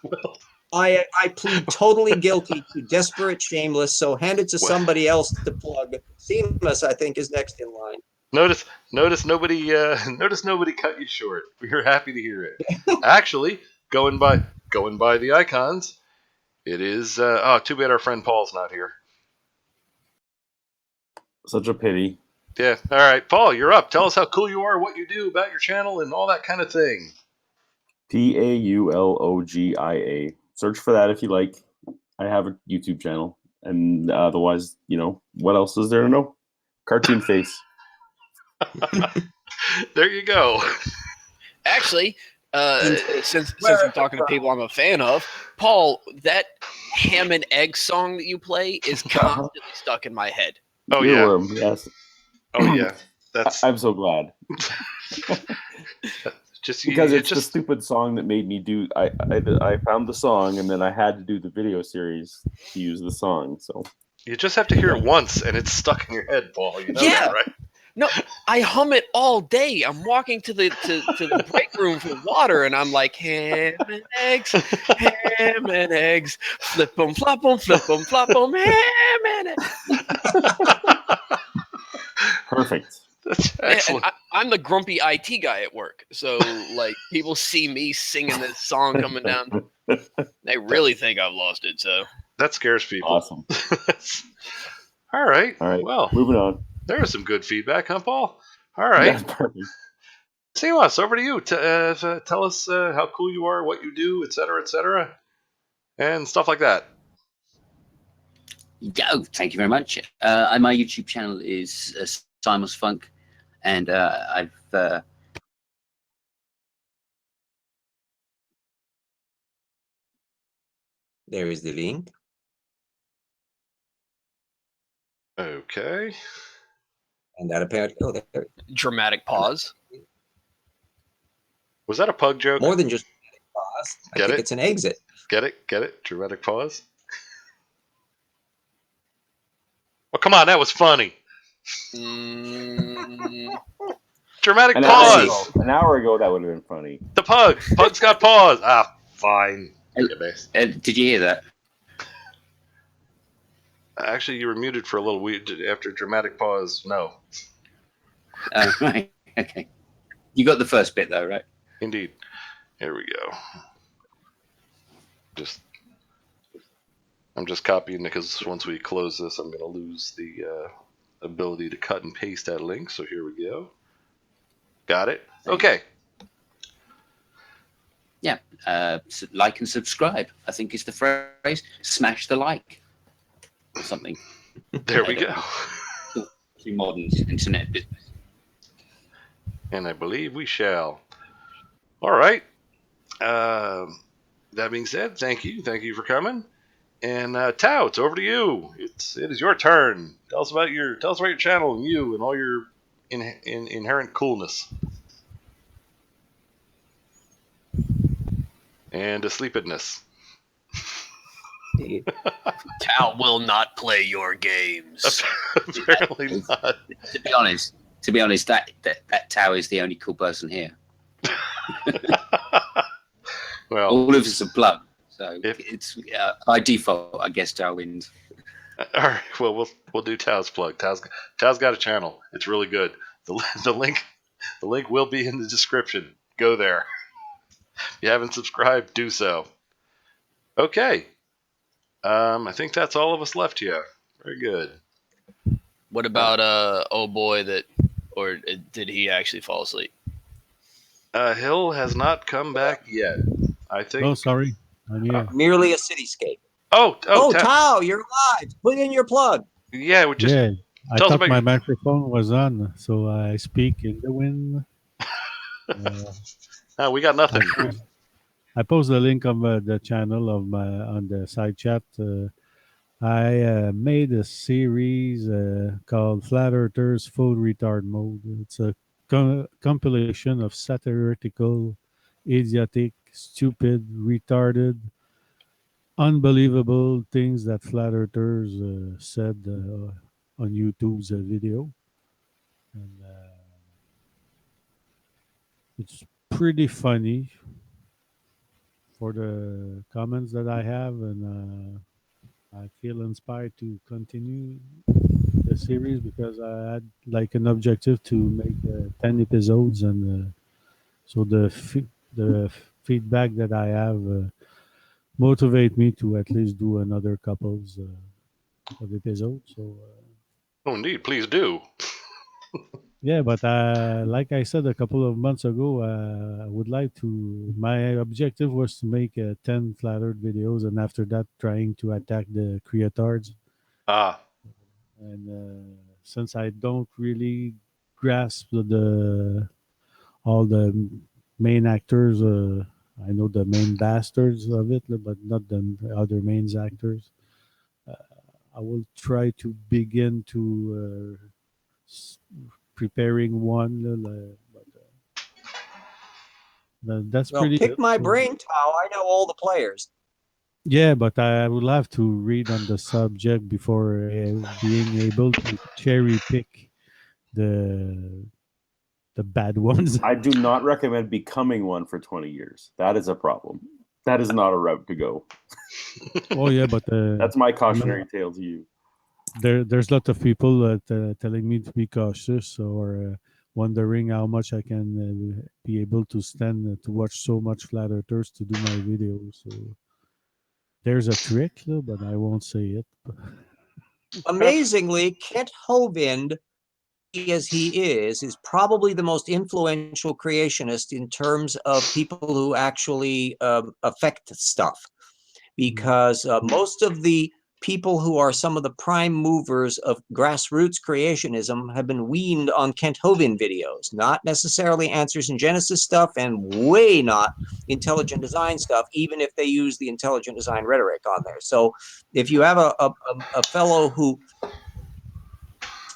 S1: Well,
S3: I plead totally guilty to desperate shameless, so hand it to somebody else to plug. Seamless, I think, is next in line.
S1: notice nobody notice nobody cut you short. We're happy to hear it. Actually, going by the icons, it is too bad our friend Paul's not here.
S13: Such a pity.
S1: Yeah. All right, Paul, you're up. Tell us how cool you are, what you do, about your channel, and all that kind of thing.
S13: PAULOGIA. Search for that if you like. I have a YouTube channel, and otherwise, what else is there to know? Cartoon face.
S1: There you go.
S5: Actually, since I'm talking to people I'm a fan of, Paul, that ham and egg song that you play is constantly stuck in my head.
S1: Oh yeah.
S13: Earworm, yes.
S1: Oh yeah. That's.
S13: I'm so glad.
S1: Just
S13: because it's the stupid song that made me do. I found the song, and then I had to do the video series to use the song. So
S1: you just have to hear it once, and it's stuck in your head, Paul. You know that, right?
S5: No, I hum it all day. I'm walking to the break room for water, and I'm like, ham and eggs, flip 'em, flop 'em, ham and eggs.
S13: Perfect.
S1: That's
S5: excellent. And I'm the grumpy IT guy at work, so like people see me singing this song coming down, they really think I've lost it. So
S1: that scares people.
S13: Awesome.
S1: All right.
S13: All right.
S1: Well,
S13: moving on.
S1: There was some good feedback, huh, Paul? All right.
S13: That's perfect.
S1: Siwas, over to you. Tell us how cool you are, what you do, et cetera, and stuff like that.
S2: Oh, thank you very much. My YouTube channel is Simus Funk, and I've
S3: There is the link.
S1: Okay.
S3: And that apparently, there.
S5: Dramatic pause.
S1: Was that a pug joke?
S3: More than just pause. I think it's an exit.
S1: Get it? Dramatic pause. Well, come on, that was funny. Dramatic pause.
S13: An hour ago, that would have been funny.
S1: The pug. Pug's got pause. Ah, fine.
S2: Did you hear that?
S1: Actually, you were muted for a little weird after dramatic pause. No.
S2: Right. Okay. You got the first bit though, right?
S1: Indeed. Here we go. I'm just copying it because once we close this, I'm going to lose the ability to cut and paste that link. So here we go. Got it. Okay.
S2: Yeah. Like and subscribe, I think is the phrase. Smash the like. Or something.
S1: There we go.
S2: To modern internet business.
S1: And I believe we shall. All right. That being said, thank you. Thank you for coming. And Tao, it's over to you. It is your turn. Tell us about your channel and you and all your inherent coolness. And asleepedness.
S5: Tao will not play your games.
S1: Apparently not.
S2: To be honest, that Tao is the only cool person here.
S1: Well,
S2: all of us are plugged, so it's by default, I guess Tao wins.
S1: All right. Well, we'll do Tao's plug. Tao's got a channel. It's really good. The link will be in the description. Go there. If you haven't subscribed, do so. Okay. I think that's all of us left here. Very good.
S5: What about oh boy or did he actually fall asleep?
S1: Hill has not come back yet. I think.
S6: Oh, sorry. I'm here.
S3: Merely a cityscape.
S1: Oh,
S3: Tao, you're live. Put in your plug.
S1: Yeah, we just
S6: Yeah, I
S1: tell us
S6: thought
S1: about
S6: my
S1: your-
S6: microphone was on, so I speak in the wind.
S1: No, we got nothing.
S6: I post the link on the channel of my on the side chat. I made a series called Flat Earthers Full Retard Mode. It's a compilation of satirical, idiotic, stupid, retarded, unbelievable things that Flat Earthers said on YouTube's video. And it's pretty funny for the comments that I have, and I feel inspired to continue the series because I had like an objective to make 10 episodes, and so the feedback that I have motivate me to at least do another couples of episodes. So
S1: Oh, indeed. Please do.
S6: yeah, but like I said a couple of months ago, I would like to. My objective was to make 10 flat Earth videos, and after that, trying to attack the creatards.
S1: Ah.
S6: And since I don't really grasp all the main actors, I know the main bastards of it, but not the other main actors. I will try to begin to preparing one, but that's
S3: Well,
S6: pretty
S3: pick
S6: it.
S3: my brain, Tao. I know all the players.
S6: Yeah, but I will have to read on the subject before being able to cherry pick the bad ones.
S13: I do not recommend becoming one for 20 years. That is a problem. That is not a route to go.
S6: Oh yeah, but
S13: that's my cautionary tale to you.
S6: There's a lot of people telling me to be cautious or wondering how much I can be able to stand to watch so much flat earthers to do my videos. So there's a trick, but I won't say it.
S3: Amazingly, Kent Hovind, as he is probably the most influential creationist in terms of people who actually affect stuff. Because most of the people who are some of the prime movers of grassroots creationism have been weaned on Kent Hovind videos, not necessarily Answers in Genesis stuff, and way not intelligent design stuff, even if they use the intelligent design rhetoric on there. So if you have a fellow who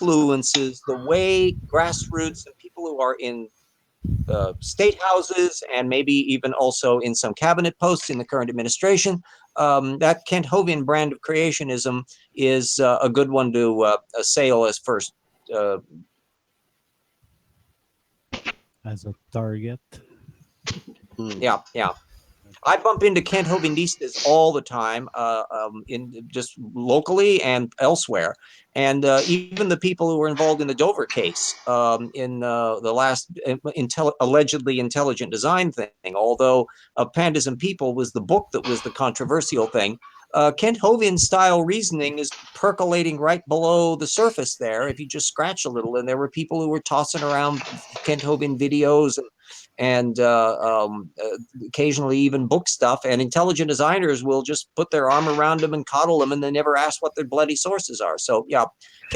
S3: influences the way grassroots and people who are in state houses and maybe even also in some cabinet posts in the current administration, that Kent Hovind brand of creationism is a good one to assail as first.
S6: As a target.
S3: Yeah. I bump into Kent Hovindistas all the time, in just locally and elsewhere, and even the people who were involved in the Dover case in the last allegedly intelligent design thing. Although Pandas and People was the book that was the controversial thing, Kent Hovind style reasoning is percolating right below the surface there. If you just scratch a little, and there were people who were tossing around Kent Hovind videos and occasionally even book stuff, and intelligent designers will just put their arm around them and coddle them, and they never ask what their bloody sources are. So yeah,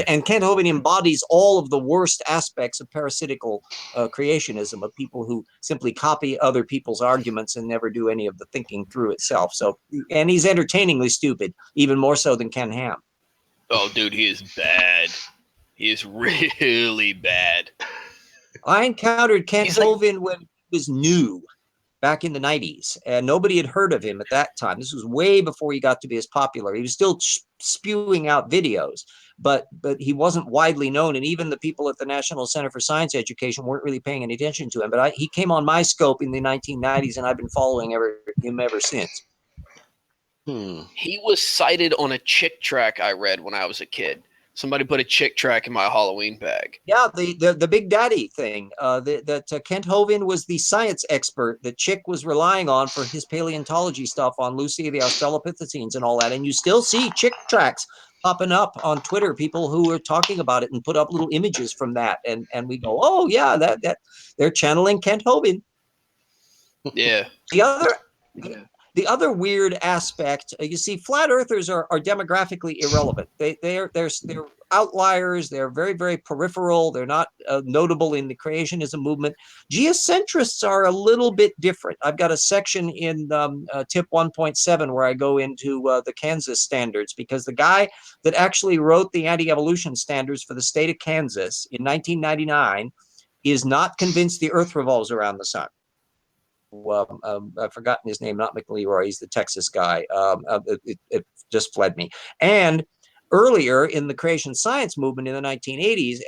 S3: and Kent Hovind embodies all of the worst aspects of parasitical creationism, of people who simply copy other people's arguments and never do any of the thinking through itself. So, and he's entertainingly stupid, even more so than Ken Ham.
S5: Oh, dude, he is bad. He is really bad.
S3: I encountered Kent Hovind when he was new, back in the 90s, and nobody had heard of him at that time. This was way before he got to be as popular. He was still spewing out videos, but he wasn't widely known, and even the people at the National Center for Science Education weren't really paying any attention to him. But he came on my scope in the 1990s, and I've been following him ever since.
S5: He was cited on a chick track I read when I was a kid. Somebody put a chick track in my Halloween bag.
S3: Yeah, the Big Daddy thing. That Kent Hovind was the science expert that Chick was relying on for his paleontology stuff on Lucy, the Australopithecines, and all that. And you still see chick tracks popping up on Twitter. People who are talking about it and put up little images from that, and we go, oh yeah, that they're channeling Kent Hovind.
S5: Yeah.
S3: The other weird aspect, you see, flat earthers are demographically irrelevant. They're outliers. They're very, very peripheral. They're not notable in the creationism movement. Geocentrists are a little bit different. I've got a section in tip 1.7 where I go into the Kansas standards, because the guy that actually wrote the anti-evolution standards for the state of Kansas in 1999 is not convinced the earth revolves around the sun. I've forgotten his name, not McLeroy. He's the Texas guy. It just fled me. And earlier in the creation science movement in the 1980s,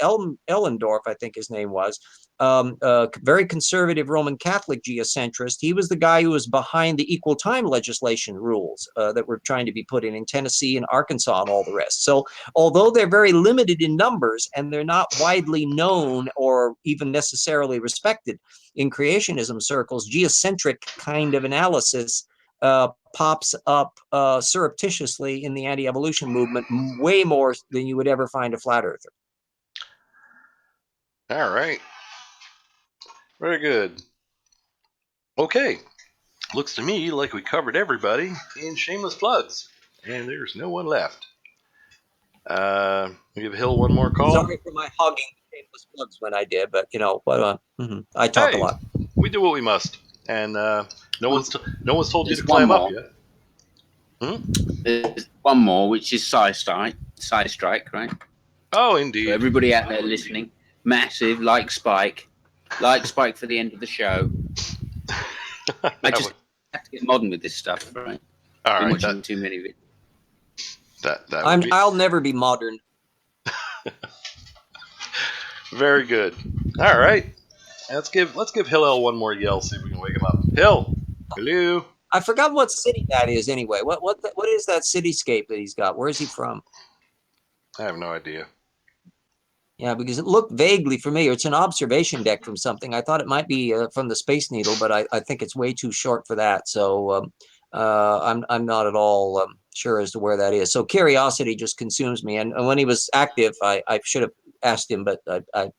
S3: Ellendorf, I think his name was, a very conservative Roman Catholic geocentrist. He was the guy who was behind the equal time legislation rules that were trying to be put in Tennessee and Arkansas and all the rest. So although they're very limited in numbers and they're not widely known or even necessarily respected in creationism circles, geocentric kind of analysis pops up surreptitiously in the anti-evolution movement way more than you would ever find a flat earther.
S1: All right. Very good. Okay. Looks to me like we covered everybody in shameless plugs, and there's no one left. We give Hill one more call.
S3: Sorry for my hogging shameless plugs when I did, but I talk a lot.
S1: We do what we must, and no one's told you to
S2: There's
S1: climb
S2: one
S1: up
S2: more.
S1: yet.
S2: There's one more, which is Side Strike, right?
S1: Oh, indeed.
S2: So everybody out there listening, massive like Spike for the end of the show. I just have to get modern with this stuff, right?
S1: All
S2: Been
S1: right,
S2: watching too many videos.
S3: I'll never be modern.
S1: Very good. All right. Let's give Hillel one more yell. See if we can wake him up. Hill, hello.
S3: I forgot what city that is anyway. What is that cityscape that he's got? Where is he from?
S1: I have no idea.
S3: Yeah, because it looked vaguely familiar. It's an observation deck from something. I thought it might be from the Space Needle, but I think it's way too short for that. So I'm not at all sure as to where that is. So curiosity just consumes me. And when he was active, I should have asked him, but I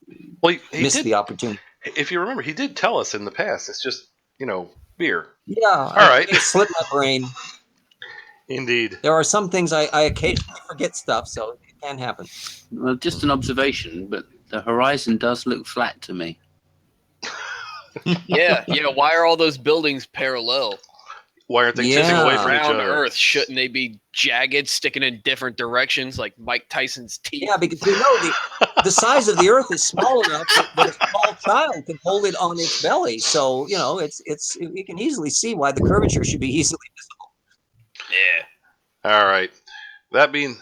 S3: missed the opportunity.
S1: If you remember, he did tell us in the past. It's just, beer.
S3: Yeah.
S1: All right.
S3: It slipped my brain.
S1: Indeed.
S3: There are some things I occasionally forget stuff, so it can happen.
S2: Well, just an observation, but the horizon does look flat to me.
S5: Yeah. Why are all those buildings parallel?
S1: Why aren't they tipping away from each
S5: Around
S1: other?
S5: Earth, shouldn't they be jagged, sticking in different directions, like Mike Tyson's teeth?
S3: Yeah, because the size of the Earth is small enough that a small child can hold it on its belly. So it's you can easily see why the curvature should be easily visible.
S5: Yeah.
S1: All right. That being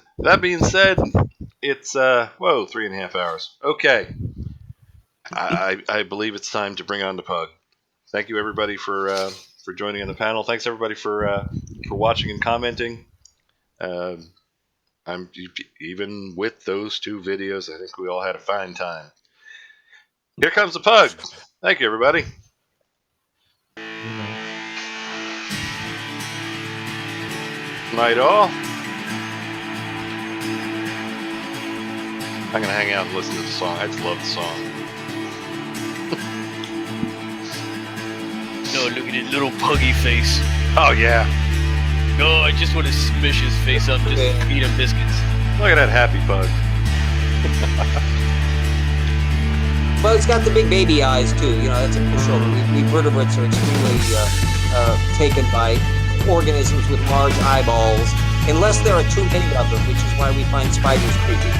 S1: said, it's 3.5 hours. Okay. I believe it's time to bring on the pug. Thank you everybody for joining on the panel. Thanks everybody for watching and commenting. I'm even with those two videos, I think we all had a fine time. Here comes the pug. Thank you everybody. Night all. I'm gonna hang out and listen to the song. I just love the song.
S5: No, look at his little puggy face.
S1: Oh yeah.
S5: No, I just want to smish his face up, just feed him biscuits.
S1: Look at that happy pug.
S3: Well, it's got the big baby eyes too. That's a pushover. We vertebrates are extremely taken by organisms with large eyeballs, unless there are too many of them, which is why we find spiders creepy.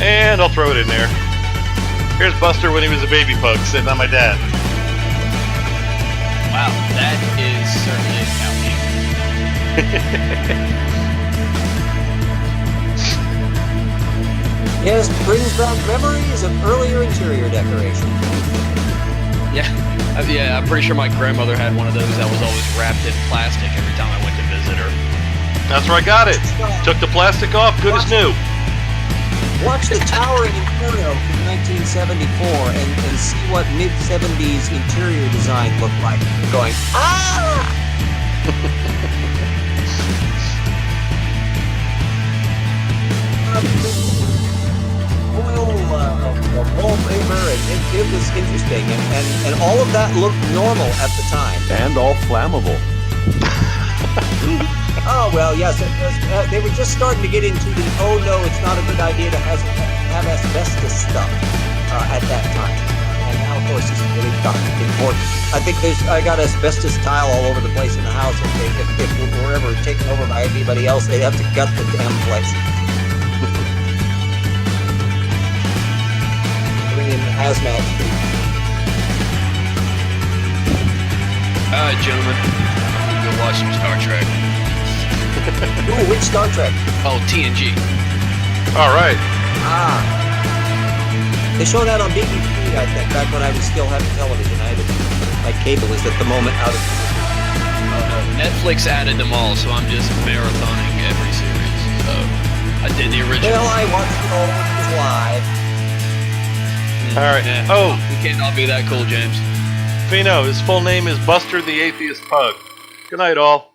S1: And I'll throw it in there. Here's Buster when he was a baby pug sitting on my dad.
S5: Wow, that is certainly
S3: Yes, brings back memories of earlier interior decoration.
S5: Yeah, I'm pretty sure my grandmother had one of those that was always wrapped in plastic every time I went to visit her.
S1: That's where I got it. Took the plastic off, good as new.
S3: Watch The Towering Inferno from 1974 and see what mid-70s interior design looked like. You're going, ah! Wallpaper, and it was interesting, and all of that looked normal at the time.
S13: And all flammable.
S3: Oh, well, yes, they were just starting to get into the, oh no, it's not a good idea to have asbestos stuff at that time. And now, of course, it's really important. I think I got asbestos tile all over the place in the house. If we were ever taken over by anybody else, they'd have to gut the damn place. Bring in hazmat.
S5: All right, gentlemen, I'm gonna go watch some Star Trek.
S3: Ooh, which Star Trek?
S5: Oh, TNG.
S1: All right.
S3: They showed that on BBC, I think, back when I was still having television. My cable is at the moment out of.
S5: Netflix added them all, so I'm just marathoning every series. So I did the original.
S3: Well, I watched it all when it was live.
S1: All right.
S5: Yeah.
S1: Oh,
S5: We can't all be that cool, James.
S1: Fino, his full name is Buster the Atheist Pug. Good night, all.